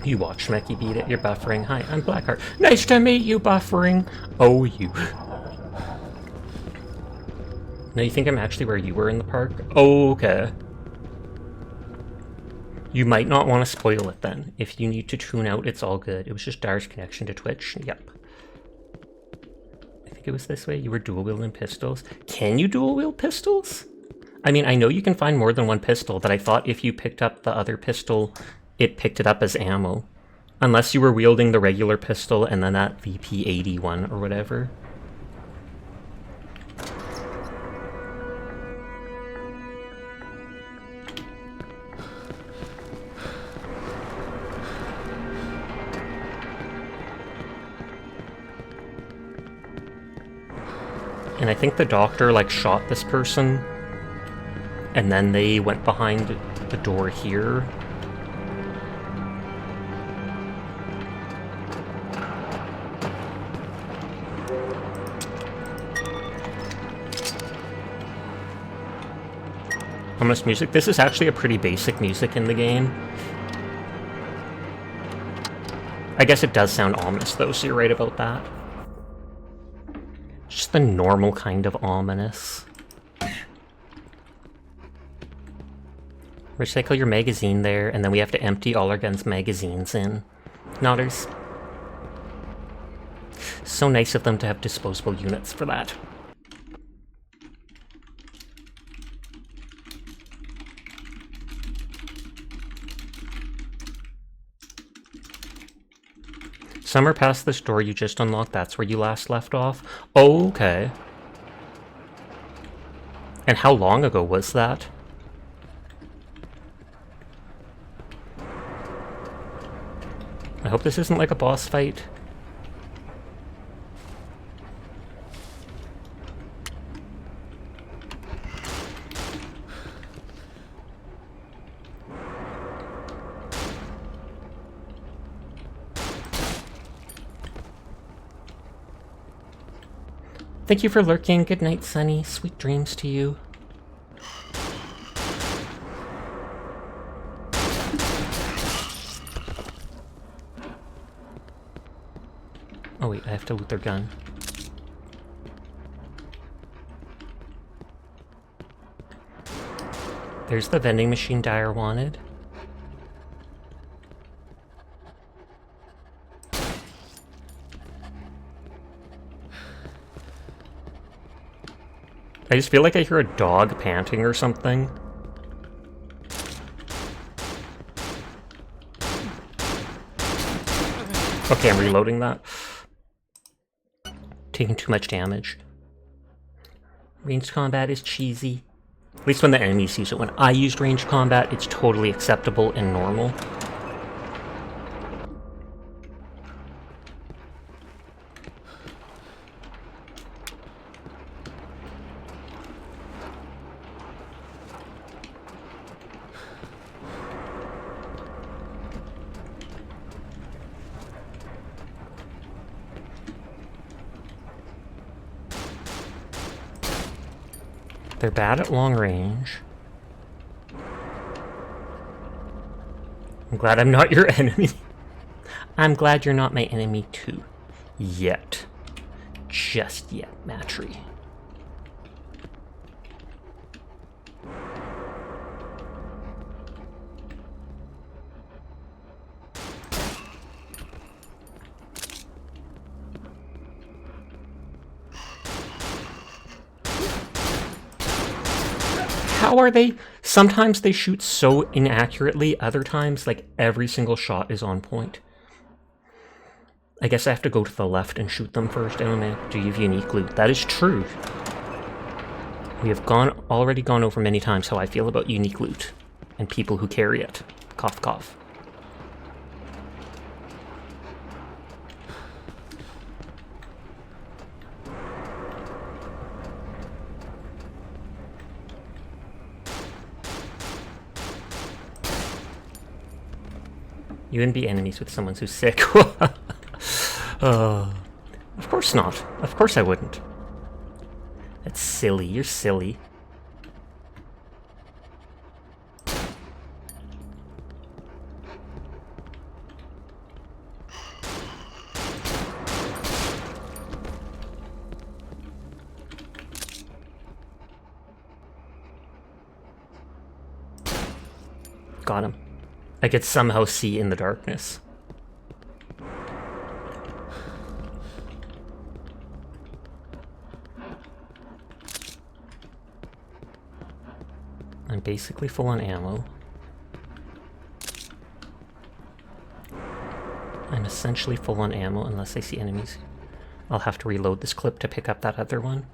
You watched Meki beat it, you're buffering. Hi, I'm Blackheart. Nice to meet you, buffering. Oh, you. No, you think I'm actually where you were in the park? Oh, okay. You might not want to spoil it then. If you need to tune out, it's all good. It was just Dyer's connection to Twitch. Yep. think it was this way. You were dual wielding pistols. Can you dual wield pistols? I mean, I know you can find more than one pistol, but I thought if you picked up the other pistol, it picked it up as ammo. Unless you were wielding the regular pistol and then that VP81 or whatever. And I think the doctor, like, shot this person, and then they went behind the door here. Ominous music. This is actually a pretty basic music in the game. I guess it does sound ominous, though, so you're right about that. Just the normal kind of ominous. Recycle your magazine there, and then we have to empty all our guns' magazines in. Nodders. So nice of them to have disposable units for that. Somewhere past this door you just unlocked, that's where you last left off? Oh, okay. And how long ago was that? I hope this isn't like a boss fight. Thank you for lurking. Good night, Sunny. Sweet dreams to you. Oh wait, I have to loot their gun. There's the vending machine Dyer wanted. I just feel like I hear a dog panting or something. Okay, I'm reloading that. Taking too much damage. Ranged combat is cheesy. At least when the enemies use it. When I used ranged combat, it's totally acceptable and normal. They're bad at long range. I'm glad I'm not your enemy. I'm glad you're not my enemy too. Yet. Just yet, Matry. How are they? Sometimes they shoot so inaccurately, other times, like, every single shot is on point. I guess I have to go to the left and shoot them first. Oh man, do you have unique loot? That is true. We have already gone over many times how I feel about unique loot and people who carry it. Cough, cough. You wouldn't be enemies with someone who's sick. Of course not. Of course I wouldn't. That's silly. You're silly. Got him. I could somehow see in the darkness. I'm basically full on ammo. I'm essentially full on ammo unless I see enemies. I'll have to reload this clip to pick up that other one.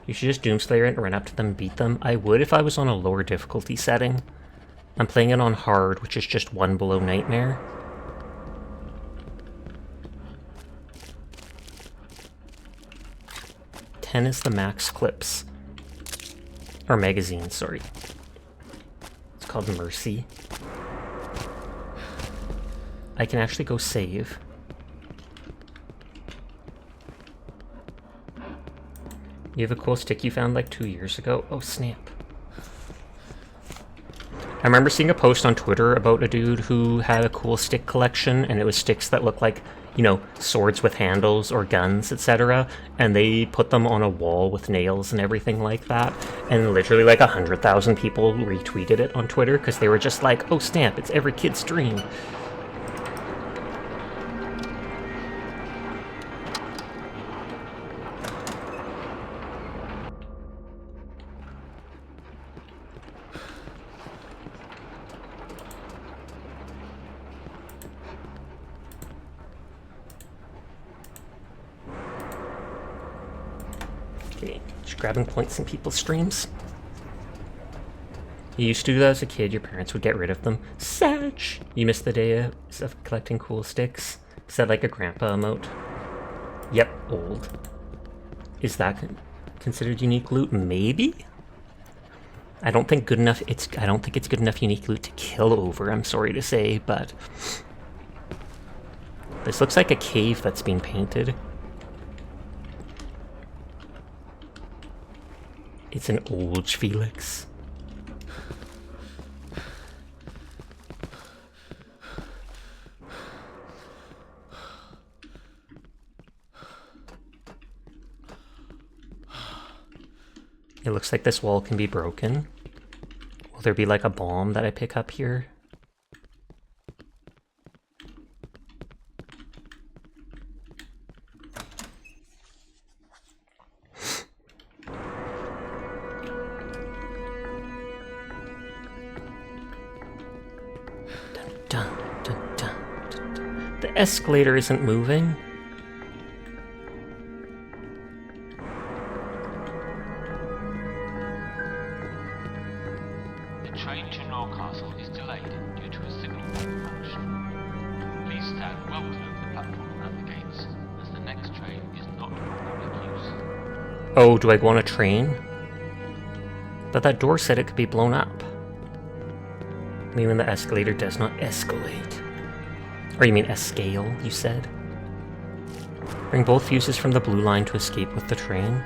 You should just Doomslayer it and run up to them and beat them. I would if I was on a lower difficulty setting. I'm playing it on hard, which is just 1 below Nightmare. Ten is the max clips. Or magazine, sorry. It's called Mercy. I can actually go save. You have a cool stick you found like 2 years ago? Oh, snap. I remember seeing a post on Twitter about a dude who had a cool stick collection, and it was sticks that looked like, you know, swords with handles or guns, etc. And they put them on a wall with nails and everything like that. And literally like 100,000 people retweeted it on Twitter because they were just like, oh, snap, it's every kid's dream. Okay, just grabbing points in people's streams. You used to do that as a kid, your parents would get rid of them. Satch! You missed the day of collecting cool sticks? Is that like a grandpa emote? Yep, old. Is that considered unique loot? Maybe? I don't think good enough. I don't think it's good enough unique loot to kill over, I'm sorry to say, but this looks like a cave that's been painted. It's an old Felix. It looks like this wall can be broken. Will there be like a bomb that I pick up here? Dun, dun, dun, dun, dun. The escalator isn't moving. The train to Newcastle is delayed due to a signal malfunction. Please stand well clear of the platform and the gates, as the next train is not for public use. Oh, do I go on a train? But that door said it could be blown up. Meaning the escalator does not escalate. Or you mean escale, you said? Bring both fuses from the blue line to escape with the train.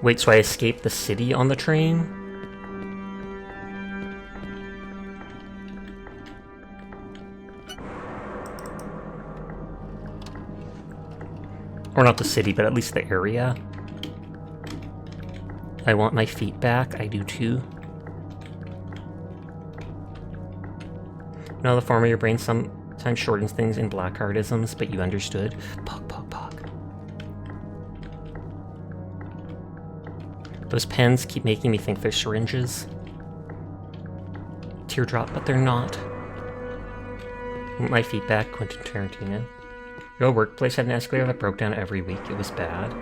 Wait, so I escape the city on the train? Or not the city, but at least the area. I want my feet back, I do too. Now the form of your brain sometimes shortens things in Blackheartisms, but you understood. Pog, pog, pog. Those pens keep making me think they're syringes. Teardrop, but they're not. Want my feet back, Quentin Tarantino. Your workplace had an escalator that broke down every week. It was bad.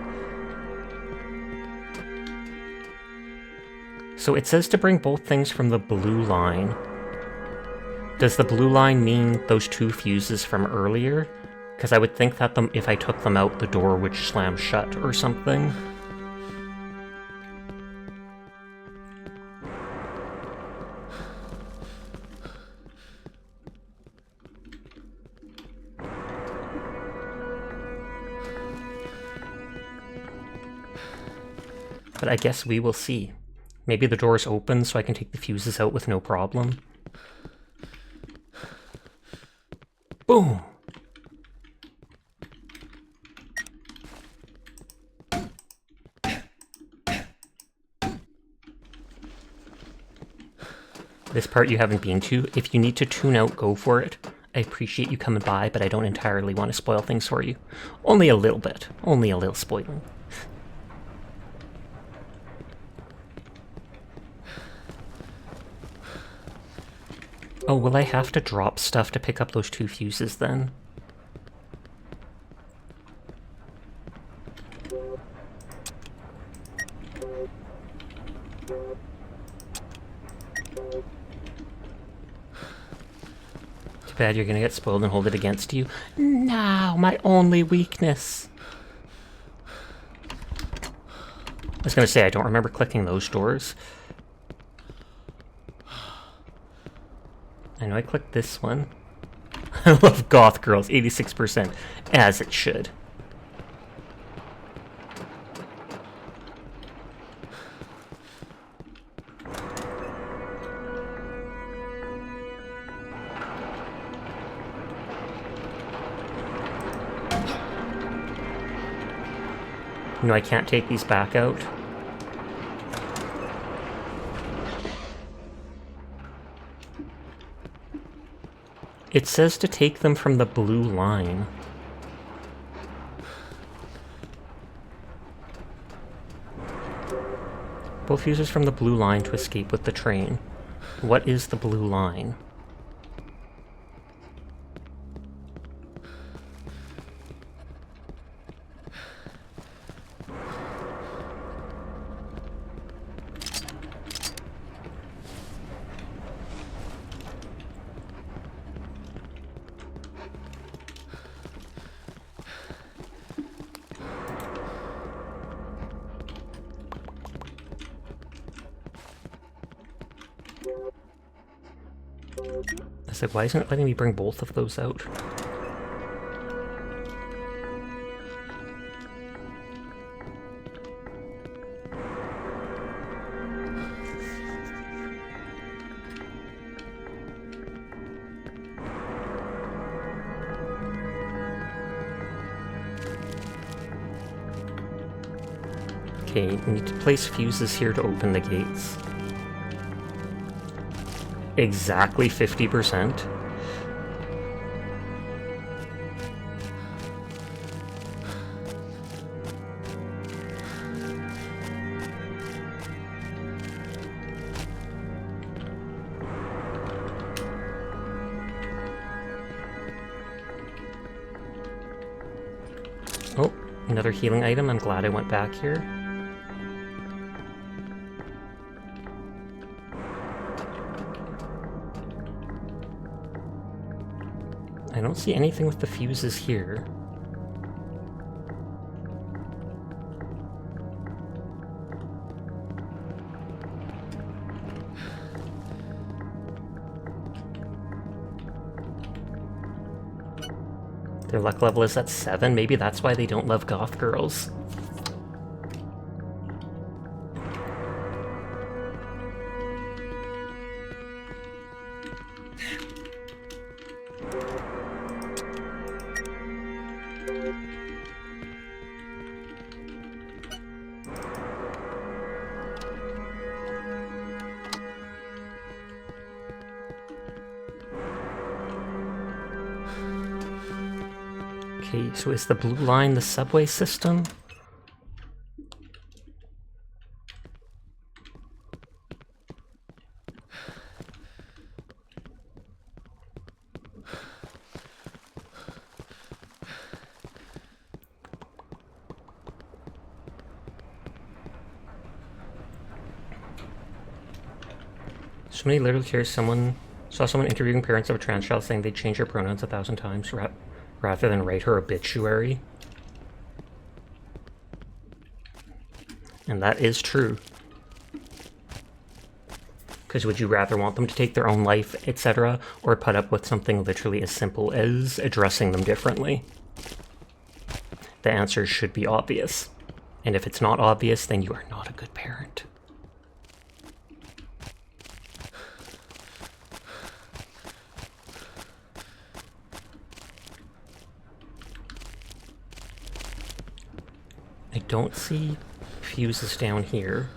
So it says to bring both things from the blue line. Does the blue line mean those two fuses from earlier? Because I would think that if I took them out, the door would slam shut or something. But I guess we will see. Maybe the door's open so I can take the fuses out with no problem. Boom! This part you haven't been to. If you need to tune out, go for it. I appreciate you coming by, but I don't entirely want to spoil things for you. Only a little bit. Only a little spoiling. Oh, will I have to drop stuff to pick up those 2 fuses then? Too bad you're gonna get spoiled and hold it against you. No, my only weakness. I was gonna say, I don't remember clicking those doors. I know I clicked this one. I love Goth Girls, 86%, as it should. You know I can't take these back out. It says to take them from the blue line. Pull fuses from the blue line to escape with the train. What is the blue line? I said, why isn't it letting me bring both of those out? Okay, you need to place fuses here to open the gates. Exactly 50%. Oh, another healing item. I'm glad I went back here. I don't see anything with the fuses here. Their luck level is at 7. Maybe that's why they don't love Goth Girls. Okay, so is the blue line the subway system? Somebody literally hears someone saw someone interviewing parents of a trans child saying they'd change her pronouns 1,000 times rather than write her obituary. And that is true. Because would you rather want them to take their own life, etc., or put up with something literally as simple as addressing them differently? The answer should be obvious. And if it's not obvious, then you are not a good parent. I don't see fuses down here.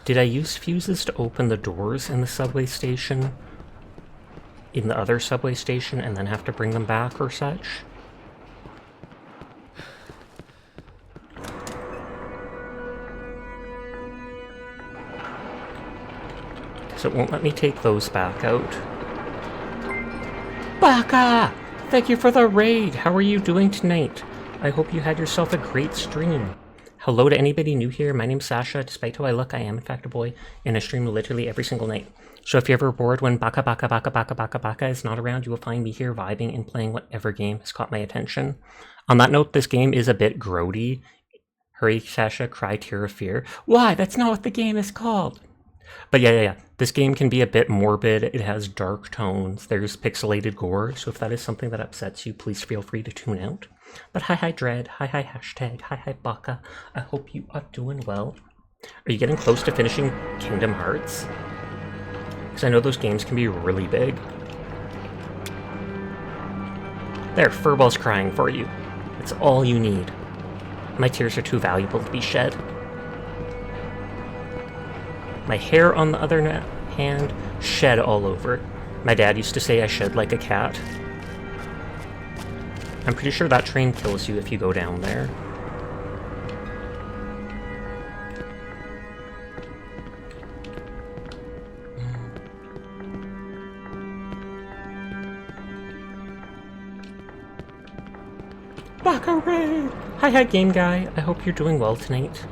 Did I use fuses to open the doors in the subway station? In the other subway station and then have to bring them back or such? So it won't let me take those back out. Baka! Thank you for the raid! How are you doing tonight? I hope you had yourself a great stream. Hello to anybody new here. My name's Sasha. Despite how I look, I am in fact a boy, and I stream literally every single night. So if you're ever bored when Baka is not around, you will find me here vibing and playing whatever game has caught my attention. On that note, this game is a bit grody. Hurry, Sasha, cry tear of fear. Why? That's not what the game is called. But yeah. This game can be a bit morbid. It has dark tones. There's pixelated gore. So if that is something that upsets you, please feel free to tune out. But hi Dread, hi hashtag, hi Baka. I hope you are doing well. Are you getting close to finishing Kingdom Hearts? Because I know those games can be really big. There, Furball's crying for you. It's all you need. My tears are too valuable to be shed. My hair, on the other hand, shed all over. My dad used to say I shed like a cat. I'm pretty sure that train kills you if you go down there. Baka raid! Hi game guy, I hope you're doing well tonight.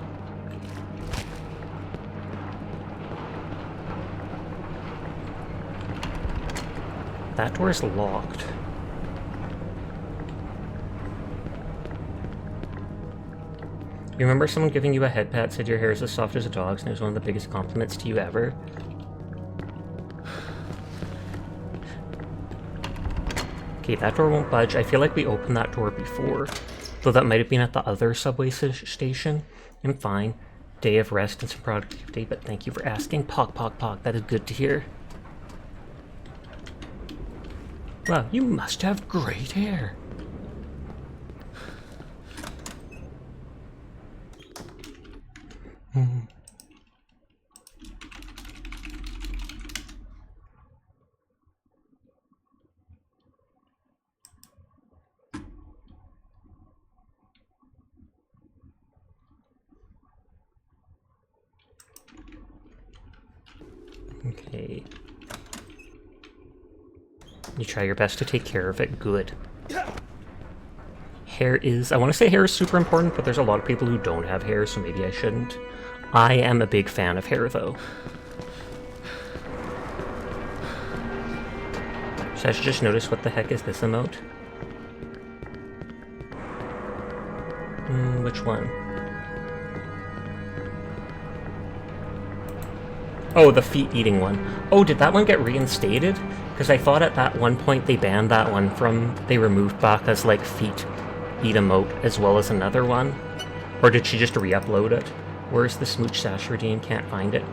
That door is locked. You remember someone giving you a head pat, said your hair is as soft as a dog's, and it was one of the biggest compliments to you ever? Okay, that door won't budge. I feel like we opened that door before, though that might have been at the other subway station. I'm fine. Day of rest and some productivity, but thank you for asking. Pog. That is good to hear. Wow, you must have great hair. Okay. You try your best to take care of it. Good. Hair is... I want to say hair is super important, but there's a lot of people who don't have hair, so maybe I shouldn't. I am a big fan of hair, though. So I should just notice what the heck is this emote? Which one? Oh, the feet-eating one. Oh, did that one get reinstated? Because I thought at that one point they banned that one from... They removed Baka's, like, feet-eat emote as well as another one. Or did she just re-upload it? Where's the Smooch Sash redeem? Can't find it.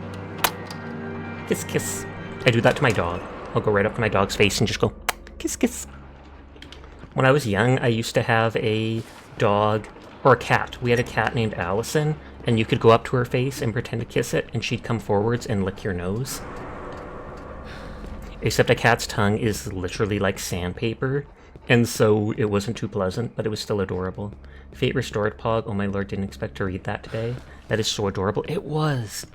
Kiss, kiss. I do that to my dog. I'll go right up to my dog's face and just go, kiss, kiss. When I was young, I used to have a dog, or a cat. We had a cat named Allison, and you could go up to her face and pretend to kiss it, and she'd come forwards and lick your nose. Except a cat's tongue is literally like sandpaper, and so it wasn't too pleasant, but it was still adorable. Fate Restored Pog, oh my lord, didn't expect to read that today. That is so adorable. It was!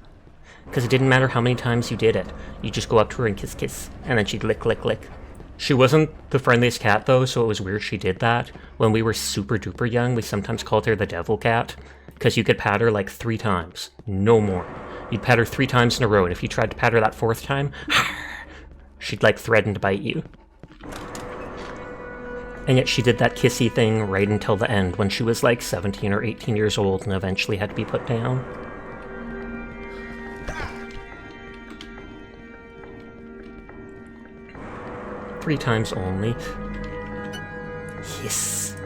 Because it didn't matter how many times you did it. You just go up to her and kiss, kiss, and then she'd lick, lick, lick. She wasn't the friendliest cat, though, so it was weird she did that. When we were super duper young, we sometimes called her the devil cat, because you could pat her like 3 times. No more. You'd pat her 3 times in a row, and if you tried to pat her that 4th time, she'd like threaten to bite you. And yet she did that kissy thing right until the end, when she was like 17 or 18 years old and eventually had to be put down. Three times only. Yes.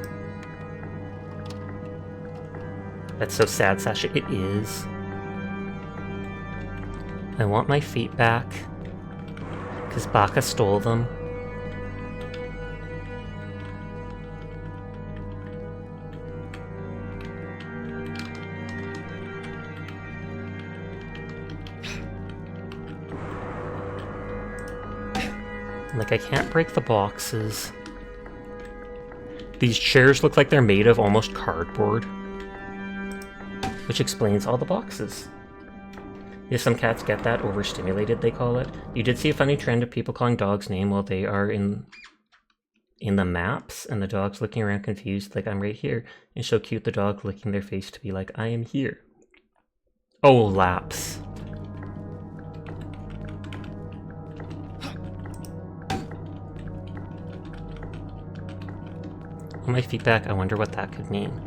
That's so sad, Sasha. It is. I want my feet back, because Baka stole them. Like, I can't break the boxes. These chairs look like they're made of almost cardboard. Which explains all the boxes. Yeah, some cats get that, overstimulated they call it. You did see a funny trend of people calling dogs name while they are in the maps, and the dog's looking around confused, like, I'm right here. And so cute, the dog licking their face to be like, I am here. Oh, laps. On my feedback, I wonder what that could mean.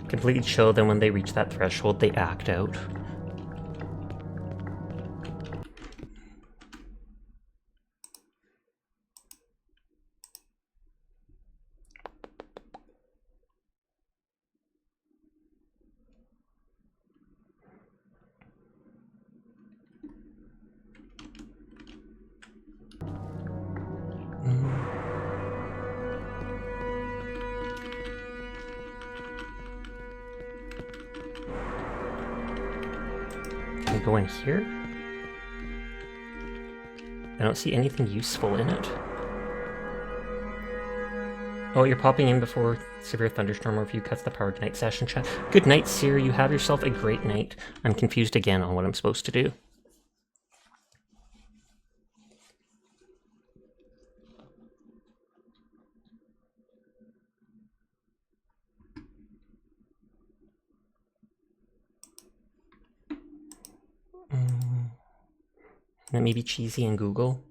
Completely chill, then when they reach that threshold, they act out. Can we go in here? I don't see anything useful in it. Oh, you're popping in before Severe Thunderstorm Review cuts the power night session chat. Good night, Seer. You have yourself a great night. I'm confused again on what I'm supposed to do. That may be cheesy in Google.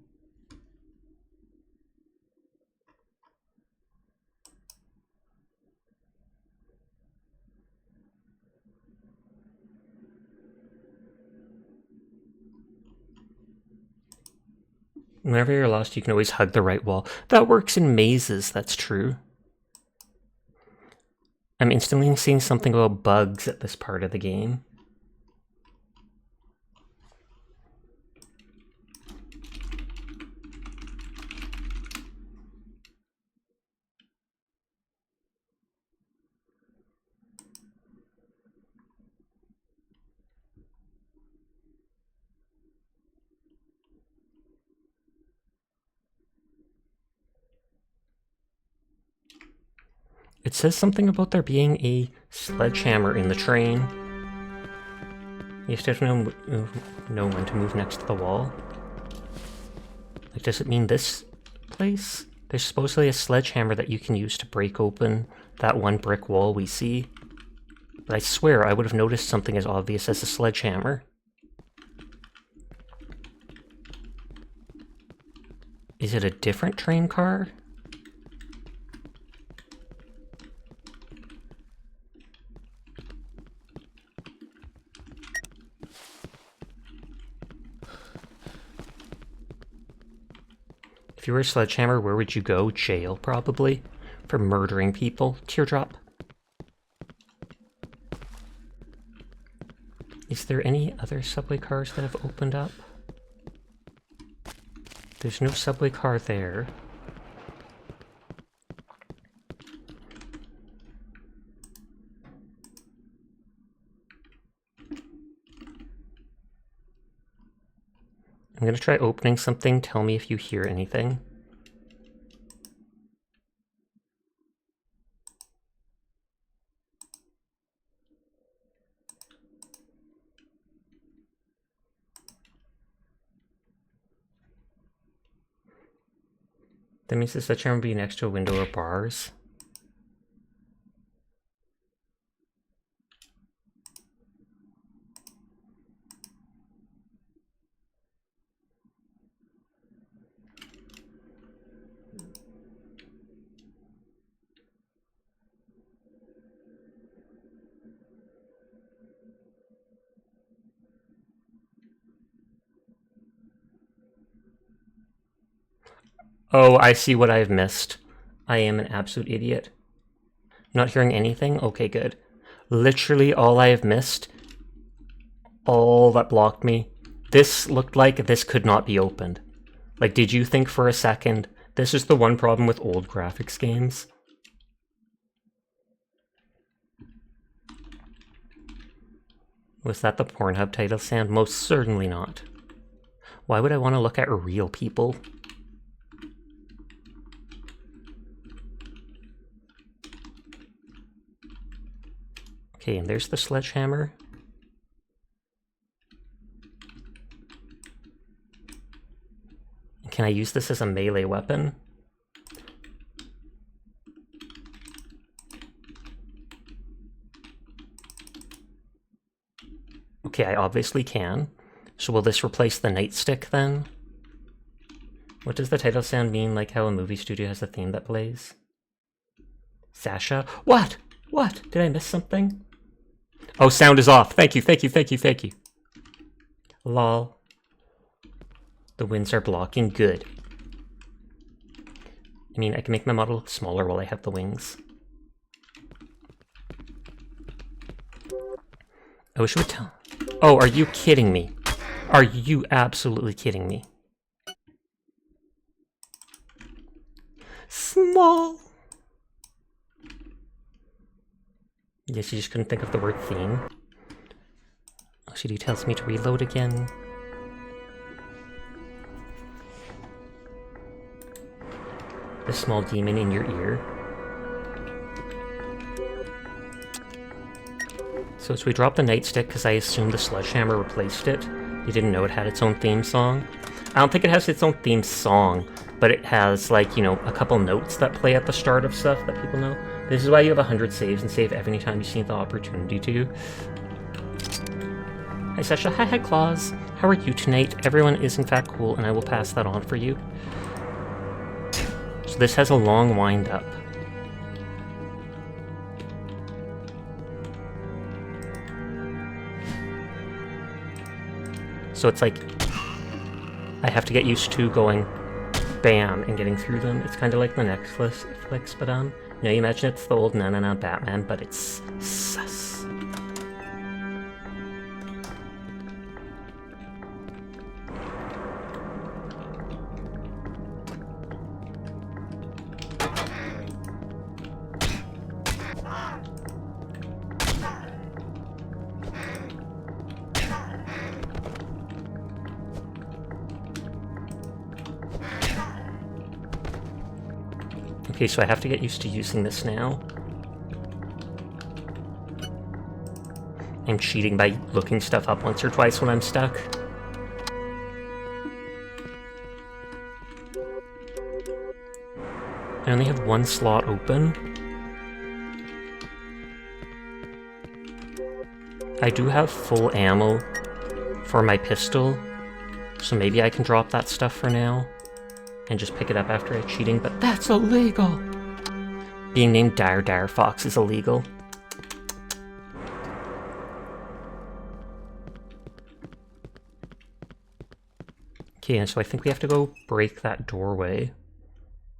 Whenever you're lost, you can always hug the right wall. That works in mazes, that's true. I'm instantly seeing something about bugs at this part of the game. It says something about there being a sledgehammer in the train. You just have to know when to move next to the wall. Like, does it mean this place? There's supposedly a sledgehammer that you can use to break open that one brick wall we see. But I swear I would have noticed something as obvious as a sledgehammer. Is it a different train car? If you were a sledgehammer, where would you go? Jail, probably. For murdering people. Teardrop. Is there any other subway cars that have opened up? There's no subway car there. I'm gonna try opening something. Tell me if you hear anything. That means the sledgehammer would be next to a window or bars. Oh, I see what I've missed. I am an absolute idiot. Not hearing anything? Okay, good. Literally all I have missed, all that blocked me, this looked like this could not be opened. Like, did you think for a second, this is the one problem with old graphics games? Was that the Pornhub title sound? Most certainly not. Why would I want to look at real people? Okay, and there's the sledgehammer. Can I use this as a melee weapon? Okay, I obviously can. So will this replace the nightstick then? What does the title sound mean, like how a movie studio has a theme that plays? Sasha? What? What? Did I miss something? Oh, sound is off. Thank you, thank you, thank you, thank you. Lol. The winds are blocking. Good. I mean, I can make my model look smaller while I have the wings. I wish it would tell. Oh, are you kidding me? Are you absolutely kidding me? Small. Yes, you just couldn't think of the word theme. OCD tells me to reload again. The small demon in your ear. So we dropped the nightstick because I assumed the sledgehammer replaced it. You didn't know it had its own theme song. I don't think it has its own theme song, but it has, like, you know, a couple notes that play at the start of stuff that people know. This is why you have 100 saves and save every time you see the opportunity to. Hi Sasha, hi Claus. How are you tonight? Everyone is in fact cool, and I will pass that on for you. So this has a long wind up. So it's like, I have to get used to going bam and getting through them. It's kind of like the Netflix, but you know, you imagine it's the old na-na-na Batman, but it's sus. Okay, so I have to get used to using this now. I'm cheating by looking stuff up once or twice when I'm stuck. I only have one slot open. I do have full ammo for my pistol, so maybe I can drop that stuff for now and just pick it up after I'm cheating, but that's illegal! Being named Dire Fox is illegal. Okay, and so I think we have to go break that doorway.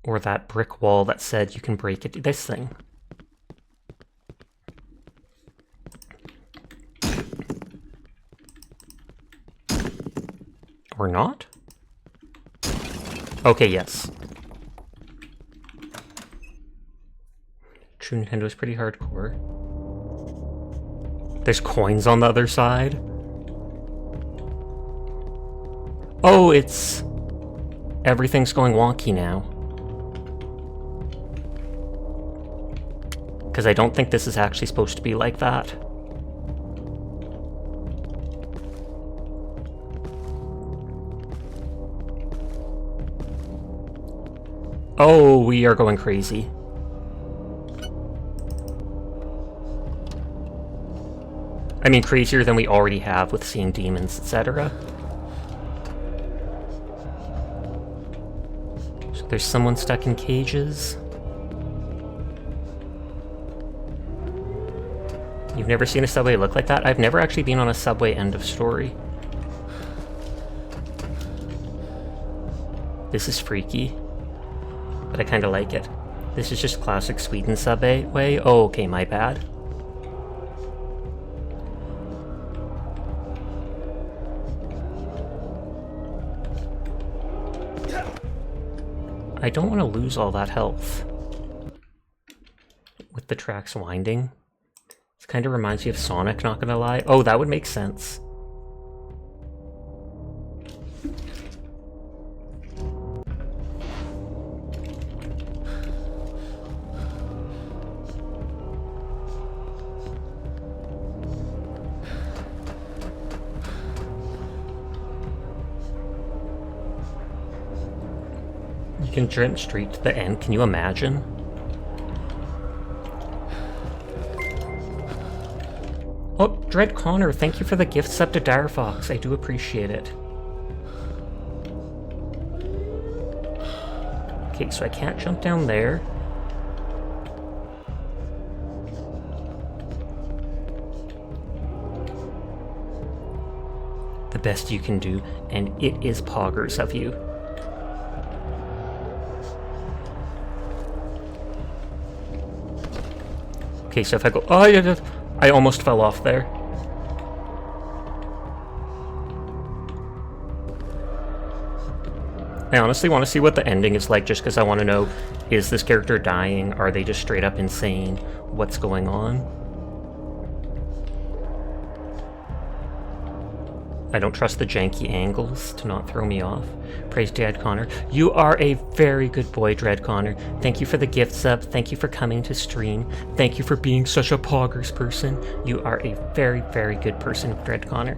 Or that brick wall that said you can break it. This thing. Or not? Okay, yes. True Nintendo is pretty hardcore. There's coins on the other side. Oh, it's... everything's going wonky now. Because I don't think this is actually supposed to be like that. Oh, we are going crazy. I mean, crazier than we already have with seeing demons, etc. So there's someone stuck in cages. You've never seen a subway look like that? I've never actually been on a subway, end of story. This is freaky, but I kind of like it. This is just classic Sweden subway way. Oh, okay, my bad. I don't want to lose all that health with the tracks winding. This kind of reminds me of Sonic, not gonna lie. Oh, that would make sense. can jump straight to the end. Can you imagine? Oh, Dread Connor, thank you for the gift sub to Dire Fox. I do appreciate it. Okay, so I can't jump down there. The best you can do, and it is poggers of you. Okay, so if I go... Oh, yeah, I almost fell off there. I honestly want to see what the ending is like, just because I want to know, is this character dying? Are they just straight up insane? What's going on? I don't trust the janky angles to not throw me off. Praise Dread Connor. You are a very good boy, Dread Connor. Thank you for the gift sub. Thank you for coming to stream. Thank you for being such a poggers person. You are a very, very good person, Dread Connor.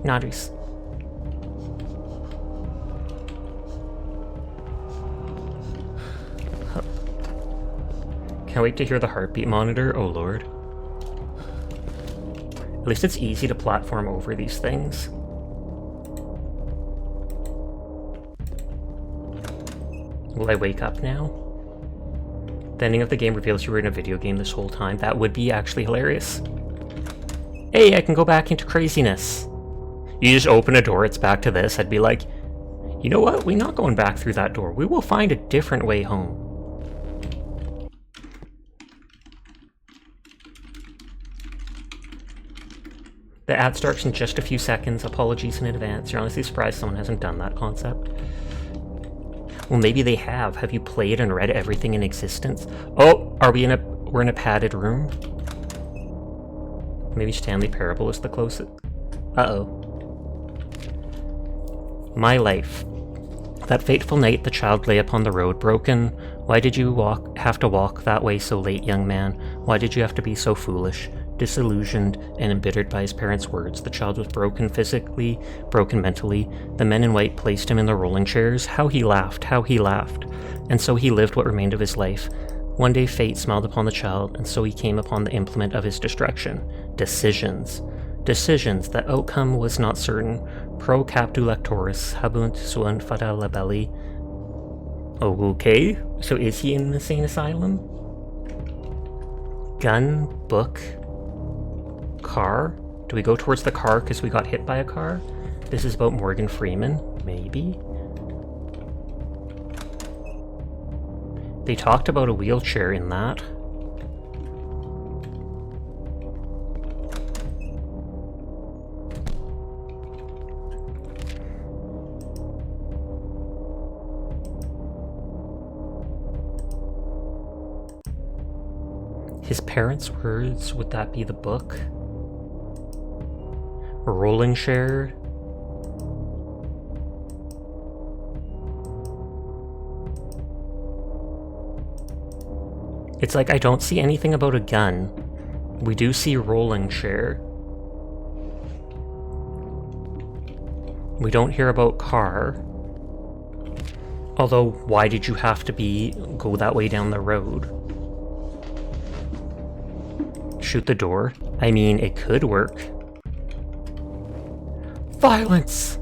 Nadis. Can't wait to hear the heartbeat monitor. Oh lord. At least it's easy to platform over these things. Will I wake up now? The ending of the game reveals you were in a video game this whole time. That would be actually hilarious. Hey, I can go back into craziness. You just open a door, it's back to this. I'd be like, you know what? We're not going back through that door. We will find a different way home. The ad starts in just a few seconds. Apologies in advance. You're honestly surprised someone hasn't done that concept. Well, maybe they have. Have you played and read everything in existence? Oh, we're in a padded room? Maybe Stanley Parable is the closest. Uh-oh. My life. That fateful night the child lay upon the road, broken. Why did you have to walk that way so late, young man? Why did you have to be so foolish? Disillusioned and embittered by his parents' words, the child was broken physically, broken mentally. The men in white placed him in the rolling chairs. How he laughed, how he laughed. And so he lived what remained of his life. One day fate smiled upon the child, and so he came upon the implement of his destruction. Decisions. Decisions. The outcome was not certain. Pro captu lectoris, habunt sunt fata labelli. Okay, so is he in an insane asylum? Gun, book, car? Do we go towards the car because we got hit by a car? This is about Morgan Freeman? Maybe? They talked about a wheelchair in that. His parents' words, would that be the book? Rolling share? It's like I don't see anything about a gun. We do see rolling share. We don't hear about car. Although, why did you have to go that way down the road? Shoot the door? I mean, it could work. Violence!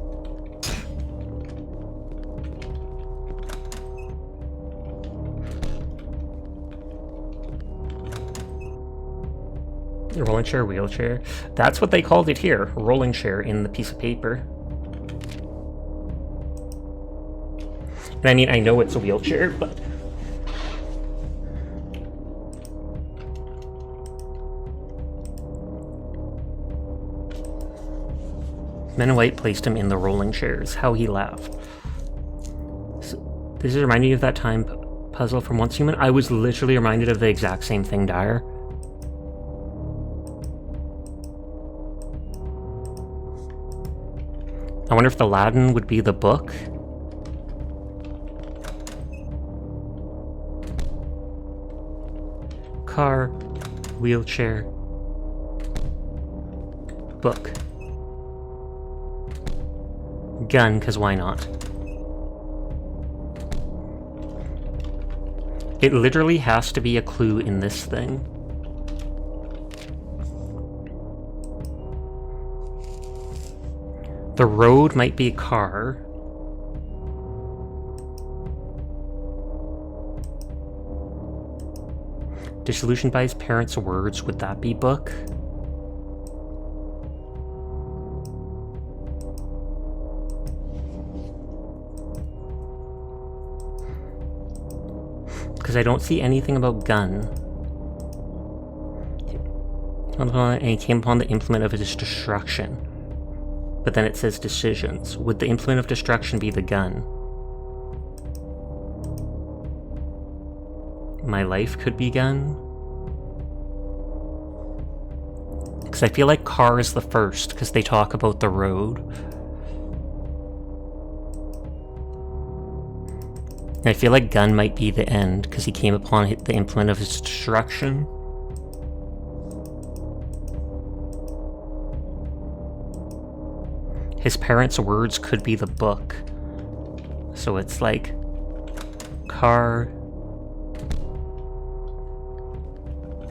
Rolling chair, wheelchair. That's what they called it here. Rolling chair in the piece of paper. And I mean, I know it's a wheelchair, but... Men in white placed him in the rolling chairs. How he laughed. So, this is reminding you of that time puzzle from Once Human. I was literally reminded of the exact same thing, Dyer. I wonder if the Aladdin would be the book. Car, wheelchair, book. Gun, because why not? It literally has to be a clue in this thing. The road might be a car. Disillusioned by his parents' words, would that be book? Because I don't see anything about gun. And he came upon the implement of his destruction. But then it says decisions. Would the implement of destruction be the gun? My life could be gun? Because I feel like car is the first, because they talk about the road. And I feel like gun might be the end, because he came upon the implement of his destruction. His parents' words could be the book. So it's like car,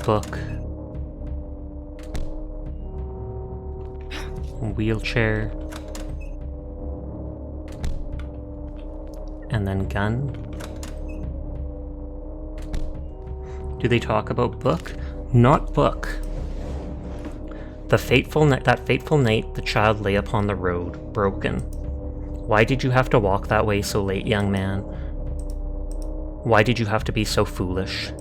book, wheelchair, and then gun. Do they talk about book? Not book. That fateful night, the child lay upon the road, broken. Why did you have to walk that way so late, young man? Why did you have to be so foolish?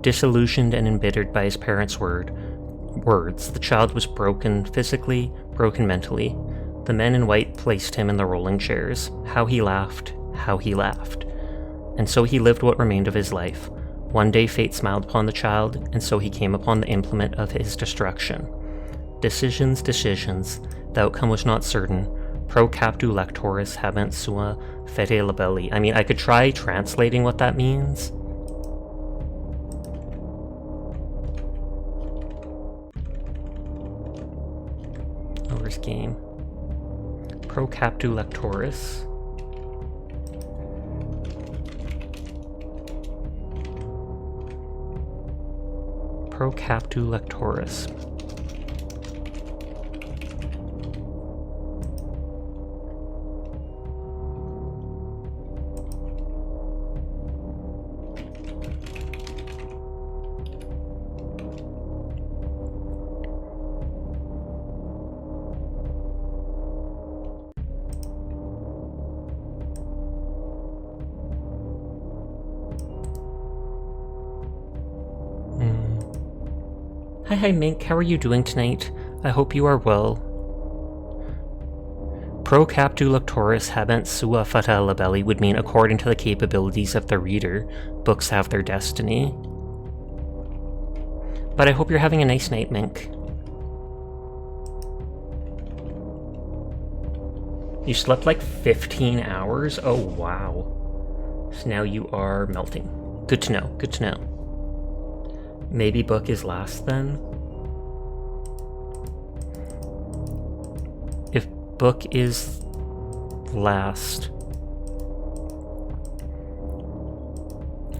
Disillusioned and embittered by his parents' words, the child was broken physically, broken mentally. The men in white placed him in the rolling chairs. How he laughed, how he laughed. And so he lived what remained of his life. One day fate smiled upon the child, and so he came upon the implement of his destruction. Decisions, the outcome was not certain. Pro captu lectoris habent sua fete labelli. I mean, I could try translating what that means. Where's game? Pro captu lectoris. Pro captu lectoris. Hi Mink, how are you doing tonight? I hope you are well. Pro captu lectoris habent sua fata labelli would mean according to the capabilities of the reader, books have their destiny. But I hope you're having a nice night, Mink. You slept like 15 hours? Oh wow. So now you are melting. Good to know, good to know. Maybe book is last then? If book is last,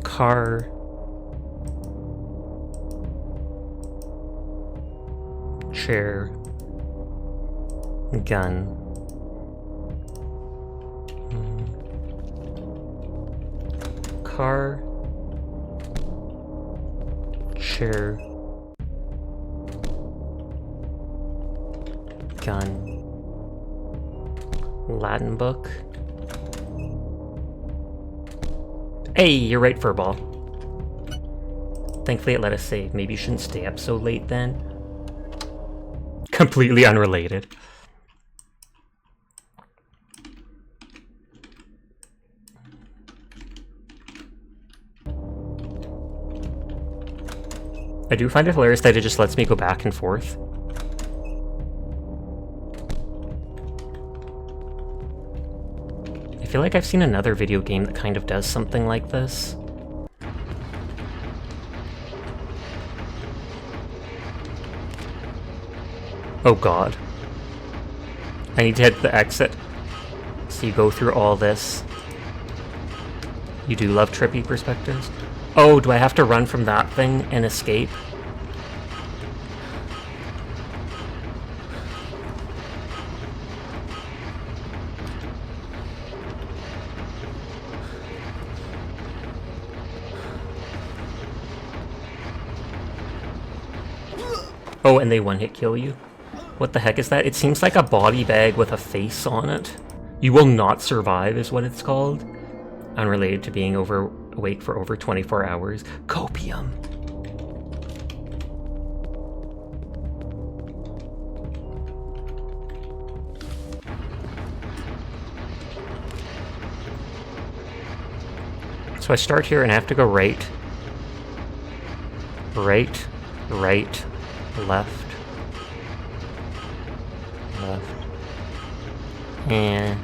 car, chair, gun, car, chair, gun, Latin book. Hey, you're right, Furball. Thankfully it let us save. Maybe you shouldn't stay up so late then. Completely unrelated. I do find it hilarious that it just lets me go back and forth. I feel like I've seen another video game that kind of does something like this. Oh god. I need to hit the exit. So you go through all this. You do love trippy perspectives. Oh, do I have to run from that thing and escape? Oh, and they one-hit kill you? What the heck is that? It seems like a body bag with a face on it. You will not survive is what it's called. Unrelated to being awake for over 24 hours. Copium. So I start here and I have to go right. Right. Right. Left. Left. And...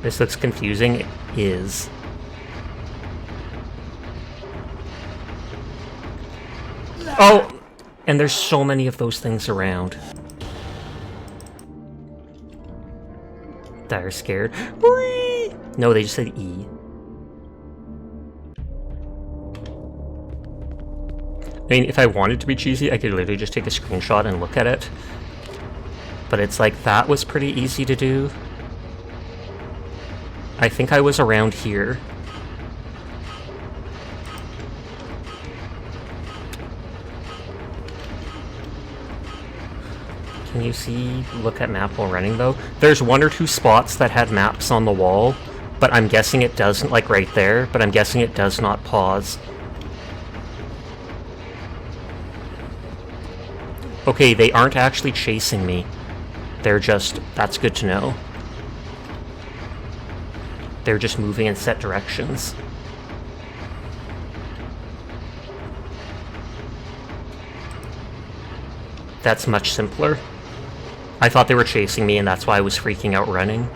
this looks confusing. It is. Oh! And there's so many of those things around. They're scared. Whee! No, they just said E. I mean, if I wanted to be cheesy, I could literally just take a screenshot and look at it. But it's like, that was pretty easy to do. I think I was around here. Can you see, look at map while running though? There's one or two spots that had maps on the wall, but I'm guessing it doesn't, like right there, but I'm guessing it does not pause. Okay, they aren't actually chasing me. They're just, that's good to know. They're just moving in set directions. That's much simpler. I thought they were chasing me and that's why I was freaking out running.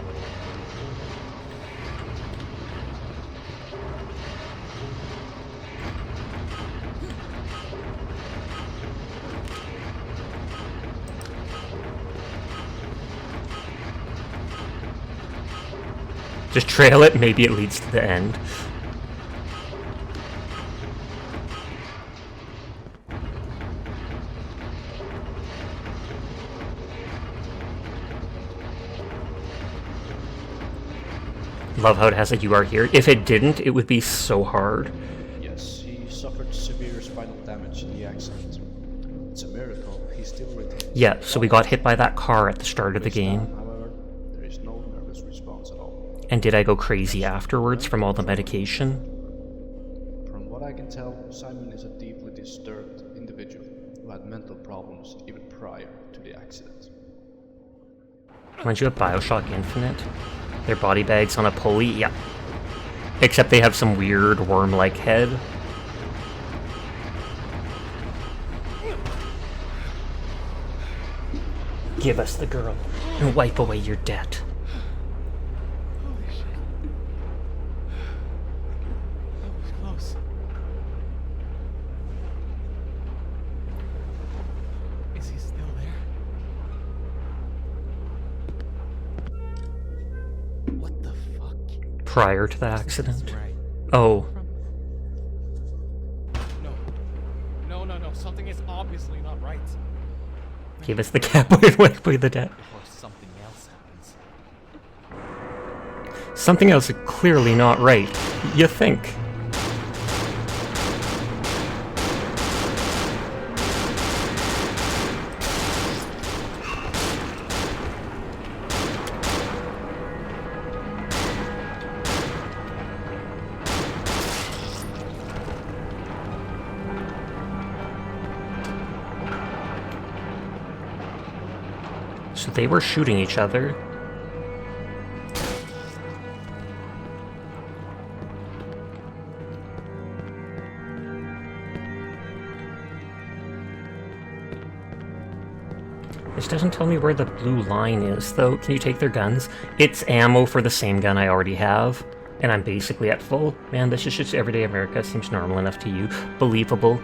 Just trail it, maybe it leads to the end. Love how it has a "you are here." If it didn't, it would be so hard. Yes, he suffered severe spinal damage in the accident. It's a miracle he still retains. Yeah, so we got hit by that car at the start of the game. However, there is no nervous response at all. And did I go crazy afterwards from all the medication? From what I can tell, Simon is a deeply disturbed individual who had mental problems even prior to the accident. Reminds you of Bioshock Infinite? Their body bags on a pulley? Yeah. Except they have some weird worm-like head. Give us the girl and wipe away your debt. Holy shit. That was close. Is he still there? What the fuck? Prior to the accident. Right. Oh, No. Something is obviously not right. give us the cap and wipe away the debt. Before something else happens. Something else is clearly not right. You think. So they were shooting each other. This doesn't tell me where the blue line is, though. Can you take their guns? It's ammo for the same gun I already have, and I'm basically at full. Man, this is just everyday America. Seems normal enough to you. Believable.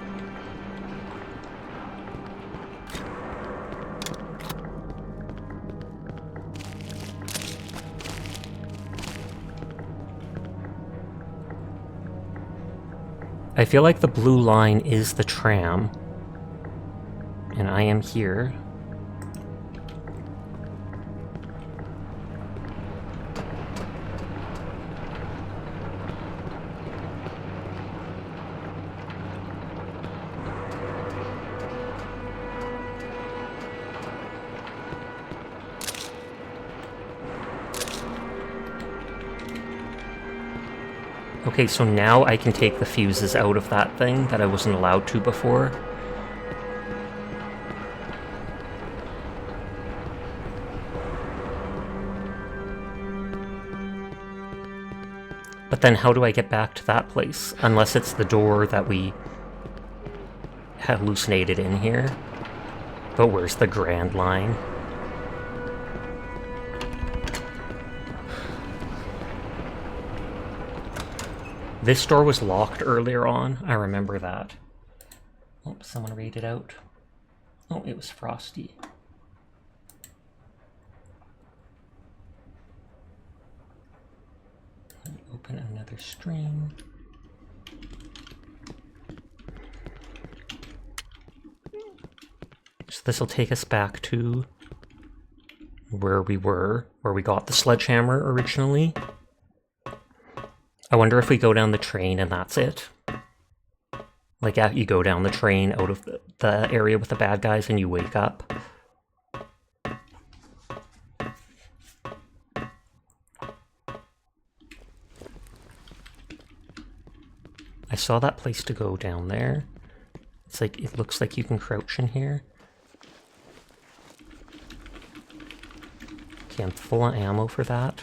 I feel like the blue line is the tram. And I am here. Okay, so now I can take the fuses out of that thing that I wasn't allowed to before. But then how do I get back to that place? Unless it's the door that we hallucinated in here. But where's the Grand Line? This door was locked earlier on. I remember that. Oh, someone read it out. Oh, it was Frosty. Open another stream. So this will take us back to where we were, where we got the sledgehammer originally. I wonder if we go down the train and that's it. Like, you go down the train out of the area with the bad guys and you wake up. I saw that place to go down there. It's like, it looks like you can crouch in here. Okay, I'm full on ammo for that.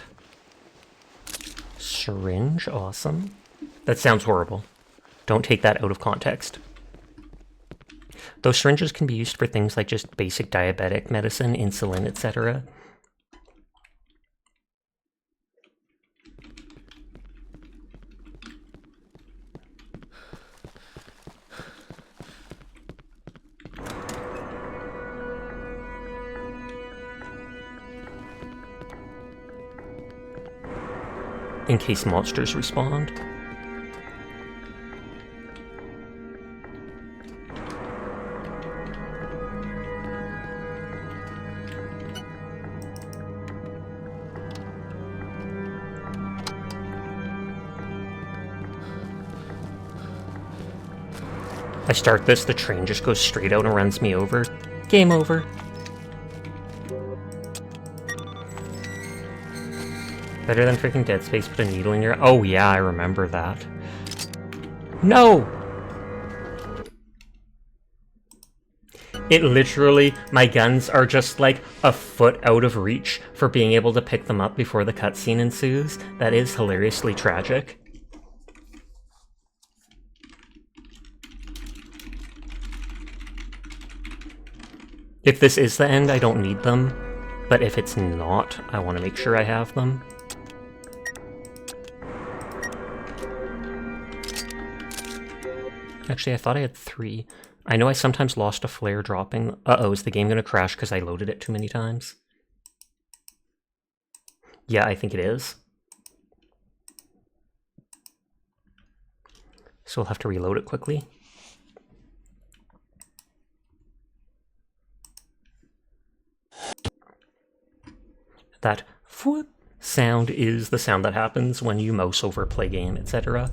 Syringe, awesome. That sounds horrible. Don't take that out of context. Those syringes can be used for things like just basic diabetic medicine, insulin, etc. In case monsters respond. I start this, the train just goes straight out and runs me over. Game over. Better than freaking Dead Space, put a needle in your... Oh yeah, I remember that. No! It literally, my guns are just like a foot out of reach for being able to pick them up before the cutscene ensues. That is hilariously tragic. If this is the end, I don't need them. But if it's not, I want to make sure I have them. Actually, I thought I had 3. I know I sometimes lost a flare dropping. Uh-oh, is the game going to crash because I loaded it too many times? Yeah, I think it is. So we'll have to reload it quickly. That whoop sound is the sound that happens when you mouse over play game, etc.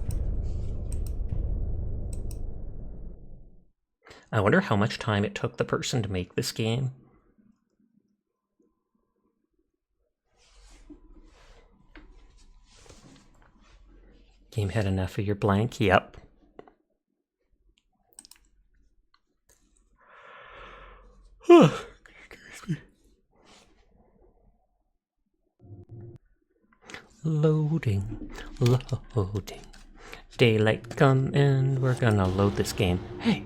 I wonder how much time it took the person to make this game. Game had enough of your blank? Yep. Excuse me. Loading, loading. Daylight come in, we're gonna load this game. Hey!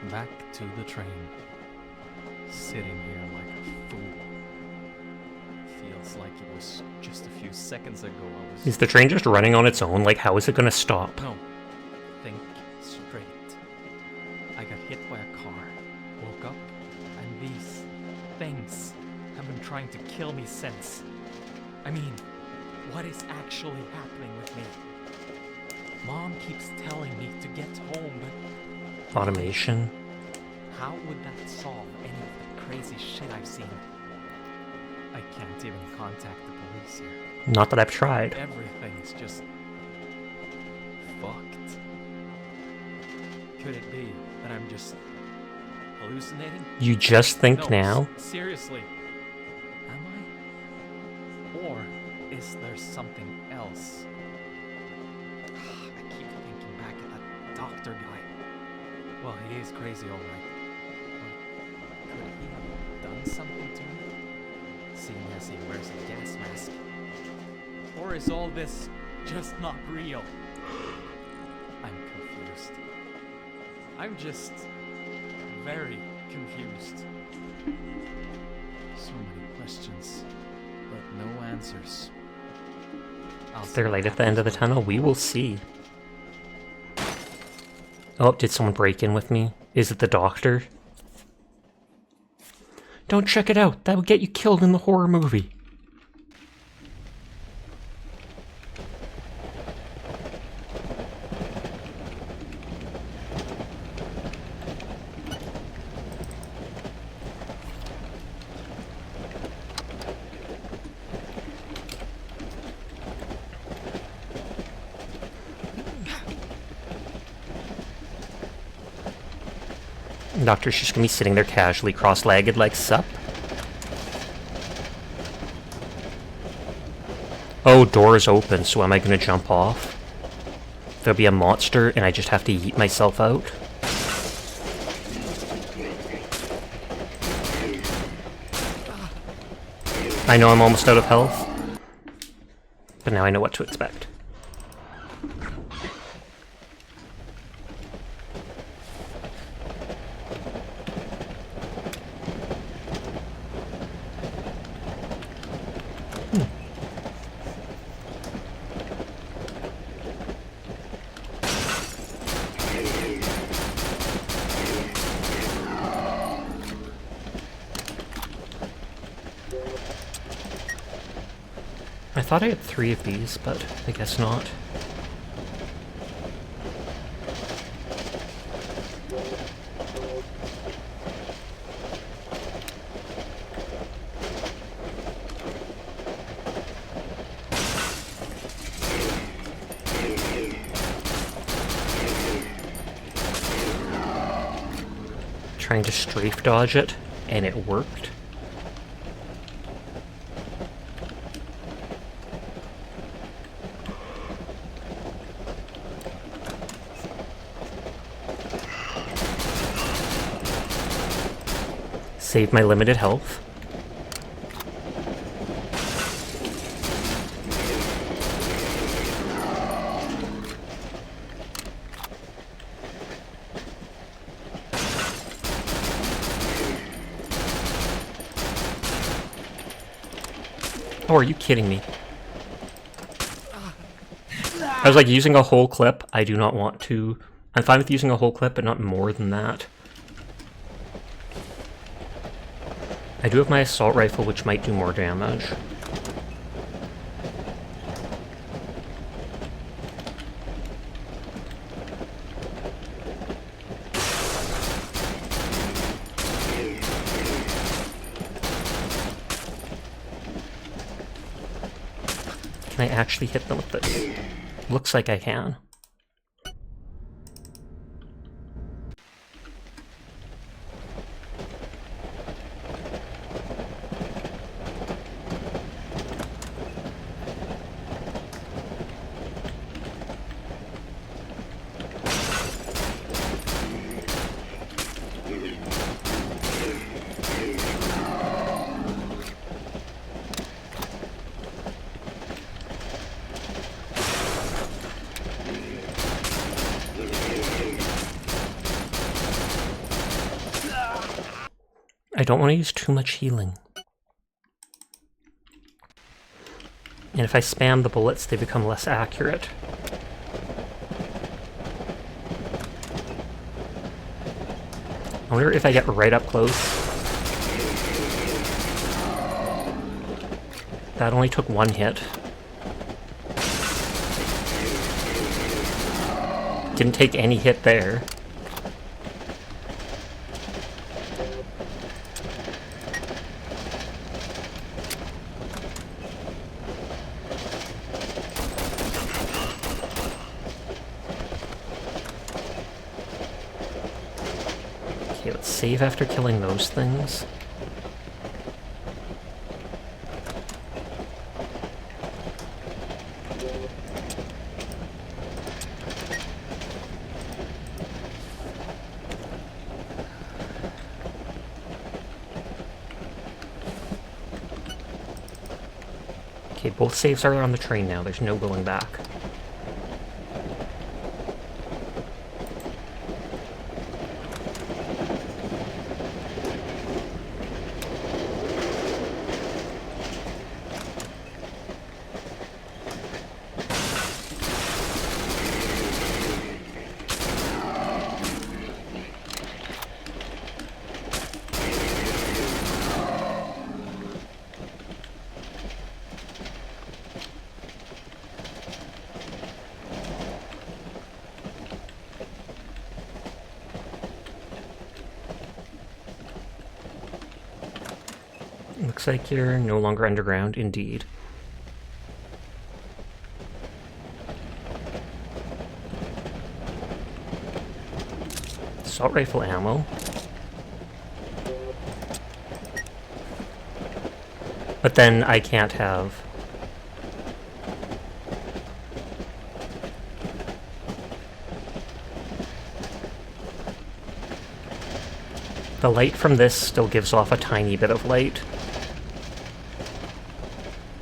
Back to the train. Sitting here like a fool. Feels like it was just a few seconds ago I was... Is the train just running on its own? Like, how is it gonna stop? No. Think straight. I got hit by a car. Woke up, and these things have been trying to kill me since. I mean, what is actually happening with me? Mom keeps telling me to get home, but Automation. how would that solve any of the crazy shit I've seen? I can't even contact the police here. Not that I've tried. Everything's just fucked. Could it be that I'm just hallucinating? You just think No, now? Seriously. Am I? Or is there something else? I keep thinking back at that doctor guy. Well, he is crazy, alright. But could he have done something to me? Seeing as he wears a gas mask. Or is all this just not real? I'm confused. I'm just very confused. So many questions, but no answers. I'll Is there see light what at the end of the happens when- tunnel? We will see. Oh, did someone break in with me? Is it the doctor? Don't check it out. That would get you killed in the horror movie. Doctor's just gonna be sitting there casually, cross-legged, like, sup? Oh, door is open, so am I gonna jump off? There'll be a monster, and I just have to yeet myself out? I know I'm almost out of health, but now I know what to expect. I thought I had 3 of these, but I guess not. Trying to strafe dodge it, and it worked. Save my limited health. Oh, are you kidding me? I was like, using a whole clip, I do not want to. I'm fine with using a whole clip, but not more than that. I do have my assault rifle, which might do more damage. Can I actually hit them with this? Looks like I can. I don't want to use too much healing. And if I spam the bullets, they become less accurate. I wonder if I get right up close. That only took one hit. Didn't take any hit there. Okay, let's save after killing those things. Okay, both saves are on the train now. There's no going back. Looks like you're no longer underground, indeed. Assault rifle ammo. But then I can't have... The light from this still gives off a tiny bit of light.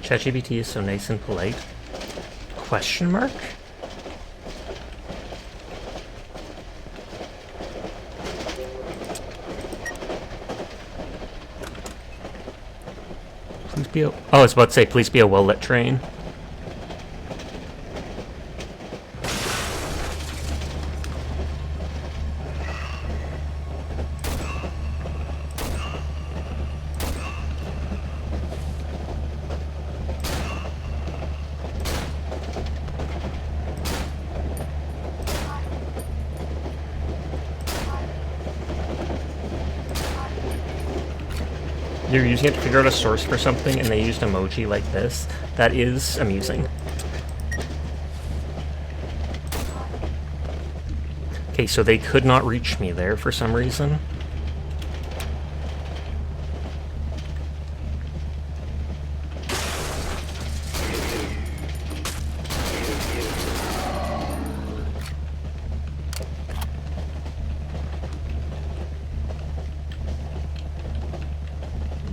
ChatGPT is so nice and polite. Question mark? Please be a... Oh, I was about to say, please be a well-lit train. You're using it to figure out a source for something, and they used emoji like this. That is amusing. Okay, so they could not reach me there for some reason.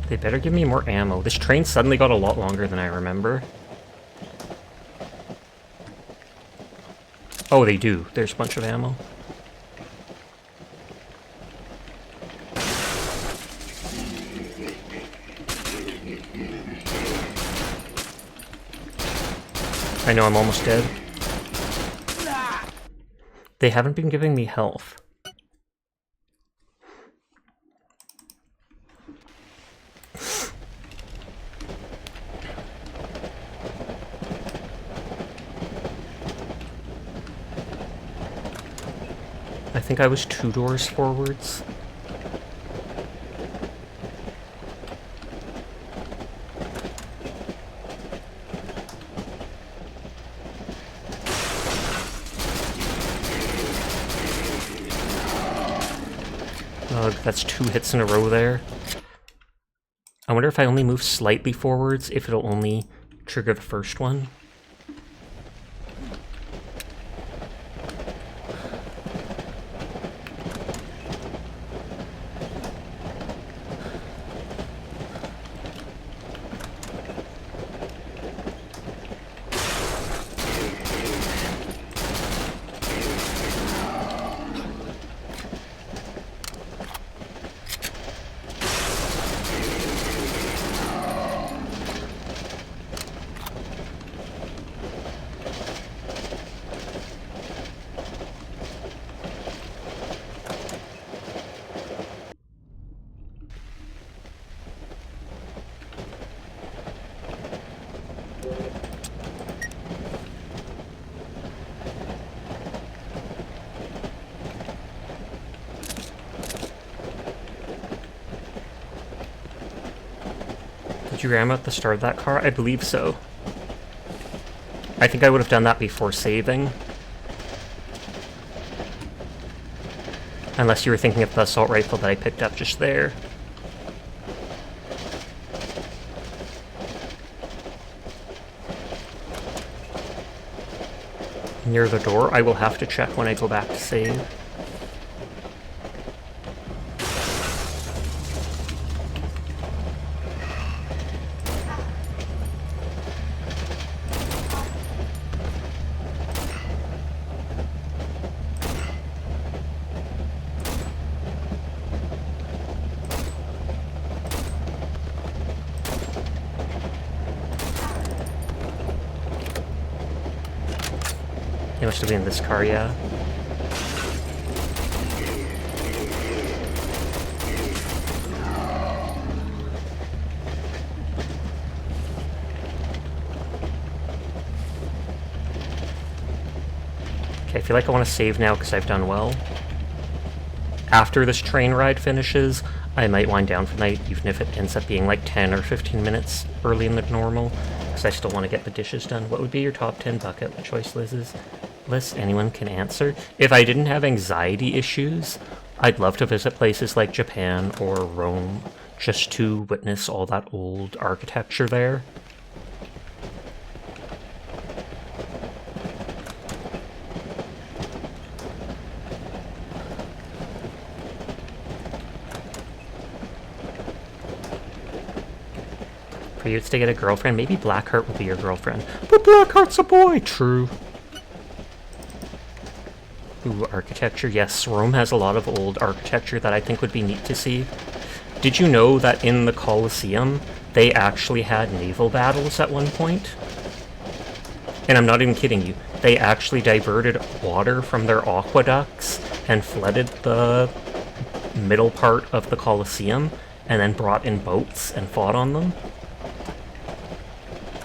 They better give me more ammo. This train suddenly got a lot longer than I remember. Oh, they do. There's a bunch of ammo. I know I'm almost dead. They haven't been giving me health. I think I was 2 doors forwards. Ugh, that's 2 hits in a row there. I wonder if I only move slightly forwards, if it'll only trigger the first one. Did you ram at the start of that car? I believe so. I think I would have done that before saving. Unless you were thinking of the assault rifle that I picked up just there. Near the door, I will have to check when I go back to save. He must have been in this car, yeah. Okay, I feel like I want to save now because I've done well. After this train ride finishes, I might wind down for the night, even if it ends up being like 10 or 15 minutes early in the normal, because I still want to get the dishes done. What would be your top 10 bucket choice list anyone can answer? If I didn't have anxiety issues, I'd love to visit places like Japan or Rome, just to witness all that old architecture there. For you, it's to get a girlfriend. Maybe Blackheart will be your girlfriend. But Blackheart's a boy! True. Ooh, architecture. Yes, Rome has a lot of old architecture that I think would be neat to see. Did you know that in the Colosseum, they actually had naval battles at one point? And I'm not even kidding you. They actually diverted water from their aqueducts and flooded the middle part of the Colosseum, and then brought in boats and fought on them.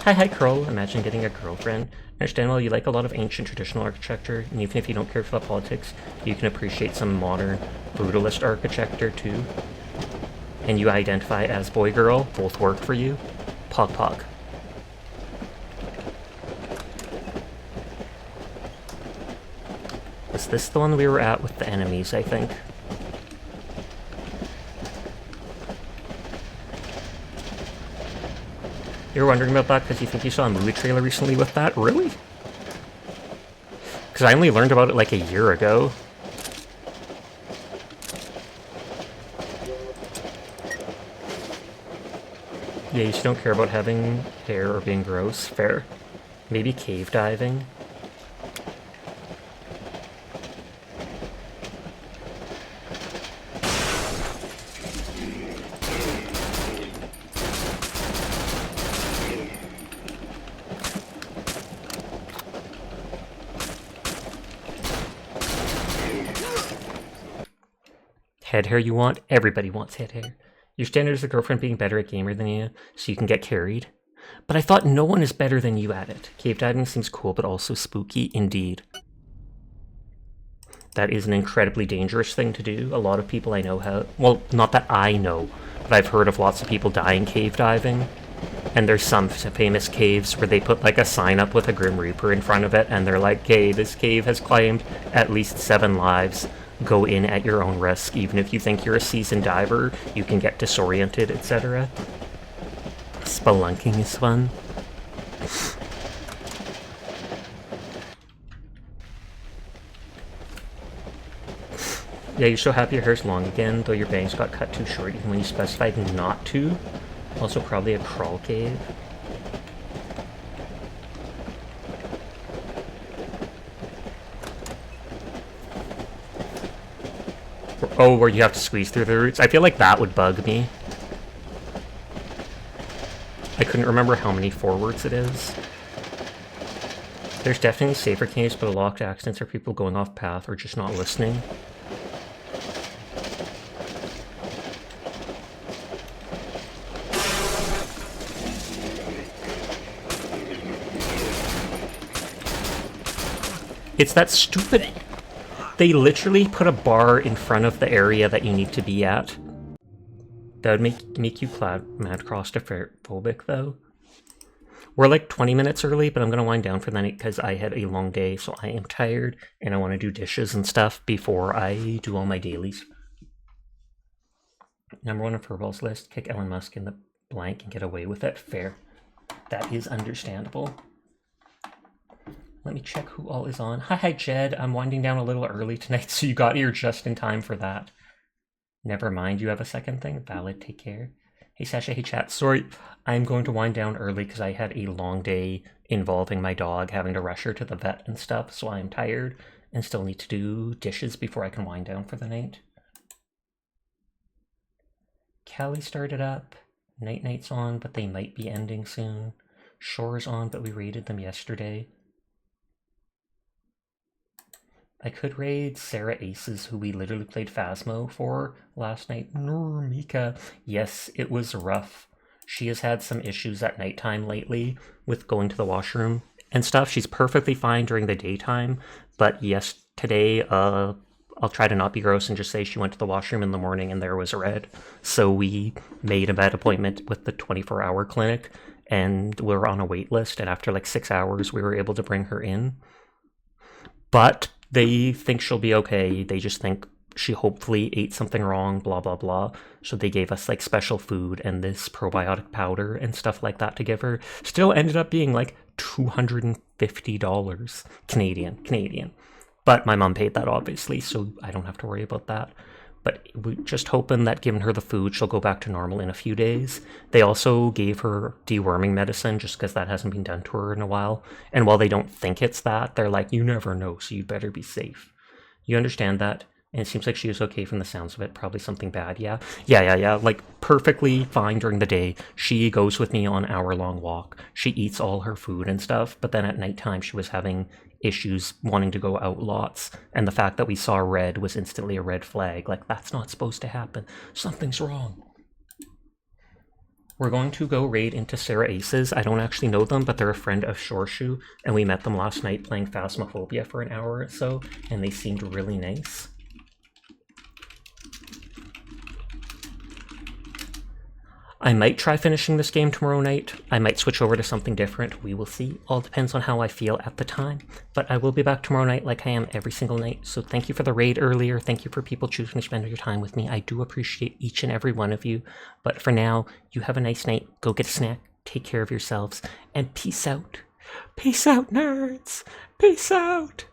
Hi, Curl. Imagine getting a girlfriend. I understand while you like a lot of ancient traditional architecture, and even if you don't care for the politics, you can appreciate some modern brutalist architecture too. And you identify as boy-girl, both work for you. Pog. Was this the one we were at with the enemies, I think? You're wondering about that because you think you saw a movie trailer recently with that? Really? Because I only learned about it like a year ago. Yeah, you just don't care about having hair or being gross. Fair. Maybe cave diving. Head hair you want? Everybody wants head hair. Your standard is a girlfriend being better at gamer than you, so you can get carried. But I thought no one is better than you at it. Cave diving seems cool, but also spooky, indeed. That is an incredibly dangerous thing to do. A lot of people I know have... Well, not that I know, but I've heard of lots of people dying cave diving. And there's some famous caves where they put like a sign up with a Grim Reaper in front of it, and they're like, "Okay, this cave has claimed at least 7 lives. go in at your own risk. Even if you think you're a seasoned diver, you can get disoriented, etc. Spelunking is fun. Yeah, you're so happy your hair's long again, though your bangs got cut too short even when you specified not to. Also probably a crawl cave. Oh, where you have to squeeze through the roots? I feel like that would bug me. I couldn't remember how many forwards it is. There's definitely safer caves, but a lot of accidents are people going off path or just not listening. It's that stupid... They literally put a bar in front of the area that you need to be at. That would make you mad claustrophobic, though. We're like 20 minutes early, but I'm going to wind down for the night because I had a long day, so I am tired, and I want to do dishes and stuff before I do all my dailies. Number 1 on Furball's list, kick Elon Musk in the blank and get away with it. Fair. That is understandable. Let me check who all is on. Hi, Jed. I'm winding down a little early tonight, so you got here just in time for that. Never mind, you have a second thing? Valid, take care. Hey, Sasha, hey, chat. Sorry, I'm going to wind down early because I had a long day involving my dog, having to rush her to the vet and stuff, so I am tired and still need to do dishes before I can wind down for the night. Callie started up. Night-Night's on, but they might be ending soon. Shore's on, but we raided them yesterday. I could raid Sarah Aces, who we literally played Phasmo for last night. Mika. Yes, it was rough. She has had some issues at nighttime lately with going to the washroom and stuff. She's perfectly fine during the daytime, but yes, today, I'll try to not be gross and just say she went to the washroom in the morning and there was a red. So we made a vet appointment with the 24-hour clinic, and we were on a wait list, and after like 6 hours, we were able to bring her in. But they think she'll be okay. They just think she hopefully ate something wrong, blah, blah, blah. So they gave us like special food and this probiotic powder and stuff like that to give her. Still ended up being like $250 Canadian. But my mom paid that, obviously, so I don't have to worry about that. But we're just hoping that given her the food, she'll go back to normal in a few days. They also gave her deworming medicine just because that hasn't been done to her in a while. And while they don't think it's that, they're like, you never know, so you better be safe. You understand that? And it seems like she was okay from the sounds of it. Probably something bad, yeah? Yeah. Like, perfectly fine during the day. She goes with me on an hour-long walk. She eats all her food and stuff. But then at nighttime, she was having issues wanting to go out lots. And the fact that we saw red was instantly a red flag. Like, that's not supposed to happen. Something's wrong. We're going to go raid into Sarah Aces. I don't actually know them, but they're a friend of Shoreshoe. And we met them last night playing Phasmophobia for an hour or so. And they seemed really nice. I might try finishing this game tomorrow night. I might switch over to something different. We will see. All depends on how I feel at the time. But I will be back tomorrow night like I am every single night. So thank you for the raid earlier. Thank you for people choosing to spend your time with me. I do appreciate each and every one of you. But for now, you have a nice night. Go get a snack. Take care of yourselves. And peace out. Peace out, nerds. Peace out.